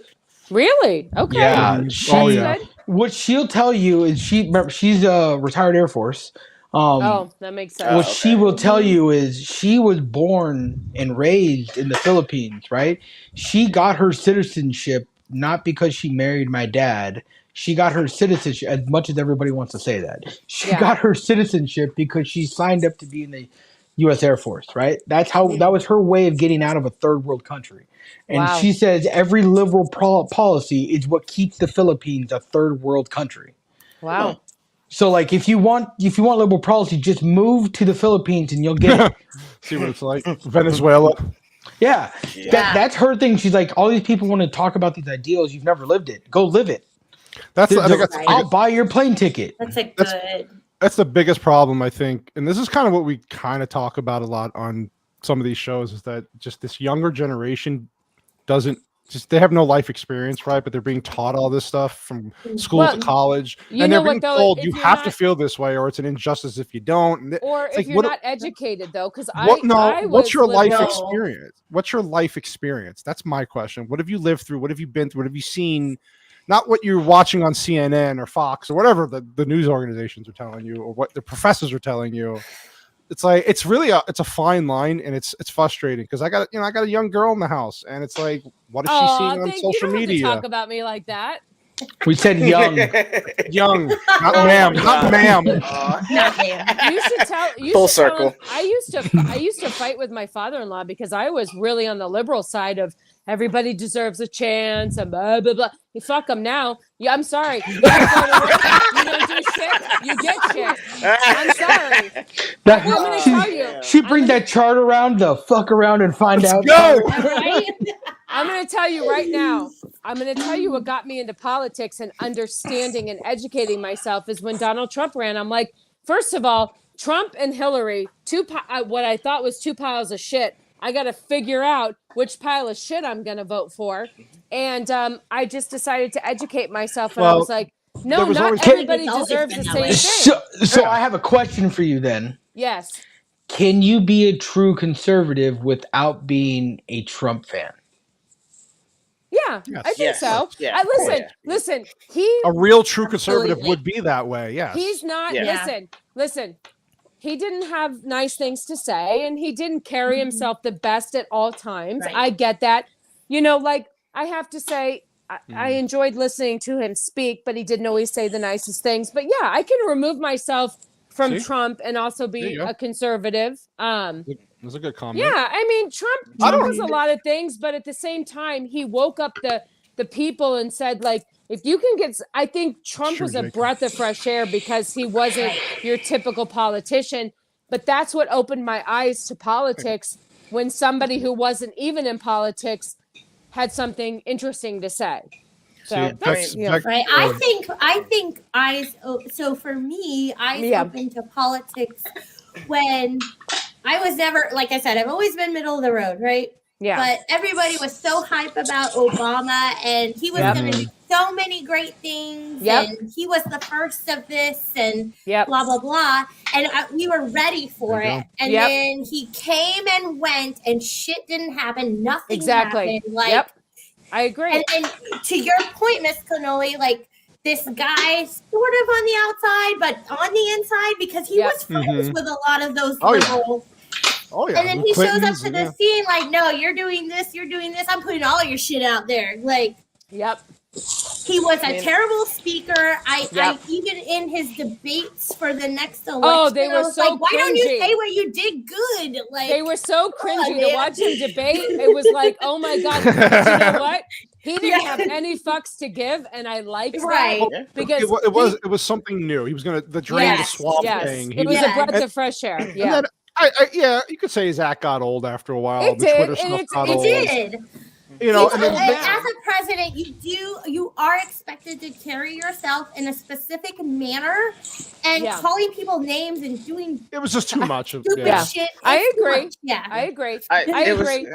Really? Okay. Yeah. What she'll tell you is she's a retired Air Force. That makes sense. What she will tell you is she was born and raised in the Philippines, right? She got her citizenship not because she married my dad. She got her citizenship, as much as everybody wants to say that. She got her citizenship because she signed up to be in the U.S. Air Force, right? That was her way of getting out of a third world country. And she says every liberal policy is what keeps the Philippines a third world country. Wow. So like if you want liberal policy, just move to the Philippines and you'll get it. See what it's like. Venezuela. Yeah. That's her thing. She's like, all these people want to talk about these ideals. You've never lived it. Go live it. I'll buy your plane ticket. That's the biggest problem, I think. And this is kind of what we kind of talk about a lot on some of these shows, is that just this younger generation they have no life experience, right? But they're being taught all this stuff from school to college. And they're being told you have to feel this way, or it's an injustice if you don't. Or if you're not educated, though, because what's your life experience? What's your life experience? That's my question. What have you lived through? What have you been through? What have you seen? Not what you're watching on CNN or Fox or whatever the news organizations are telling you, or what the professors are telling you. It's like it's a fine line, and it's frustrating because I got a young girl in the house, and it's like, what is she seeing on social media? Don't have to talk about me like that. We said young. Young, not ma'am, not ma'am. Not there. You should tell. You Full should tell circle. him, I used to fight with my father-in-law because I was really on the liberal side of everybody deserves a chance and blah blah blah. You fuck them now. Yeah, I'm sorry. You don't go to work, you don't do shit. You get shit. I'm sorry. I'm gonna tell you. She bring that chart around, the fuck around and find out. Go. Right? I'm going to tell you right now. I'm going to tell you what got me into politics and understanding and educating myself is when Donald Trump ran. I'm like, first of all, Trump and Hillary, what I thought was two piles of shit. I got to figure out which pile of shit I'm going to vote for. And I just decided to educate myself. And I was like, no, not everybody deserves the same thing. So I have a question for you then. Yes. Can you be a true conservative without being a Trump fan? Yeah, Yes. I think so. Yeah. Listen. A real true conservative would be that way. Yes. He's not. Yeah. Listen. He didn't have nice things to say, and he didn't carry himself the best at all times. Right. I get that. Like I have to say, I enjoyed listening to him speak, but he didn't always say the nicest things. But yeah, I can remove myself from Trump and also be a conservative. That's a good comment. Yeah, I mean, Trump was a lot of things, but at the same time, he woke up the people and said, like, if you can get, I think Trump was a breath of fresh air because he wasn't your typical politician. But that's what opened my eyes to politics when somebody who wasn't even in politics had something interesting to say. So right. I think eyes. So for me, eyes open to politics when I was never, like I said, I've always been middle of the road, right? Yeah. But everybody was so hype about Obama, and he was going to do so many great things, and he was the first of this, and blah blah blah, and we were ready for it. And then he came and went, and shit didn't happen. Nothing happened. Like, I agree. And to your point, Miss Cannoli, like, this guy sort of on the outside, but on the inside, because he was friends with a lot of those liberals. Oh, yeah. And then he shows up to the scene like, no, you're doing this. I'm putting all your shit out there. Like, he was a terrible speaker. I even in his debates for the next election, they were I was so like, why don't you cringy. say what you did good? Like, they were so cringy to watch him debate. It was like, oh my God. You know what? He didn't have any fucks to give, and I liked that because it was something new. He was going to the drain the swamp thing. It was a breath of fresh air. Yeah. And then, you could say his act got old after a while. It the did. Twitter stuff got old. It did. You know, as a president, you are expected to carry yourself in a specific manner, and calling people names and doing it was just too much of shit. I agree. I agree. I agree.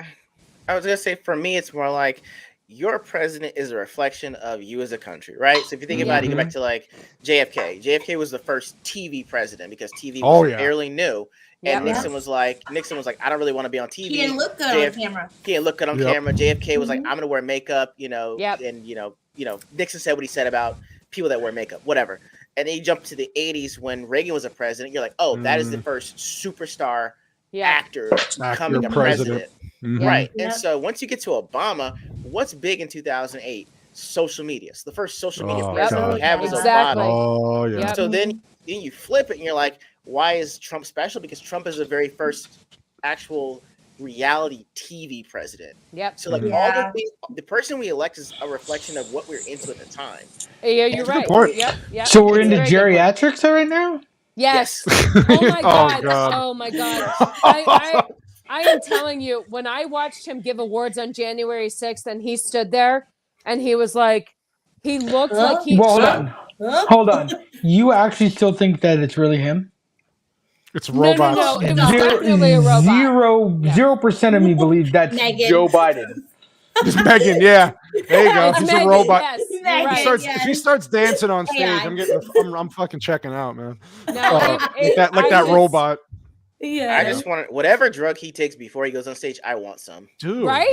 I was gonna say, for me, it's more like your president is a reflection of you as a country, right? So if you think about it, you go back to like JFK. JFK was the first TV president because TV was fairly new. And Nixon was like, I don't really want to be on TV. He didn't look good on camera. He didn't look good on camera. JFK was like, I'm gonna wear makeup, and Nixon said what he said about people that wear makeup, whatever. And then you jump to the 80s when Reagan was a president. You're like, oh, that is the first superstar actor becoming a president. Right. And so once you get to Obama, what's big in 2008? Social media. So the first social media president we have was Obama. Oh, yeah. So then you flip it and you're like, why is Trump special? Because Trump is the very first actual reality TV president. Yep. So like all the things, the person we elect is a reflection of what we're into at the time. Yeah, you're right. Yep. So we're into geriatrics right now? Yes. Oh my God. Oh my God. I am telling you, when I watched him give awards on January 6th and he stood there and he was like, he looked like he. Well, hold on. You actually still think that it's really him? It's robots. No, it was definitely a robot. 0% of me believes that's Joe Biden. It's Megan, There you go. It's He's Megan, a robot. Yes, If he starts dancing on stage, I'm fucking checking out, man. No, that robot. Yeah. I just want whatever drug he takes before he goes on stage. I want some. Dude, right?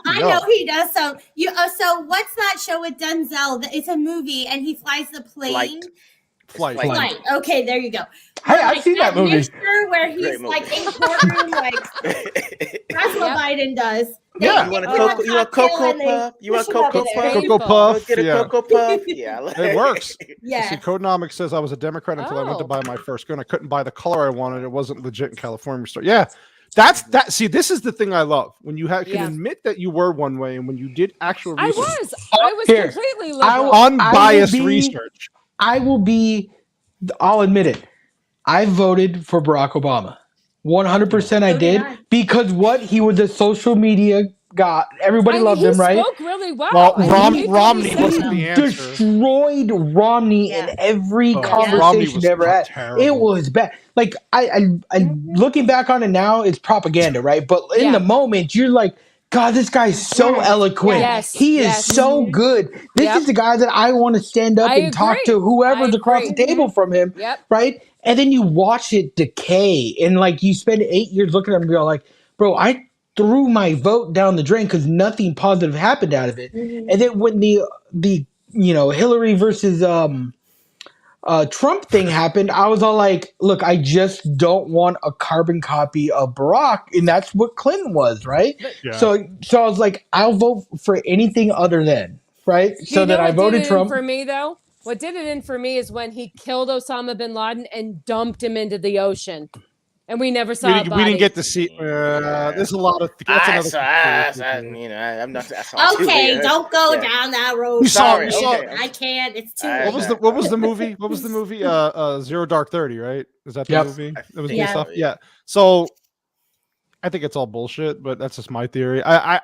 I know he does some. So what's that show with Denzel? It's a movie, and he flies the plane. Flight. Okay, there you go. Hey, I've seen that movie. Where he's like in courtroom, like that's what Biden does. Yeah. You want a cocoa? You want Cocoa Puff? You want Cocoa It's Puff? painful. Cocoa Puff. Go get a Yeah. Cocoa Puff. Yeah, It works. Yeah. See, Codenomics says I was a Democrat until I went to Oh. buy my first gun. I couldn't buy the color I wanted. It wasn't legit in California store. Yeah, that's that. See, this is the thing I love when you can Yeah. admit that you were one way, and when you did actual I research, was Here. completely I liberal. will- unbiased be- research. I'll admit it. I voted for Barack Obama. 100% I So did did I. because what? He was a social media god. Everybody loved him, right? He spoke really well. Well, I Rom- believed what he Romney said. wasn't the answer. Destroyed Romney in Yeah. every Oh, conversation Romney was ever had. terrible. It was bad. Like I looking back on it now, it's propaganda, right? But in Yeah. the moment, you're like, God, this guy's so Yes. eloquent. Yes. He is Yes. so good. This Yep. is the guy that I want to stand up I and talk agree. to whoever's I across the agree. table from him, Yep. right? And then you watch it decay, and like you spend 8 years looking at him and go like, bro, I threw my vote down the drain because nothing positive happened out of it. Mhm. And then when the Hillary versus Trump thing happened, I was all like, look, I just don't want a carbon copy of Barack, and that's what Clinton was, right? Yeah. So I was like, I'll vote for anything other than, right? So You know then I what voted did it in Trump. for me though? What did it in for me is when he killed Osama bin Laden and dumped him into the ocean, and we never saw a body. We didn't get to see. There's a lot of. That's another. I'm not. That's not too Okay, weird. don't go Yeah. down that road. You saw- Sorry. you saw- I can't. It's too. I- What was the movie? What was the movie? Zero Dark 30, right? Is that the Yep. movie? I That was think new so, stuff. yeah. Yeah. So I think it's all bullshit, but that's just my theory. I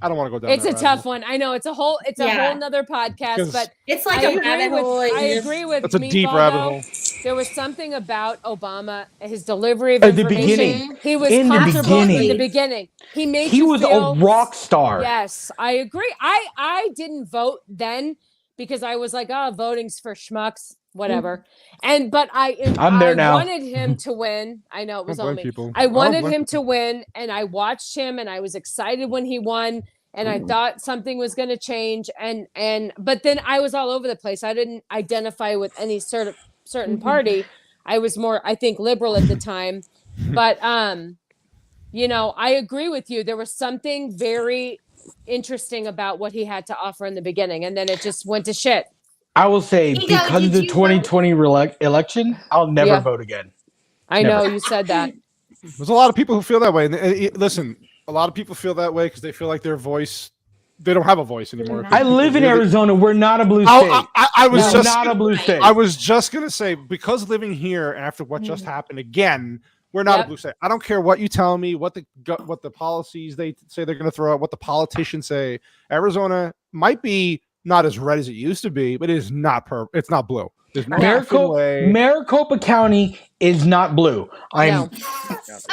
don't want to go down. It's that a rabbit tough hole. one. I know it's a whole Yeah. nother podcast, 'Cause but It's like I a agree rabbit with hole. and I you just- agree with That's a Meatball, deep rabbit though. hole. There was something about Obama, his delivery of At the information. beginning. He was In the comfortable in the beginning. beginning. He made He you was feel a rock star. Yes, I agree. I didn't vote then because I was like, oh, voting's for schmucks, whatever. But I'm there now. wanted him to win. I know it was Don't all blame me. people. I don't wanted blame him to win, and I watched him, and I was excited when he won, and I thought something was going to change, but then I was all over the place. I didn't identify with any certain party. I was more, I think, liberal at the time, but I agree with you. There was something very interesting about what he had to offer in the beginning, and then it just went to shit. I will say, Ego, because of did the you 2020 election, I'll never Yeah. vote again. I Never. know you said that. There's a lot of people who feel that way. And listen, a lot of people feel that way because they feel like their voice, they don't have a voice anymore. I live in Arizona. We're not a blue state. I was We're just not a blue state. I was just gonna say, because living here after what just happened again, we're not Yep. a blue state. I don't care what you tell me, what the policies they say they're gonna throw out, what the politicians say. Arizona might be not as red as it used to be, but it is not it's not blue. There's no effing way. Maricopa County is not blue. No.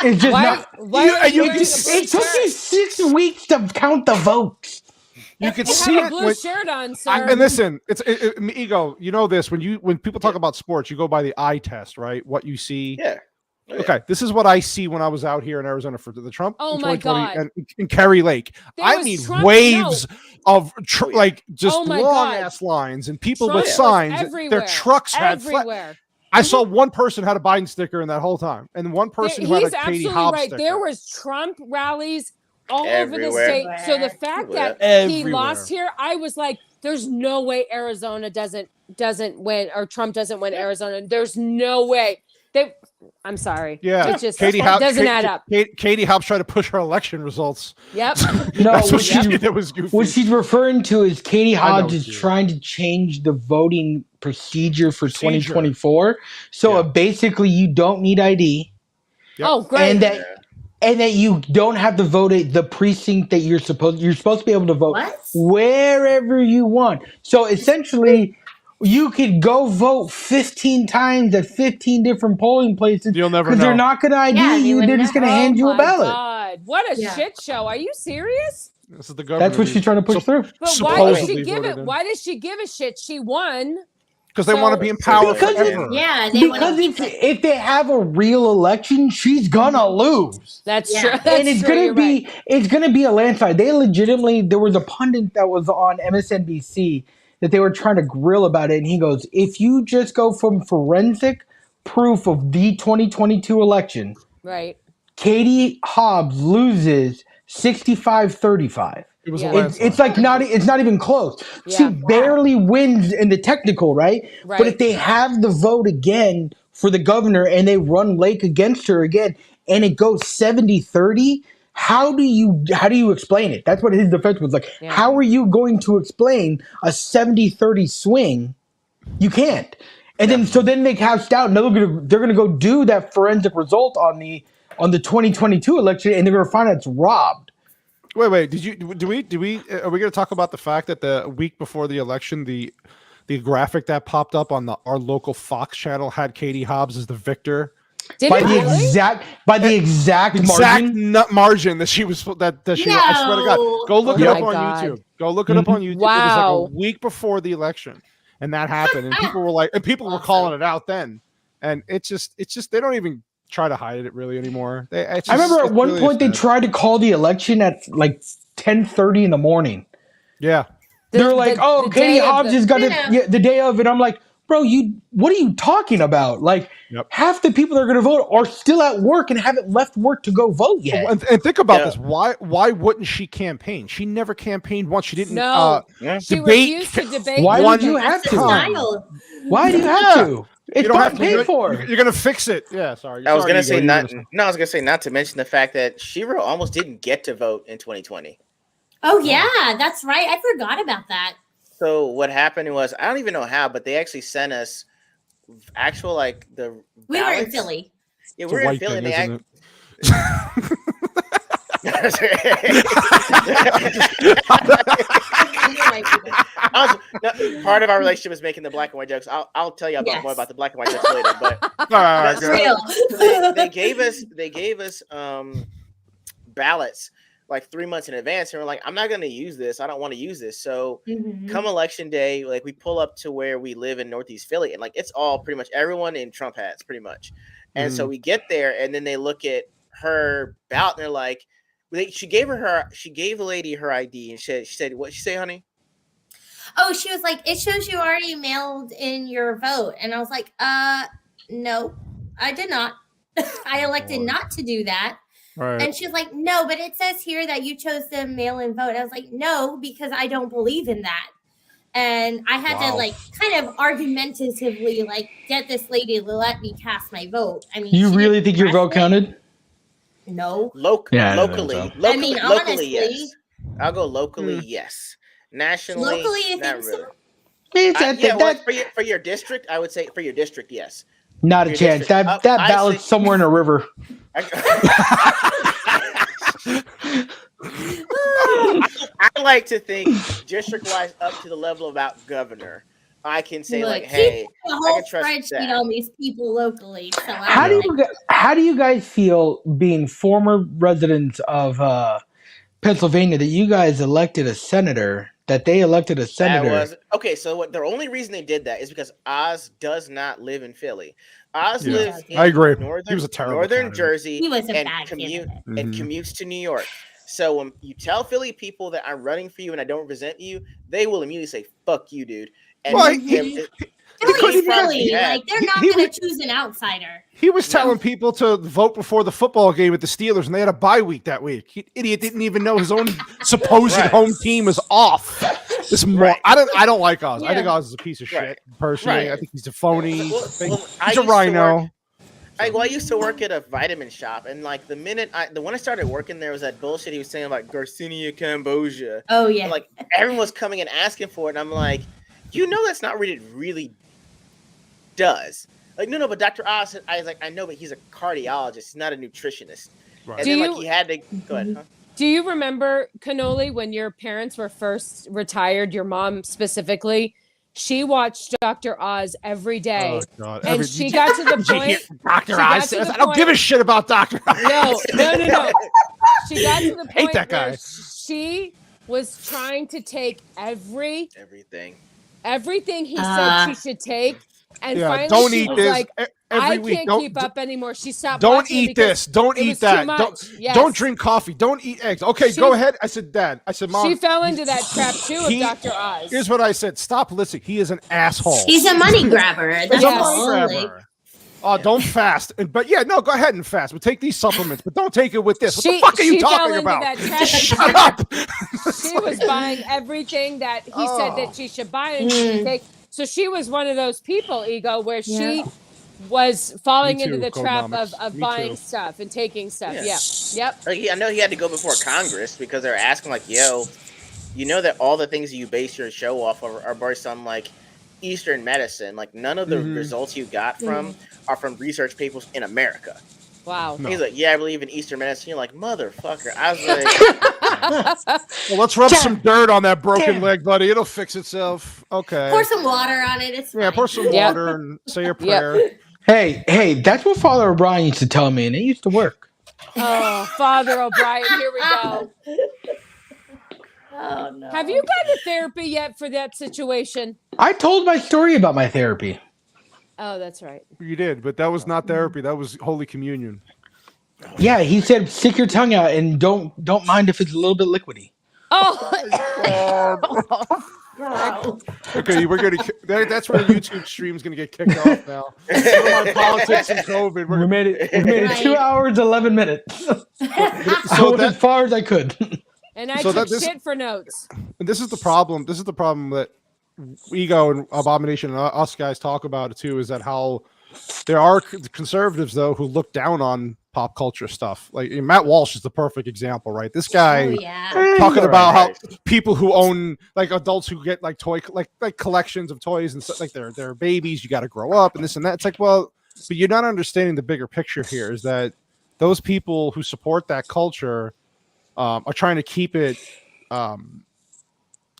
It's just Why? not. Why are you wearing a blue It took you shirt? 6 weeks to count the votes. You could You see have a it. blue When, shirt on, sir. and listen, Ego. You know this when people talk about sports, you go by the eye test, right? What you see. Yeah. Oh, yeah. Okay, this is what I see when I was out here in Arizona for the Trump Oh in my 2020 God. and in Kerry Lake. There I was mean, Trump- waves of Oh, yeah. like just Oh my long God. ass lines and people Trump with was signs. everywhere. Their trucks had. everywhere. I saw one person had a Biden sticker in that whole time, and one person who had He's a Katie absolutely Hobbs right. sticker. There was Trump rallies all over the Everywhere. state. So the fact that he Everywhere. lost here, I was like, "There's no way Arizona doesn't win, or Trump doesn't win Arizona. There's no way." I'm sorry. Yeah, It just Katie doesn't add up. Katie Hobbs tried to push her election results. Yep. No, That's what what she she- did. That was goofy. What she's referring to is Katie I know Hodge what is she is. trying to change the voting procedure for Procedure. 2024. So Yeah. basically, you don't need ID, Yep. Oh, great. and that you don't have to vote at the precinct that you're supposed to be able to vote What? wherever you want. So essentially, you could go vote 15 times at 15 different polling places. You'll never because they're know. not going to ID Yeah, you you. would They're just never- going to hand you a my ballot. God. What a Yeah. shit show. Are you serious? This is the government. That's what she's trying to push through. But why does Supposedly she give voted it? in. Why does she give a shit? She won. Because they want to be in So- power Because- forever. Yeah, they want Because to keep it. if they have a real election, she's gonna lose. That's Yeah. true. And That's And it's true. gonna You're be right. it's gonna be a landslide. They legitimately, there was a pundit that was on MSNBC that they were trying to grill about it, and he goes, if you just go from forensic proof of the 2022 election, Right. Katie Hobbs loses 65-35. It was Yeah. a landslide. It's like it's not even close. She Yeah. barely wins in the technical, right? Right. But if they have the vote again for the governor and they run Lake against her again and it goes 70-30, how do you explain it? That's what his defense was like. Yeah. How are you going to explain a 70-30 swing? You can't. And then they cashed out and they're gonna go do that forensic result on the 2022 election and they're gonna find out it's robbed. Wait. Do we? Are we going to talk about the fact that the week before the election, the graphic that popped up on our local Fox channel had Katie Hobbs as the victor Did by it the really? exact margin? margin that she was that she. I swear to God, go look Oh it up my on God. YouTube. Go look it up on YouTube. Wow. It was like a week before the election, and that happened, and people were calling it out then, and it's just they don't even try to hide it really anymore. I remember at one point they tried to call the election at like 10:30 in the morning. Yeah. They're like, "Oh, the Katie day of Hobbs the- has got the day of," and I'm like, "Bro, what are you talking about? Like, half the people that are going to vote are still at work and haven't left work to go vote yet." And think about this: why wouldn't she campaign? She never campaigned once. She didn't. She debate. refused to debate. Why one would you have to? Style. Why do you have to? It's You don't have not to. paid for. You're gonna fix it. Yeah, sorry. I was Sorry, gonna say Igor, not. you were No, I was gonna say not to mention the fact that Shiro almost didn't get to vote in 2020. Oh yeah, that's right. I forgot about that. So what happened was, I don't even know how, but they actually sent us actual the. We were in ballots. Philly. Yeah, It's a we were in white Philly. thing, And part of our relationship is making the black and white jokes. I'll tell you more about the black and white jokes later. But That's real. they gave us ballots like 3 months in advance, and we're like, I'm not going to use this. I don't want to use this. So come election day, like we pull up to where we live in Northeast Philly, and like it's all pretty much everyone in Trump hats, pretty much. And so we get there, and then they look at her ballot, and they're like, she gave the lady her ID, and she said, "What she say, honey?" Oh, she was like, "It shows you already mailed in your vote," and I was like, no, I did not. I elected not to do that." Right. And she was like, "No, but it says here that you chose to mail in vote." I was like, "No, because I don't believe in that." And I had to kind of argumentatively get this lady to let me cast my vote. I mean, You really think your vote counted? No. Locally. I mean, locally, honestly, yes. I'll go locally, yes. Nationally, locally, you not think really. so? For your district, I would say for your district, yes. Not a chance. That ballot's somewhere in a river. I like to think district-wise up to the level about governor. I can say hey, the I whole can trust spreadsheet that. on these people locally. So How do you guys feel being former residents of Pennsylvania that you guys elected a senator? That they elected a senator. Okay, so the only reason they did that is because Oz does not live in Philly. Oz lives in I agree. Northern, He was a terrible northern candidate. Jersey He was a and bad candidate. and commutes to New York. So when you tell Philly people that I'm running for you and I don't represent you, they will immediately say, "Fuck you, dude." And Philly's Philly. They're not going to choose an outsider. He was telling people to vote before the football game with the Steelers, and they had a bye week that week. Idiot didn't even know his own supposed home team was off. I don't like Oz. I think Oz is a piece of shit. Personally, I think he's a phony. He's a rhino. I used to work at a vitamin shop, and when I started working there was that bullshit he was saying about Garcinia Cambogia. Oh yeah, and, everyone was coming and asking for it, and I'm like, that's not what it really does. No, but Dr. Oz, I was like, I know, but he's a cardiologist. He's not a nutritionist. Right. And then he had to go ahead. Huh? Do you remember, Cannoli, when your parents were first retired, your mom specifically? She watched Dr. Oz every day. Oh, God. And she got to the point. Dr. Oz says, I don't give a shit about Dr. Oz. No. She got to the point hate that guy. where she was trying to take everything he said she should take. And finally don't she eat was this like, every I week. can't keep up anymore. She stopped Don't watching eat this. Don't eat that. Don't drink coffee. Don't eat eggs. Okay, go ahead. I said, Dad. I said, Mom. She fell into that trap too of Dr. Oz. Here's what I said. Stop listening. He is an asshole. He's a money grabber. That's all. Oh, don't fast. But yeah, no, go ahead and fast. But take these supplements, but don't take it with this. What the fuck are you talking about? Shut up. She was buying everything that he said that she should buy and she should take. So she was one of those people, Ego, where she was falling into the trap of buying stuff and taking stuff. Yeah. Yep. Like, I know he had to go before Congress because they're asking, like, yo, you know that all the things you base your show off of are based on, like, Eastern medicine. Like, none of the results you got from are from research papers in America. Wow. No. He's like, yeah, I believe in Eastern medicine. You're like, motherfucker. I was like, well, let's rub some dirt on that broken leg, buddy. It'll fix itself. Okay. Pour some water on it. It's fine. Pour some water and say your prayer. Hey, that's what Father O'Brien used to tell me, and it used to work. Oh, Father O'Brien, here we go. Oh, no. Have you gone to therapy yet for that situation? I told my story about my therapy. Oh, that's right. You did, but that was not therapy. That was Holy Communion. Yeah, he said stick your tongue out and don't mind if it's a little bit liquidy. Okay, we're gonna. That's where the YouTube stream's gonna get kicked off now. On politics and COVID. We made it 2 hours 11 minutes. So as far as I could. And I took shit for notes. And this is the problem. This is the problem that Ego and Abomination and us guys talk about it too. Is that how there are conservatives though who look down on pop culture stuff. Like Matt Walsh is the perfect example, right? This guy talking about how people who own like adults who get like toy like collections of toys and stuff like they're babies. You got to grow up and this and that. It's like, well, but you're not understanding the bigger picture here. Is that those people who support that culture are trying to keep it.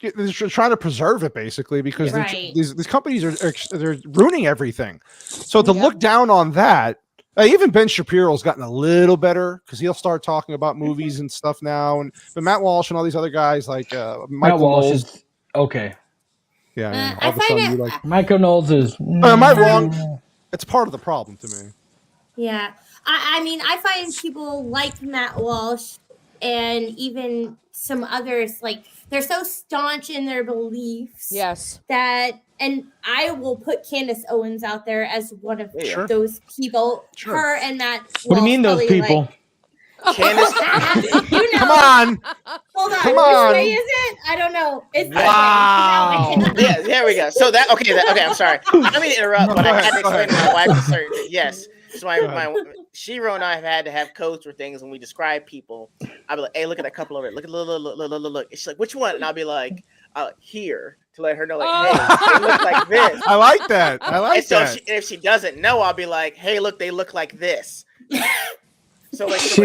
They're trying to preserve it basically because these companies they're ruining everything. So to look down on that, even Ben Shapiro's gotten a little better because he'll start talking about movies and stuff now. But Matt Walsh and all these other guys like Michael Walsh Knowles, is okay. Yeah, all of a sudden you like Michael Knowles is. Am I wrong? It's part of the problem to me. Yeah, I mean, I find people like Matt Walsh and even some others like they're so staunch in their beliefs. Yes. And I will put Candace Owens out there as one of those people. Sure. Her and Matt Walsh. What do you mean those people? Like, Candace, come on. Hold on. Come on. Which way is it? I don't know. It's wow. Yeah, there we go. So okay, I'm sorry. I don't mean to interrupt, but I had to explain to my wife a certain thing. Yes. So my Shiro and I have had to have codes for things when we describe people. I'll be like, hey, look at that couple over there. Look. She's like, which one? And I'll be like, here, to let her know, like, hey, they look like this. I like that. And if she doesn't know, I'll be like, hey, look, they look like this. So if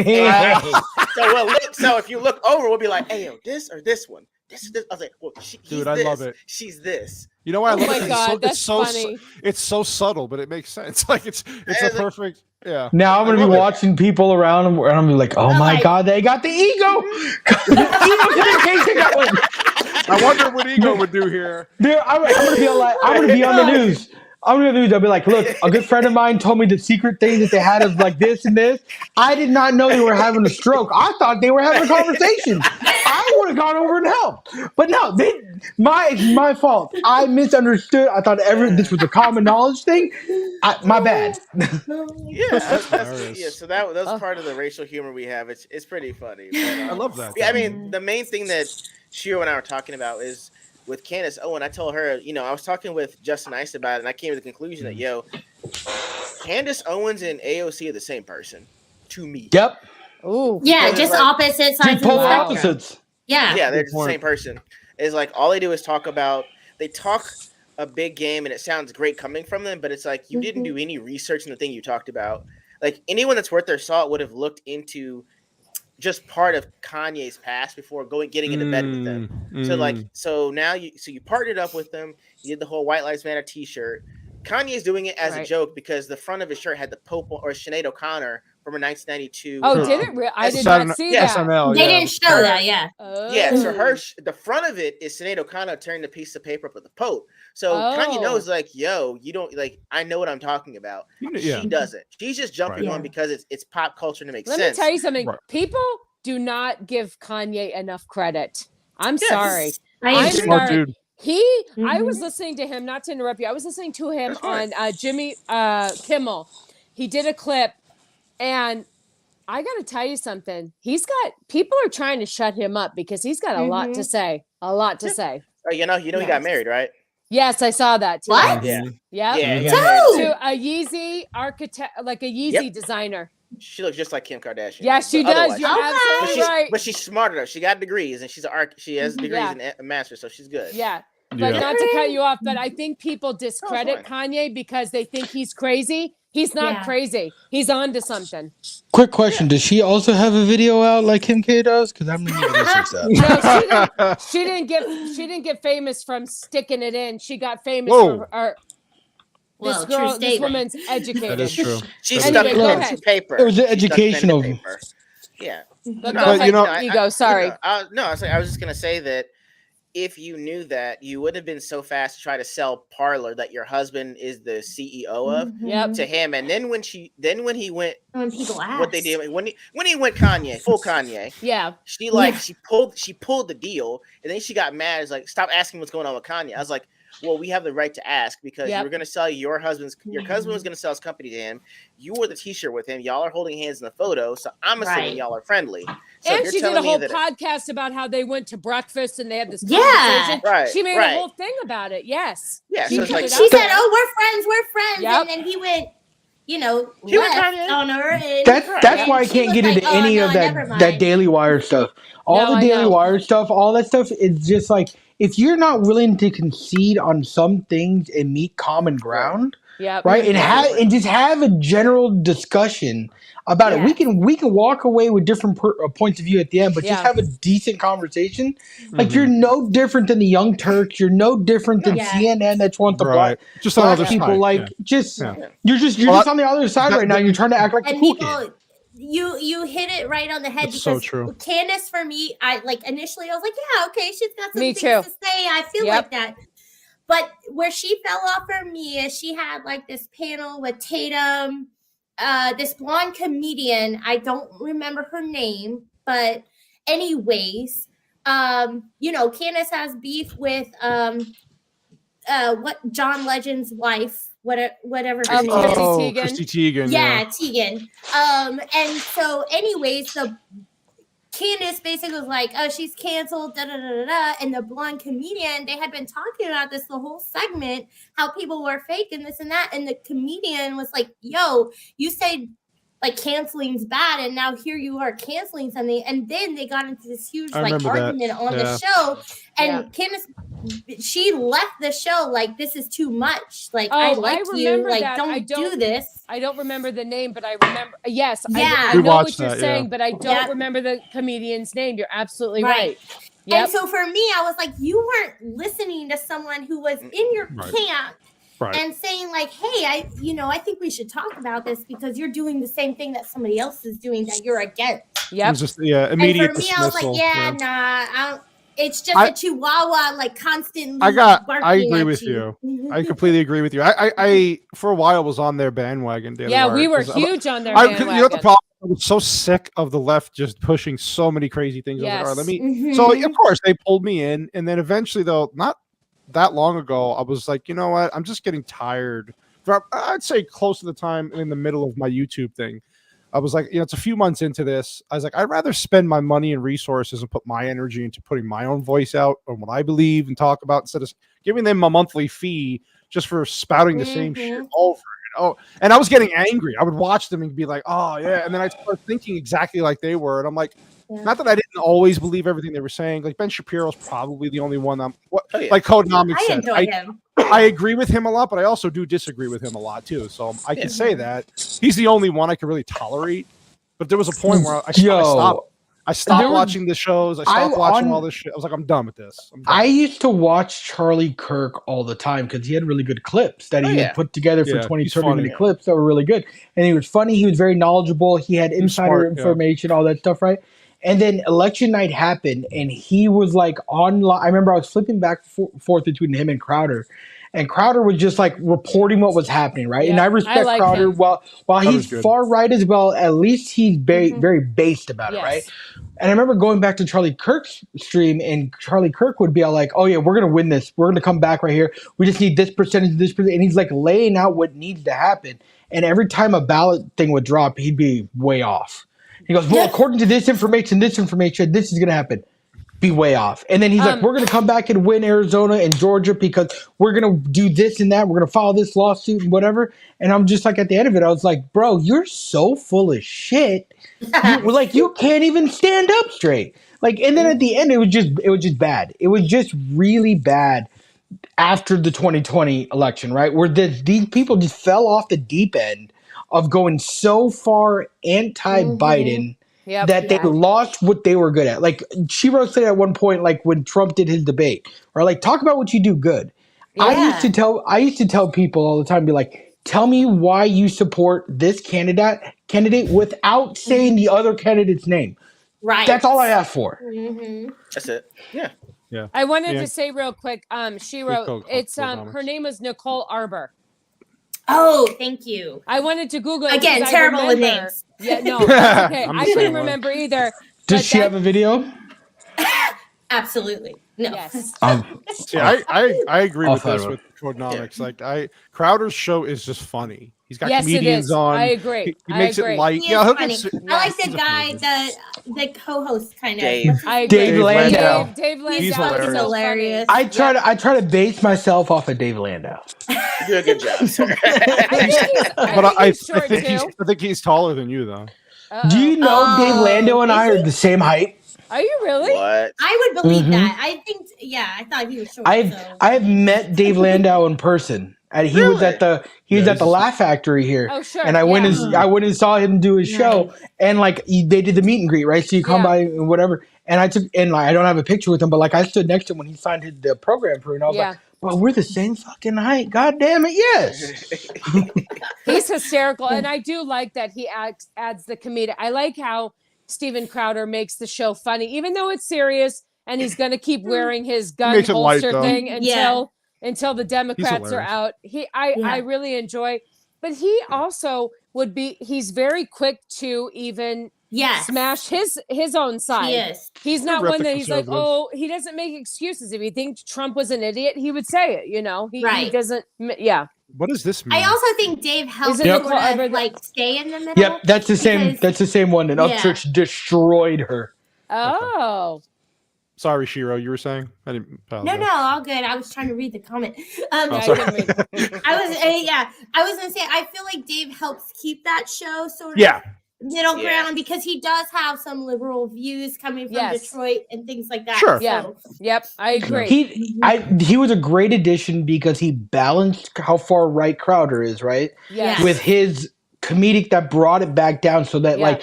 you look over, we'll be like, hey, yo, this or this one. This. I was like, well, dude, I love it. She's this. You know why I love it? God, that's funny. It's so subtle, but it makes sense. Like it's a perfect. Yeah. Now I'm gonna be watching people around and I'm gonna be like, oh my god, they got the ego. I wonder what Ego would do here. Dude, I'm gonna be on the news. I'll be like, look, a good friend of mine told me the secret thing that they had is like this and this. I did not know they were having a stroke. I thought they were having a conversation. I would have gone over and helped. But no, my fault. I misunderstood. I thought this was a common knowledge thing. My bad. So that's part of the racial humor we have. It's pretty funny. But, I love that. Yeah, I mean, the main thing that Shiro and I were talking about is with Candace Owen. I told her, I was talking with Justin Ice about it, and I came to the conclusion that, Candace Owens and AOC are the same person to me. Yep. Oh, yeah, just like, opposite sides. Polar opposites. Yeah. Yeah, they're the same person. It's like all they do is talk a big game, and it sounds great coming from them, but it's like you didn't do any research in the thing you talked about. Like anyone that's worth their salt would have looked into just part of Kanye's past before getting into bed with them. So now you partnered up with them. You did the whole White Lives Matter T-shirt. Kanye's doing it as a joke because the front of his shirt had the Pope or Sinead O'Connor from a 1992. Oh, did it? I did not see that. SNL, they didn't show that. Yeah. Yeah. So the front of it is Sinead O'Connor tearing the piece of paper up with the Pope. So Kanye knows, like, yo, you don't like. I know what I'm talking about. Yeah. She doesn't. She's just jumping on because it's pop culture to make sense. Let me tell you something. Right. People do not give Kanye enough credit. I'm sorry. I'm sorry. Dude. I was listening to him, not to interrupt you. I was listening to him on Jimmy Kimmel. He did a clip, and I got to tell you something. People are trying to shut him up because he's got a lot to say. A lot to say. Oh, you know, he got married, right? Yes, I saw that too. What? Yeah. Yeah. Yeah. To a Yeezy architect, like a Yeezy designer. She looks just like Kim Kardashian. Yeah, she does. You're absolutely right. But she's smarter though. She got degrees, and she has degrees in a master, so she's good. Yeah. But not to cut you off, but I think people discredit Kanye because they think he's crazy. He's not crazy. He's on to something. Quick question: does she also have a video out like Kim K does? Because I'm gonna research that. No, she didn't get famous from sticking it in. She got famous for her. This woman's educated. That is true. She stuck it into paper. It was an educational. Yeah. But you know, sorry. I was just gonna say that if you knew that, you wouldn't have been so fast to try to sell Parlor that your husband is the CEO of to him. And then when he went, when people asked what they did when he went Kanye, full Kanye, she pulled the deal, and then she got mad. It's like, stop asking what's going on with Kanye. I was like, well, we have the right to ask because you were going to sell your husband was going to sell his company to him. You wore the t-shirt with him. Y'all are holding hands in the photo. So I'm assuming y'all are friendly. So and she did a whole podcast about how they went to breakfast and they had this conversation. Right. She made a whole thing about it. Yes. Yeah. She said, "Oh, we're friends," and then he went, left on her. And that's why I can't get into any of that Daily Wire stuff. All the Daily Wire stuff, all that stuff is just like, if you're not willing to concede on some things and meet common ground, right, and just have a general discussion about it. We can walk away with different points of view at the end, but just have a decent conversation. Like, you're no different than the Young Turks. You're no different than CNN that wants to black people. Side. Like, you're just on the other side right now. You're trying to act like the cool kid. You hit it right on the head. That's because so true. Candace, for me, initially I was like, yeah, okay, she's got some things to say. I feel like that. But where she fell off for me is she had like this panel with Tatum, this blonde comedian. I don't remember her name, but anyways, Candace has beef with what John Legend's wife. Whatever her name is. Chrissy Teigen. Yeah, Teigen. And so anyways, Candace basically was like, oh, she's canceled, da da da da da. And the blonde comedian, they had been talking about this the whole segment, how people were fake and this and that. And the comedian was like, yo, you said like canceling's bad, and now here you are canceling something. And then they got into this huge argument on the show. And Candace, she left the show like, this is too much. Like, I like you. Like, don't do this. I don't remember the name, but I remember. Yes, I know what you're saying, but I don't remember the comedian's name. You're absolutely right. Yep. And so for me, I was like, you weren't listening to someone who was in your camp. And saying like, hey, I think we should talk about this because you're doing the same thing that somebody else is doing that you're against. Yep. Just immediate. And for me, I was like, nah, it's just a chihuahua, like constantly. I agree with you. I completely agree with you. I for a while was on their bandwagon. We were huge on their bandwagon. You know the problem? I was so sick of the left just pushing so many crazy things. I was like, all right, let me. So of course they pulled me in, and then eventually, though, not that long ago, I was like, you know what? I'm just getting tired. I'd say close to the time in the middle of my YouTube thing. I was like, it's a few months into this. I was like, I'd rather spend my money and resources and put my energy into putting my own voice out on what I believe and talk about instead of giving them a monthly fee just for spouting the same shit over. And I was getting angry. I would watch them and be like, oh yeah. And then I started thinking exactly like they were. And I'm like, not that I didn't always believe everything they were saying. Like Ben Shapiro's probably the only one like Codenomics said. Enjoy him. I agree with him a lot, but I also do disagree with him a lot too. So I can say that he's the only one I can really tolerate. But there was a point where I stopped watching the shows. I stopped watching all this shit. I was like, I'm done with this. I used to watch Charlie Kirk all the time because he had really good clips that he would put together for 20, 30-minute clips that were really good. And he was funny. He was very knowledgeable. He had insider information, all that stuff, right? And then election night happened, and he was like online. I remember I was flipping back and forth between him and Crowder. and Crowder was just like reporting what was happening, right? And I respect like Crowder. him. While he's good. far right as well, at least he's very based about it, right? And I remember going back to Charlie Kirk's stream, and Charlie Kirk would be all like, "Oh yeah, we're gonna win this. We're gonna come back right here. We just need this percentage, this percentage," and he's like laying out what needs to happen. And every time a ballot thing would drop, he'd be way off. He goes, "Well, according to this information, this is gonna happen." Be way off. And then he's like, "We're gonna come back and win Arizona and Georgia because we're gonna do this and that. We're gonna file this lawsuit and whatever." And I'm just like, at the end of it, I was like, "Bro, you're so full of shit. You can't even stand up straight." Like, and then at the end, it was just bad. It was just really bad after the 2020 election, right? Where these people just fell off the deep end of going so far anti-Biden that they lost what they were good at. Like Shiro said at one point, like when Trump did his debate, or like, talk about what you do good. Yeah. I used to tell people all the time, be like, tell me why you support this candidate without saying the other candidate's name. Right. That's all I asked for. That's it. Yeah. Yeah. I wanted to say real quick, she wrote, it's her name is Nicole Arbor. Oh, thank you. I wanted to Google it. Again, terrible with names. Yeah, no, okay. I couldn't remember either. Does she have a video? Absolutely. No. Yes. See, I agree with this with Codenomics. Like Crowder's show is just funny. He's got comedians on. I agree. He makes it light. He is funny. I like the guy, the co-host kind of. Dave Landau. Dave Landau. He's hilarious. I try to base myself off of Dave Landau. You do a good job, sir. I think he's taller than you, though. Do you know Dave Landau and I are the same height? Are you really? What? I would believe that. I think, I thought he was short. I've met Dave Landau in person. He was at the Laugh Factory here. Oh, sure. And I went and saw him do his show, and like they did the meet and greet, right? So you come by and whatever. And I don't have a picture with him, but like I stood next to him when he signed the program for, and I was like, "Well, we're the same fucking height. God damn it, yes." He's hysterical, and I do like that he adds the comedic. I like how Steven Crowder makes the show funny, even though it's serious, and he's going to keep wearing his gun holster thing until the Democrats are out. I really enjoy, but he also he's very quick to even smash his own side. He's not one that he's like, he doesn't make excuses. If he thinks Trump was an idiot, he would say it, he doesn't. What does this mean? I also think Dave helped sort of like stay in the middle. Yep, that's the same. That's the same one. And Upchurch destroyed her. Oh, sorry, Shiro. You were saying? I didn't. No, all good. I was trying to read the comment. I was gonna say I feel like Dave helps keep that show sort of middle ground because he does have some liberal views coming from Detroit and things like that. Sure. Yep. I agree. He was a great addition because he balanced how far right Crowder is, right? Yes. With his comedic that brought it back down so that like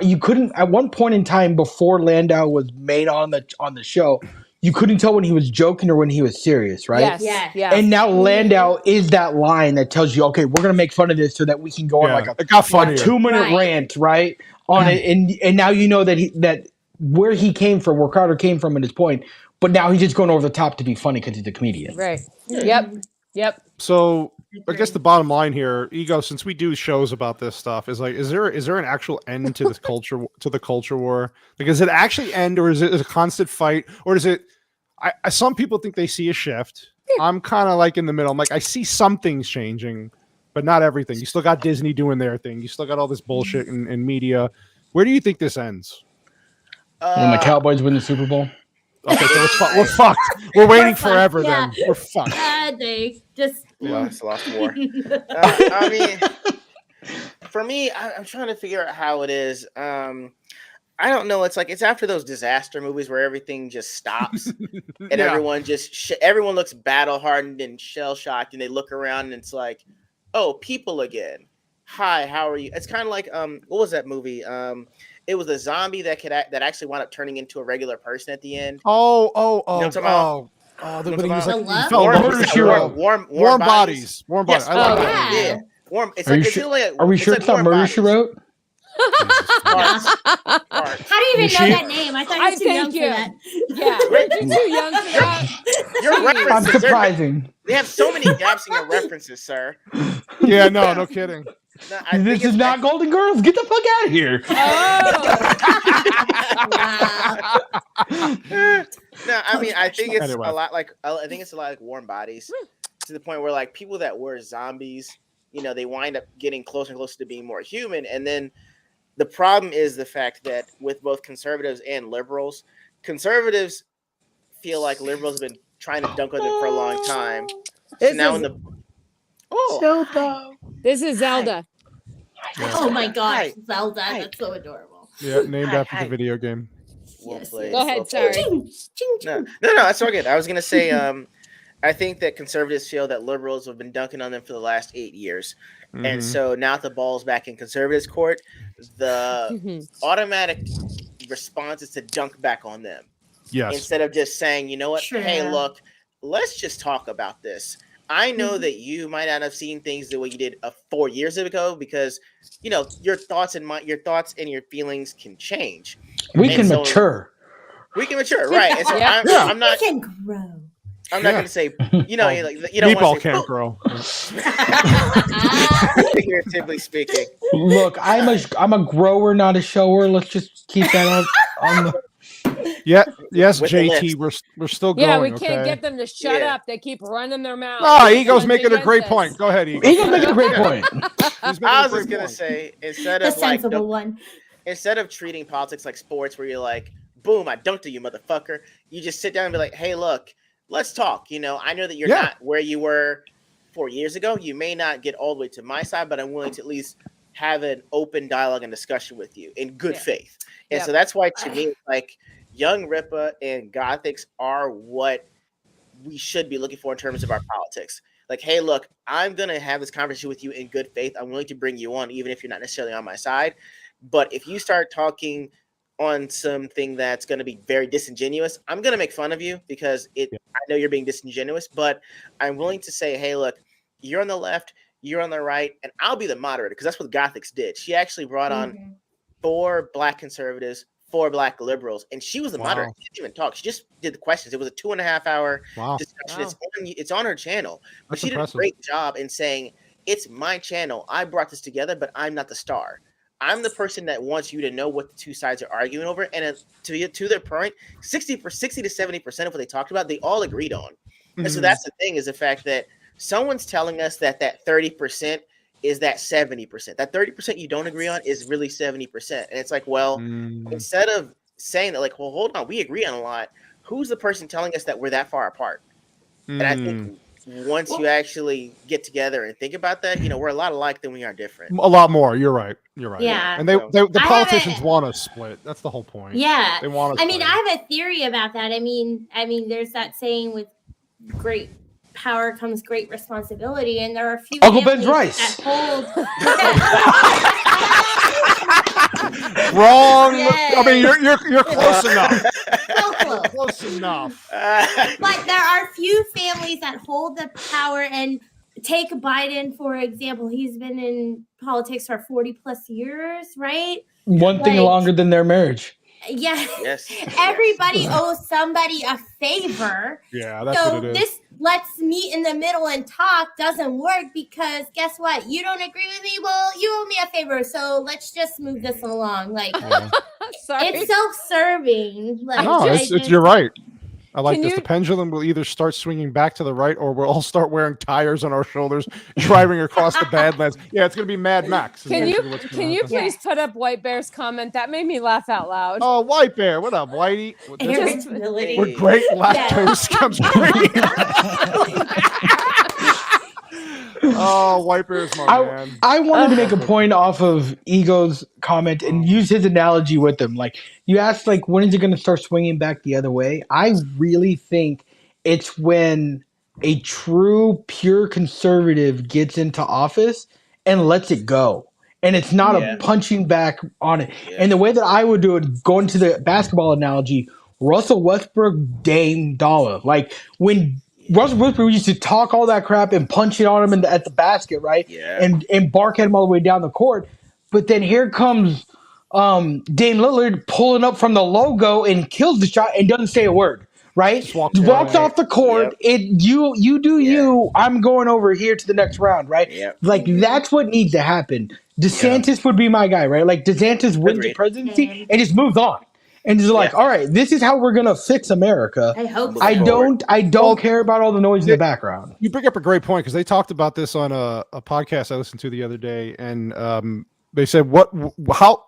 you couldn't at one point in time before Landau was made on the show, you couldn't tell when he was joking or when he was serious, right? Yes. And now Landau is that line that tells you, okay, we're gonna make fun of this so that we can go on like a 2-minute rant, right? On it, and now you know that where he came from, where Crowder came from at his point, but now he's just going over the top to be funny because he's a comedian. Right. Yep. So I guess the bottom line here, Ego, since we do shows about this stuff, is like, is there an actual end to this the culture war? Like, does it actually end, or is it a constant fight, or does it? Some people think they see a shift. I'm kind of like in the middle. I'm like, I see some things changing, but not everything. You still got Disney doing their thing. You still got all this bullshit in media. Where do you think this ends? When the Cowboys win the Super Bowl. Okay, so we're fucked. We're waiting forever then. We're fucked. They just lost war. I mean, for me, I'm trying to figure out how it is. I don't know. It's like it's after those disaster movies where everything just stops and everyone just everyone looks battle hardened and shell shocked, and they look around and it's like, oh, people again. Hi, how are you? It's kind of like what was that movie? It was a zombie that actually wound up turning into a regular person at the end. Warm bodies. Yes. I love that. Yeah. Warm. It's are we sure it's not Murder, She Wrote? How do you even know that name? I thought you were too young for that. Yeah, you're too young for that. Your references, I'm surprising. They have so many gaps in your references, sir. Yeah, no kidding. No, This is not Golden Girls. Get the fuck out of here. No, I mean, I think it's Anyway. a lot like Warm Bodies, to the point where like people that were zombies, they wind up getting closer and closer to being more human. And then the problem is the fact that with both conservatives and liberals, conservatives feel like liberals have been trying to dunk on them for a long time. So now This is Zelda. Oh my gosh, Zelda. That's so adorable. Yeah, named after the video game. Yes. Go ahead, sorry. No, that's all good. I was gonna say, I think that conservatives feel that liberals have been dunking on them for the last 8 years. And so now that the ball's back in conservatives' court, the automatic response is to dunk back on them. Yes. Instead of just saying, you know what, Sure. hey, look, let's just talk about this. I know that you might not have seen things the way you did 4 years ago because, your thoughts and your feelings can change. We can mature. We can mature, right? And so I'm not. We can grow. I'm not going to say, you don't Meatball want to say, can't grow. figuratively speaking. Look, I'm a grower, not a shower. Let's just keep that on the. Yeah, yes, With the JT, we're still going. Yeah, we can't okay? get them to shut up. They keep running their mouth. Oh, Ego's making a great point. Go ahead, Ego. Ego's making a great point. I was just going to say, instead The of like sensible one. instead of treating politics like sports where you're like, boom, I dunked you, motherfucker. You just sit down and be like, hey, look, let's talk. I know that you're not where you were 4 years ago. You may not get all the way to my side, but I'm willing to at least have an open dialogue and discussion with you in good faith. And so that's why, to me, like, Young Ripa and Gothics are what we should be looking for in terms of our politics. Like, hey, look, I'm going to have this conversation with you in good faith. I'm willing to bring you on, even if you're not necessarily on my side. But if you start talking on something that's going to be very disingenuous, I'm going to make fun of you because I know you're being disingenuous, but I'm willing to say, hey, look, you're on the left, you're on the right, and I'll be the moderator because that's what Gothics did. She actually brought on 4 Black conservatives, 4 Black liberals, and she was the moderator. She didn't even talk. She just did the questions. It was a 2.5-hour discussion. It's on her channel. But she did a great job in saying, it's my channel. I brought this together, but I'm not the star. I'm the person that wants you to know what the two sides are arguing over. And to their point, 60 to 70% of what they talked about, they all agreed on. And so that's the thing, is the fact that someone's telling us that 30% is that 70%. That 30% you don't agree on is really 70%. And it's like, well, instead of saying that, like, well, hold on, we agree on a lot. Who's the person telling us that we're that far apart? And I think once you actually get together and think about that, we're a lot alike than we are different. A lot more. You're right. Yeah. And the politicians want us split. That's the whole point. Yeah. They want us I have a theory about that. I mean, there's that saying, with great power comes great responsibility, and there are a few Uncle Ben's rice. that hold. Wrong. Yes. I mean, you're close enough. So close. Close enough. But there are few families that hold the power, and take Biden, for example. He's been in politics for 40 plus years, right? One thing longer than their marriage. Yeah. Yes. Everybody owes somebody a favor. Yeah, that's so what it is. This let's meet in the middle and talk doesn't work, because guess what? You don't agree with me. Well, you owe me a favor, so let's just move this along. Like, it's self-serving. Like, no, you're right. I like this. you- The pendulum will either start swinging back to the right, or we'll all start wearing tires on our shoulders, driving across the Badlands. Yeah, it's going to be Mad Max. Can you please put up White Bear's comment? That made me laugh out loud. Oh, White Bear, what up, Whitey? Irritability. We're great lactose comes green. Oh, White Bear's my man. I wanted to make a point off of Ego's comment and use his analogy with him. Like, you asked, like, when is it going to start swinging back the other way? I really think it's when a true, pure conservative gets into office and lets it go. And it's not a punching back on it. Yeah. And the way that I would do it, going to the basketball analogy, Russell Westbrook, Dame Dollar. Like, when Russell Westbrook used to talk all that crap and punch it on him at the basket, right? Yeah. And bark at him all the way down the court. But then here comes Dame Lillard pulling up from the logo and kills the shot and doesn't say a word. Right, Just walks off the court. Yep. You do you. I'm going over here to the next round. Right, Yep. like that's what needs to happen. DeSantis would be my guy. Right, like DeSantis wins the Agreed. presidency and just moves on, and just like, all right, this is how we're gonna fix America. I hope I so. don't care about all the noise in the background. You bring up a great point because they talked about this on a podcast I listened to the other day, and they said, how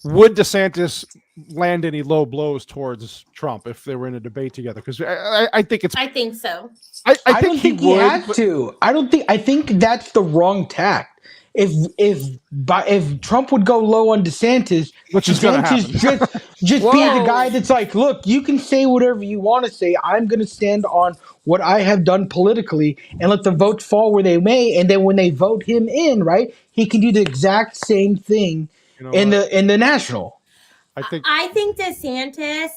would DeSantis land any low blows towards Trump if they were in a debate together? Because I think it's. I think so. I don't think he has to. I think that's the wrong tact. If Trump would go low on DeSantis, which is going to happen, just be the guy that's like, look, you can say whatever you want to say. I'm going to stand on what I have done politically and let the votes fall where they may. And then when they vote him in, right, he can do the exact same thing in the national. I think DeSantis,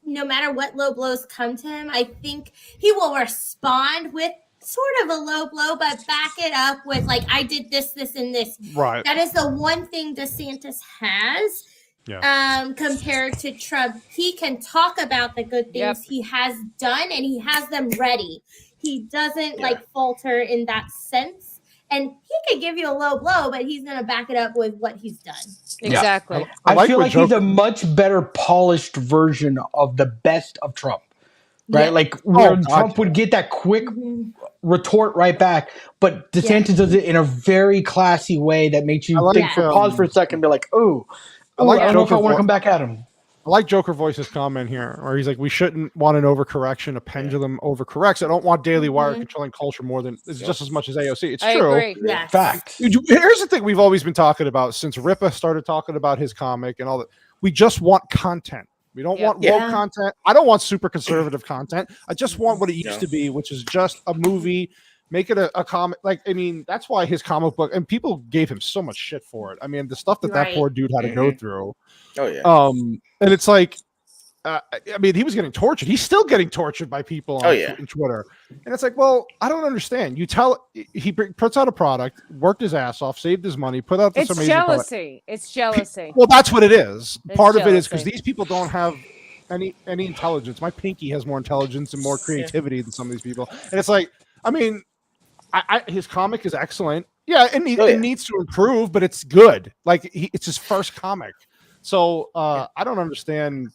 no matter what low blows come to him, I think he will respond with sort of a low blow, but back it up with like, I did this, this, and this. Right. That is the one thing DeSantis has. Yeah. Compared to Trump, he can talk about the good things he has done and he has them ready. He doesn't like falter in that sense. And he could give you a low blow, but he's going to back it up with what he's done. Exactly. Yeah. I feel like he's a much better polished version of the best of Trump. Right? Yeah. Like where Trump would get that quick retort right back, but DeSantis does it in a very classy way that makes you think pause for a second and be like, oh, I don't know if I want to come back at him. I like Joker Voice's comment here, where he's like, we shouldn't want an overcorrection. A pendulum overcorrects. I don't want Daily Wire controlling culture more than just as much as AOC. It's true. Agree. Yes. Fact. Here's the thing we've always been talking about since Ripa started talking about his comic and all that. We just want content. We don't want woke content. I don't want super conservative content. I just want what it used to be, which is just a movie. Make it a comic. Like, I mean, that's why his comic book, and people gave him so much shit for it. I mean, the stuff that poor dude had to go through. Oh yeah. And it's like, I mean, he was getting tortured. He's still getting tortured by people on Twitter. And it's like, well, I don't understand. He puts out a product, worked his ass off, saved his money, put out this amazing jealousy. It's jealousy. Well, that's what it is. Part of it is because these people don't have any intelligence. My pinky has more intelligence and more creativity than some of these people. And it's like, I mean, his comic is excellent. Yeah, it needs to improve, but it's good. Like it's his first comic. So I don't understand.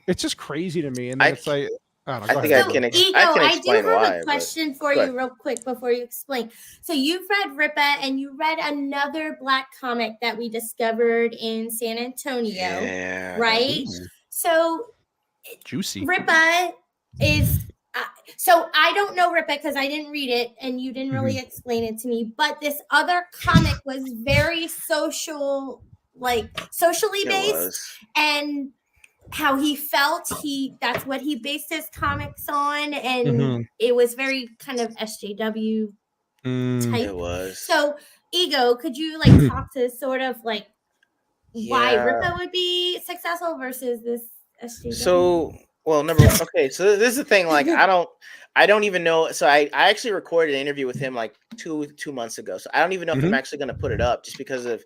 It's just crazy to me. And then it's like, I don't know. I do have a question for you real quick before you explain. So you've read Ripa and you read another Black comic that we discovered in San Antonio, right? So juicy. Ripa is... so I don't know Ripa because I didn't read it and you didn't really explain it to me. But this other comic was very socially based, and how he felt. That's what he based his comics on, and it was very kind of SJW type. It was. So, Ego, could you like talk to sort of like why Ripa would be successful versus this SJW? So. Well, okay, so this is the thing. Like, I don't even know. So I actually recorded an interview with him like two months ago. So I don't even know if I'm actually going to put it up just because of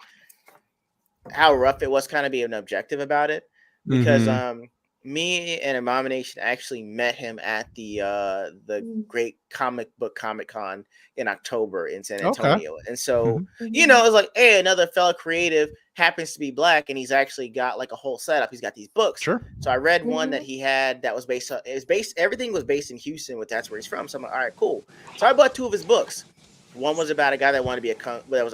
how rough it was kind of being objective about it. Because me and Abomination actually met him at the Great Comic Book Comic Con in October in San Antonio. Okay. And so, you know, it's like, hey, another fellow creative happens to be Black and he's actually got like a whole setup. He's got these books. Sure. So I read one that he had that was based on, everything was based in Houston, that's where he's from. So I'm like, all right, cool. So I bought two of his books. One was about a guy that wanted to be a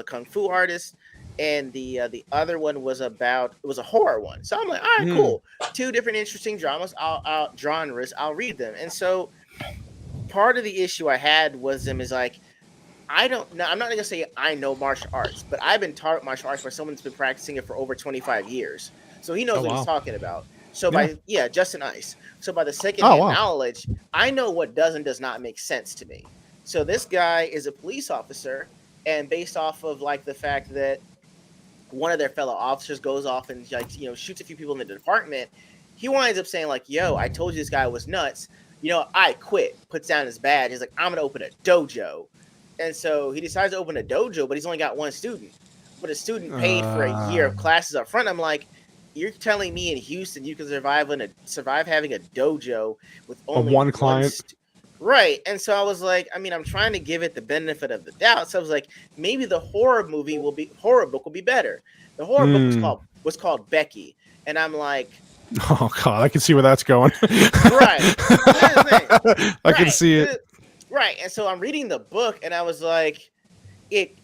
kung fu artist. And the other one was a horror one. So I'm like, all right, cool. Two different interesting genres. I'll read them. And so part of the issue I had was is like, I'm not going to say I know martial arts, but I've been taught martial arts by someone that's been practicing it for over 25 years. So he knows what he's talking about. So Justin Ice. So by the second-hand knowledge, I know what does and does not make sense to me. So this guy is a police officer, and based off of like the fact that one of their fellow officers goes off and like, you know, shoots a few people in the department, he winds up saying like, yo, I told you this guy was nuts. You know, I quit, puts down his badge. He's like, I'm going to open a dojo. And so he decides to open a dojo, but he's only got one student. but a student paid for a year of classes up front. I'm like, you're telling me in Houston you can survive having a dojo with only one client? Right. And so I was like, I mean, I'm trying to give it the benefit of the doubt. So I was like, maybe the horror book will be better. The horror book was called Becky. And I'm like, oh God, I can see where that's going. Right. I can see it. Right. And so I'm reading the book and I was like, it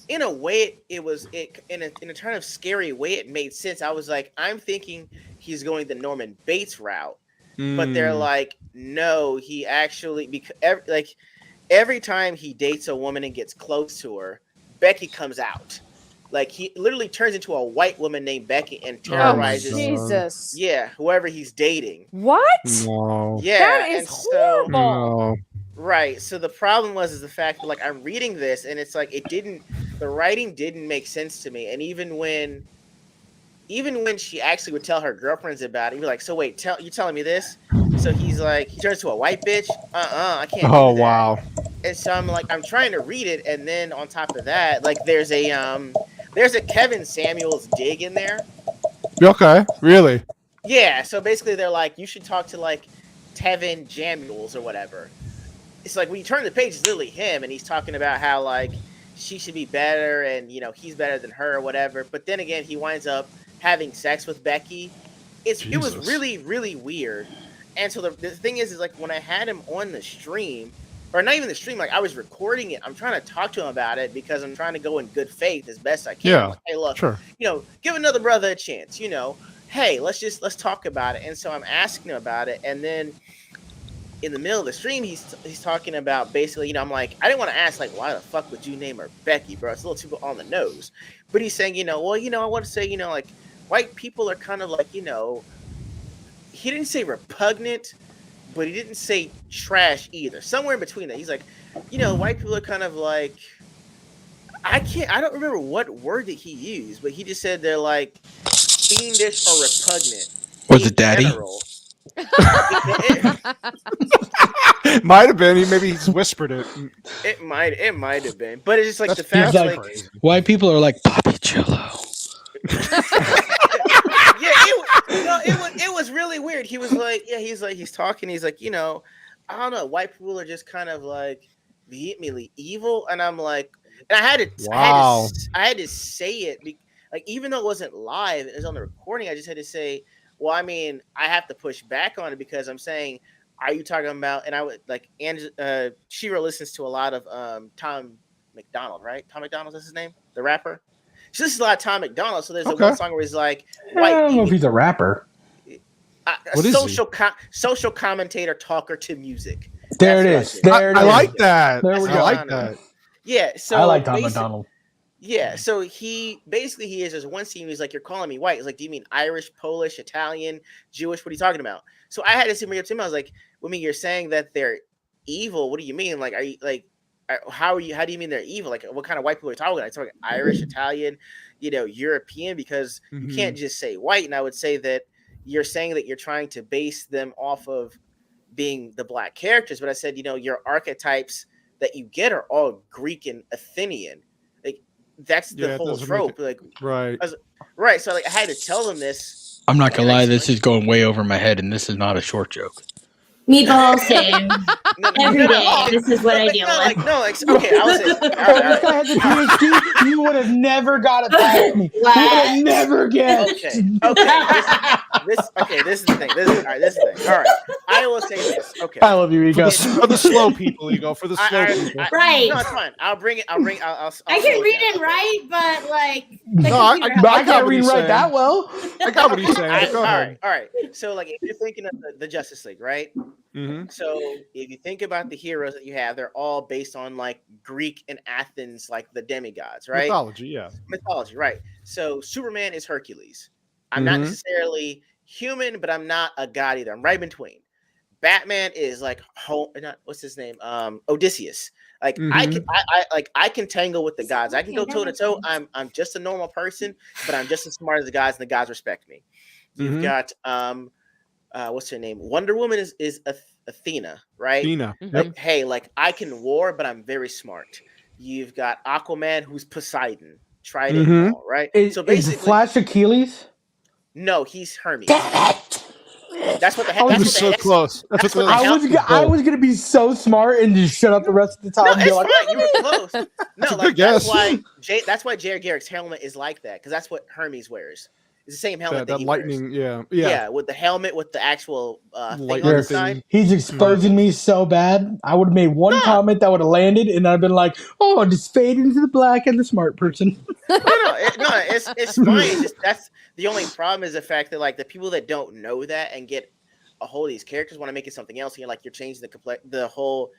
in a way in a kind of scary way, it made sense. I was like, I'm thinking he's going the Norman Bates route. But they're like, no, he actually, because every time he dates a woman and gets close to her, Becky comes out. Like he literally turns into a white woman named Becky and terrorizes, whoever he's dating. What? No. Yeah, that is horrible. No. Right. So the problem is the fact that like I'm reading this and it's like the writing didn't make sense to me, and even when she actually would tell her girlfriends about it, you're like, so wait, you telling me this? So he turns to a white bitch. I can't. Oh do that. wow. And so I'm trying to read it, and then on top of that, like there's a Kevin Samuels dig in there. Okay, really? Yeah. So basically, they're like, you should talk to like Tevin Jamuels or whatever. It's like when you turn the page, it's literally him, and he's talking about how like she should be better, and he's better than her or whatever. But then again, he winds up having sex with Becky. It was really, really weird. And so the thing is like when I had him on the stream, or not even the stream, like I was recording it, I'm trying to talk to him about it because I'm trying to go in good faith as best I can. Yeah, like, hey, look, sure. Give another brother a chance. Hey, let's talk about it. And so I'm asking him about it, and then in the middle of the stream, he's talking about basically, I'm like, I didn't want to ask like, why the fuck would you name her Becky, bro? It's a little too on the nose. But he's saying, I want to say, like white people are kind of like, he didn't say repugnant, but he didn't say trash either. Somewhere in between that. He's like, white people are kind of like, I don't remember what word that he used, but he just said they're like fiendish or repugnant. Was it daddy? Might have been. Maybe he's whispered it. It might have been, but it's just like the fact like white people are like Papi Chulo. It was really weird. He was like, he's talking. He's like, I don't know. White people are just kind of like vehemently evil, and I'm like, and I had to say it, like even though it wasn't live, it was on the recording. I just had to say, well, I mean, I have to push back on it because I'm saying, are you talking about? And I would like, Shira listens to a lot of Tom McDonald, right? Tom McDonald is his name, the rapper. She listens to a lot of Tom McDonald. So there's a one song where he's like, I don't know if he's a rapper. Social commentator, talker to music. There it is. I like that. There we go. I like that. Yeah. So I like Tom McDonald. Yeah. So he is. There's one scene. He's like, "You're calling me white." He's like, "Do you mean Irish, Polish, Italian, Jewish? What are you talking about?" So I had to see up to him. I was like, "I mean, you're saying that they're evil. What do you mean? Like, are you like?" How do you mean they're evil? Like, what kind of white people are you talking about? I'm talking Irish, Italian, European, because you can't just say white. And I would say that you're saying that you're trying to base them off of being the black characters. But I said, your archetypes that you get are all Greek and Athenian. Like, that's the whole trope. Like, right. Right. So like, I had to tell them this. I'm not gonna lie, this is going way over my head, and this is not a short joke. Meatball, same. Every day, this is what I deal with. Okay, I was saying. This guy has a PhD. You would have never got it past me. You would have never guessed. Okay. This is the thing. This is the thing. All right. I will say this. Okay. I love you, Ego. For the slow people, Ego. For the slow people. Right. No, it's fine. I'll bring it. I can read and write, but like. I can't read and write that well. I got what he's saying. All right. So like, if you're thinking of the Justice League, right? Mm-hmm. So if you think about the heroes that you have, they're all based on like Greek and Athens, like the demigods, right? Mythology, right? So Superman is Hercules. I'm not necessarily human, but I'm not a god either. I'm right in between. Batman is like what's his name? Odysseus. Like I can tangle with the gods. I can go toe to toe. I'm just a normal person, but I'm just as smart as the gods, and the gods respect me. You've got what's her name? Wonder Woman is Athena, right? Athena. Like, hey, like I can war, but I'm very smart. You've got Aquaman, who's Poseidon. Trident and all, right? Is Flash Achilles? No, he's Hermes. Damn it! That's what the I was so close. I was gonna be so smart and just shut up the rest of the time. No, and be it's like, fine. You were close. No, like guess. that's why J.R. Garrick's helmet is like that, because that's what Hermes wears. It's the same helmet that he lightning, wears. Yeah, with the helmet with the actual thing on the side. He's exposing me so bad. I would have made one comment that would have landed, and I've been like, "Oh, just fade into the black and the smart person." It's fine. It's just that's the only problem is the fact that like the people that don't know that and get a hold of these characters want to make it something else. And you're changing the whole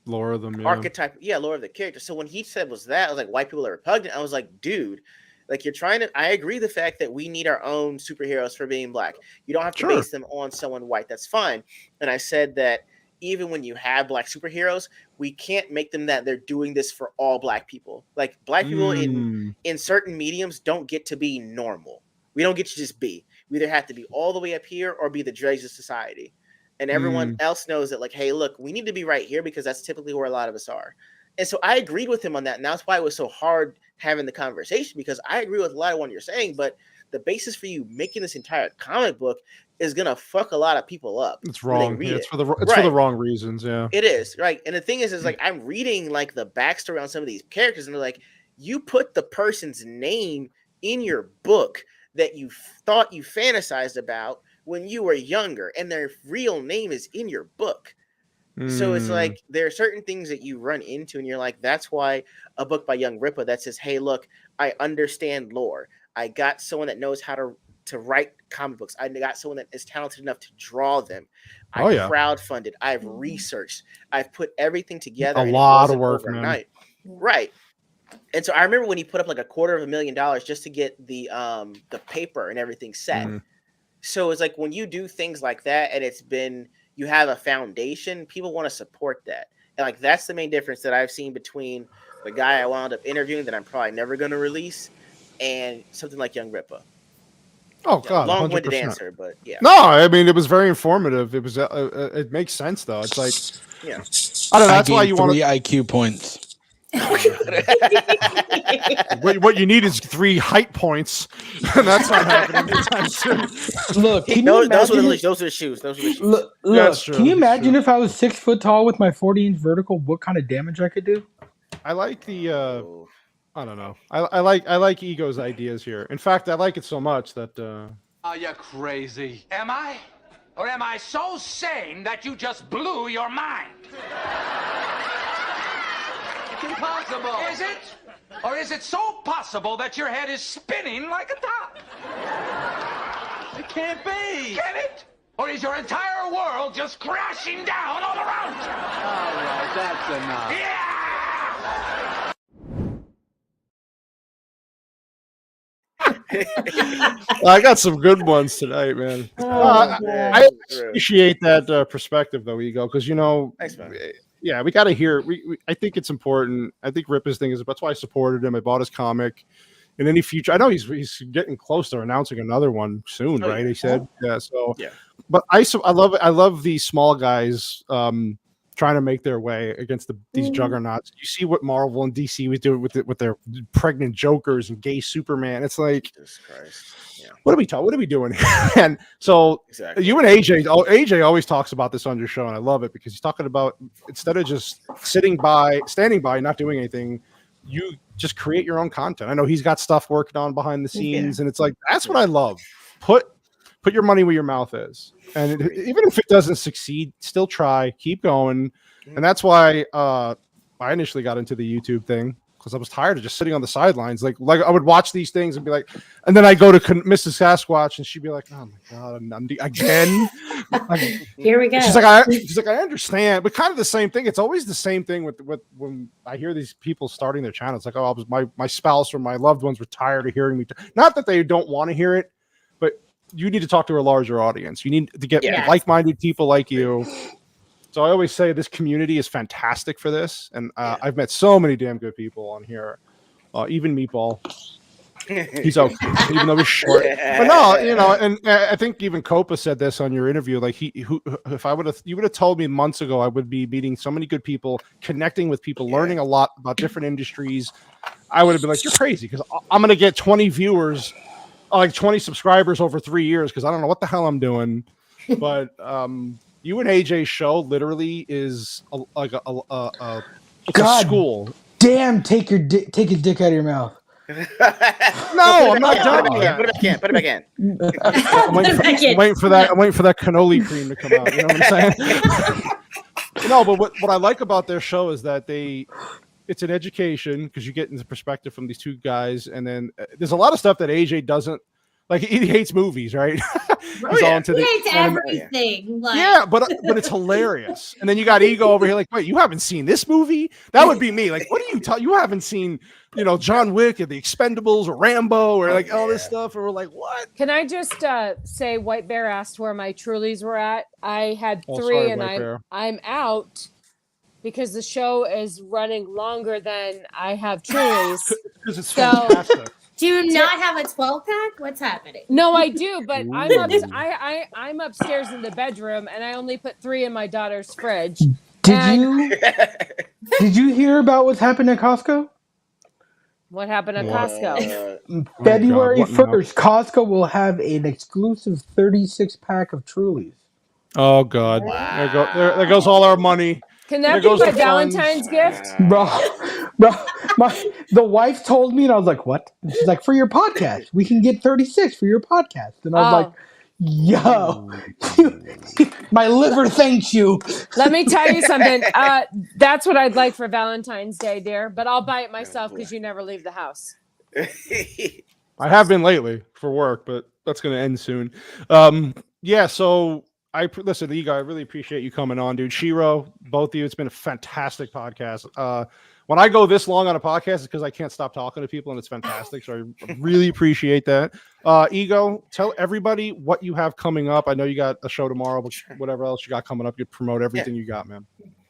lore of them, archetype, lore of the character. So when he said was that, I was like, white people are repugnant. I was like, dude. Like you're trying to, I agree the fact that we need our own superheroes for being black. You don't have to base them on someone white. That's fine. And I said that even when you have black superheroes, we can't make them that they're doing this for all black people. Like black people in certain mediums don't get to be normal. We don't get to just be. We either have to be all the way up here or be the dregs of society. And everyone else knows that like, hey, look, we need to be right here because that's typically where a lot of us are. And so I agreed with him on that. And that's why it was so hard having the conversation, because I agree with a lot of what you're saying, but the basis for you making this entire comic book is going to fuck a lot of people up. It's wrong. It's for the wrong reasons. Yeah, it is. Right. And the thing is like, I'm reading like the backstory on some of these characters and they're like, you put the person's name in your book that you thought you fantasized about when you were younger, and their real name is in your book. So it's like there are certain things that you run into and you're like, that's why a book by Young Rippa that says, hey, look, I understand lore. I got someone that knows how to write comic books. I got someone that is talented enough to draw them. I crowdfunded. I've researched. I've put everything together. A lot of work, overnight. Man. Right. And so I remember when he put up like $250,000 just to get the paper and everything set. So it's like when you do things like that and you have a foundation, people want to support that. And like that's the main difference that I've seen between the guy I wound up interviewing that I'm probably never going to release and something like Young Rippa. Oh God, long-winded answer, but yeah. No, I mean it was very informative. It was it makes sense though. It's like I don't know. That's why you want 3 IQ points. What you need is 3 height points, and that's not happening anytime soon. Look, those are the shoes. Look, can you imagine if I was 6 foot tall with my 40-inch vertical? What kind of damage I could do? I like the. I don't know. I like Ego's ideas here. In fact, I like it so much that. Are you crazy? Am I? Or am I so sane that you just blew your mind? It's impossible. Is it? Or is it so possible that your head is spinning like a top? It can't be. Can it? Or is your entire world just crashing down all around you? All right, that's enough. Yeah! I got some good ones tonight, man. I appreciate that perspective, though, Ego, because thanks, man. Yeah, we got to hear. I think it's important. I think Rippa's thing is that's why I supported him. I bought his comic. In any future, I know he's getting close to announcing another one soon, right? He said, So, but I love these small guys trying to make their way against these juggernauts. You see what Marvel and DC was doing with their pregnant Jokers and gay Superman. It's like, Jesus Christ. Yeah. What are we doing here? And so you and AJ always talks about this on your show, and I love it because he's talking about instead of just standing by, not doing anything, you just create your own content. I know he's got stuff working on behind the scenes, and it's like that's what I love. Put your money where your mouth is, and even if it doesn't succeed, still try, keep going, and that's why I initially got into the YouTube thing. Because I was tired of just sitting on the sidelines. Like I would watch these things and be like, and then I go to Mrs. Sasquatch and she'd be like, "Oh my God, again." Here we go. She's like, I understand, but kind of the same thing. It's always the same thing with when I hear these people starting their channels. Like, oh, my spouse or my loved ones were tired of hearing me. Not that they don't want to hear it, but you need to talk to a larger audience. You need to get like-minded people like you. So I always say this community is fantastic for this, and I've met so many damn good people on here, even Meatball. He's okay, even though he's short. But no, and I think even Copa said this on your interview. Like you would have told me months ago, I would be meeting so many good people, connecting with people, learning a lot about different industries. I would have been like, you're crazy, because I'm going to get 20 viewers, like 20 subscribers over 3 years, because I don't know what the hell I'm doing. But you and AJ's show literally is like a school. Damn, take your dick out of your mouth. No, I'm not done yet. Put it back in. I'm waiting for that cannoli cream to come out. You know what I'm saying? No, but what I like about their show is that it's an education, because you get into perspective from these two guys, and then there's a lot of stuff that AJ doesn't like. He hates movies, right? He's all into he hates everything. Yeah, but it's hilarious. And then you got Ego over here, like, wait, you haven't seen this movie? That would be me. Like, what do you tell? You haven't seen, John Wick or The Expendables or Rambo or like all this stuff? And we're like, what? Can I just say, White Bear asked where my Trulies were at. I had 3, and I'm out because the show is running longer than I have Trulies. Because it's fantastic. Do you not have a 12-pack? What's happening? No, I do, but I'm upstairs in the bedroom, and I only put 3 in my daughter's fridge. Did you hear about what's happened at Costco? What happened at Costco? February 1st, Costco will have an exclusive 36-pack of Trulies. Oh, God. Wow. There goes all our money. Can that be my Valentine's gift? Bro, the wife told me, and I was like, what? And she's like, for your podcast. We can get 36 for your podcast. And I was like, yo, my liver thanks you. Let me tell you something. That's what I'd like for Valentine's Day, dear. But I'll buy it myself because you never leave the house. I have been lately for work, but that's going to end soon. Yeah, so... listen, Ego, I really appreciate you coming on, dude. Shiro, both of you, it's been a fantastic podcast. When I go this long on a podcast, it's because I can't stop talking to people, and it's fantastic. So I really appreciate that. Ego, tell everybody what you have coming up. I know you got a show tomorrow, but whatever else you got coming up, you promote everything you got, man.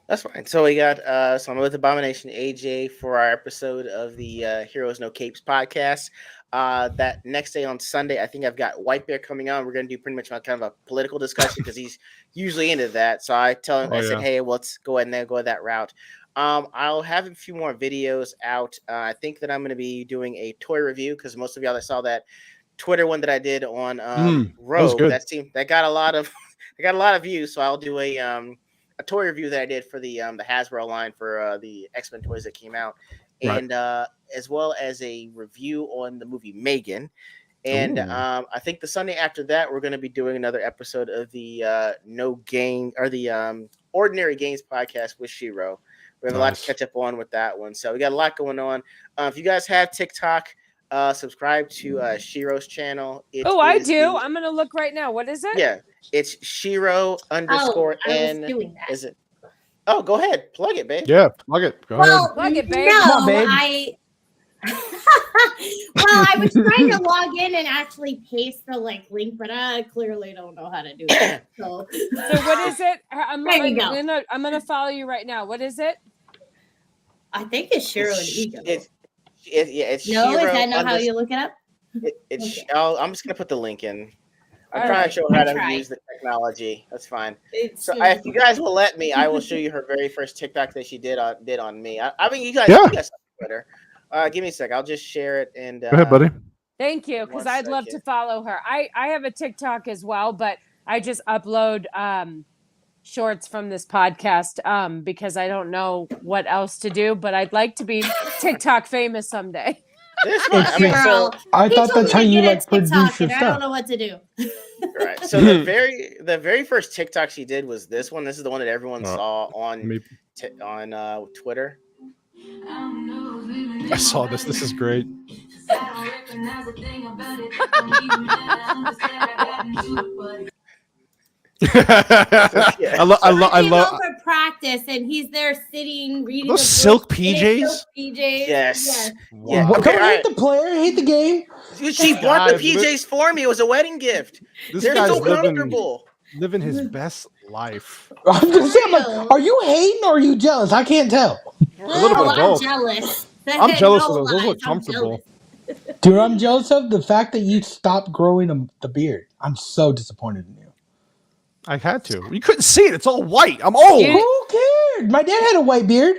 That's fine. So we got so I'm with Abomination AJ for our episode of the Heroes No Capes podcast. That next day on Sunday, I think I've got White Bear coming on. We're going to do pretty much kind of a political discussion because he's usually into that. So I tell him, said, hey, well, let's go ahead and go that route. I'll have a few more videos out. I think that I'm going to be doing a toy review because most of y'all that saw that Twitter one that I did on Rogue, that got a lot of views. So I'll do a toy review that I did for the Hasbro line for the X-Men toys that came out. And as well as a review on the movie Megan. And I think the Sunday after that, we're going to be doing another episode of the Ordinary Games podcast with Shiro. We have a lot to catch up on with that one. So we got a lot going on. If you guys have TikTok, subscribe to Shiro's channel. I do. I'm going to look right now. What is it? Yeah, it's Shiro_N. Is it? Oh, go ahead. Plug it, babe. Yeah, plug it. Go ahead. Plug it, babe. No, Come on, babe. I was trying to log in and actually paste the link, but I clearly don't know how to do that. So what is it? I'm gonna follow you right now. What is it? I think it's Shiro and Ego. It's no, Shiro is that not how you look it up? Okay. I'm just gonna put the link in. I'm trying to show her how to use the technology. That's fine. If you guys will let me, I will show you her very first TikTok that she did on me. I mean, you guys have Twitter. Give me a sec. I'll just share it. And go ahead, buddy. Thank you, because I'd love to follow her. I have a TikTok as well, but I just upload shorts from this podcast because I don't know what else to do. But I'd like to be TikTok famous someday. I thought that's how you produce your stuff. I don't know what to do. Right. So the very first TikTok she did was this one. This is the one that everyone saw on Twitter. I saw this. This is great. I love for practice, and he's there sitting reading those silk PJs. Yes. Wow. Yeah. Don't hate the player, hate the game. She bought the PJs for me. It was a wedding gift. They're so comfortable. Living his best life. I'm just saying, are you hating or are you jealous? I can't tell. A little bit of both. I'm jealous. I'm jealous of those. Those look comfortable. Dude, I'm jealous of the fact that you stopped growing the beard. I'm so disappointed in you. I had to. You couldn't see it. It's all white. I'm old. Who cared? My dad had a white beard.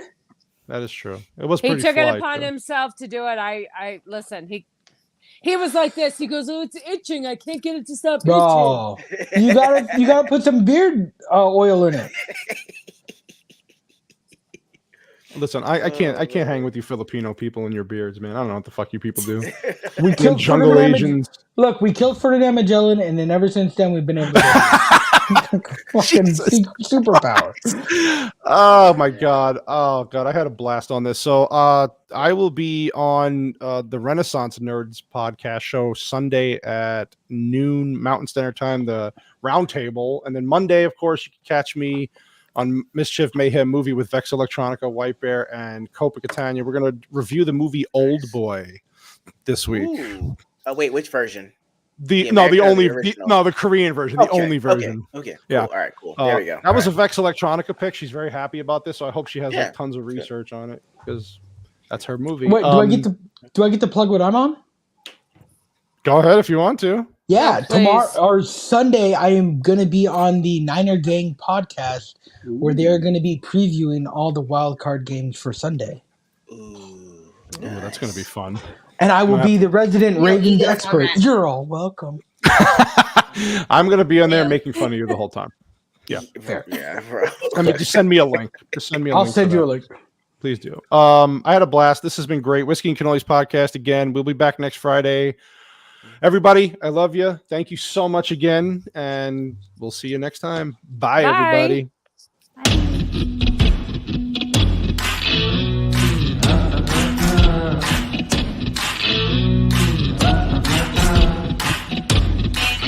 That is true. It was He pretty took it fly, upon too. himself to do it. I listen. He was like this. He goes, "Oh, it's itching. I can't get it to stop Bro, you gotta put some beard oil in it. Listen, I can't hang with you Filipino people and your beards, man. I don't know what the fuck you people do. We Them killed jungle Ferdinand Asians. Look, we killed Ferdinand Magellan, and then ever since then we've been able to fucking superpower. Oh my god. Oh god, I had a blast on this. So I will be on the Renaissance Nerds podcast show Sunday at noon Mountain Standard Time, the Roundtable, and then Monday, of course, you can catch me on Mischief Mayhem Movie with Vex Electronica, White Bear, and Copa Catania. We're gonna review the movie Old Boy this week. Ooh. Oh wait, which version? The Korean version, the only version. Okay. Cool. Yeah. All right. Cool. There we go. That was a Vex Electronica pick. She's very happy about this, so I hope she has like tons of research on it because that's her movie. Wait, do I get to plug what I'm on? Go ahead if you want to. Yeah, tomorrow or Sunday, I am going to be on the Niner Gang podcast where they are going to be previewing all the wild card games for Sunday. Ooh, that's going to be fun. And I will be the resident Ravens expert. You're all welcome. I'm going to be on there making fun of you the whole time. Yeah. Fair. Yeah, bro. I mean, just send me a link. I'll send you a link. Please do. I had a blast. This has been great. Whiskey and Cannoli's podcast again. We'll be back next Friday. Everybody, I love you. Thank you so much again, and we'll see you next time. Bye. Everybody.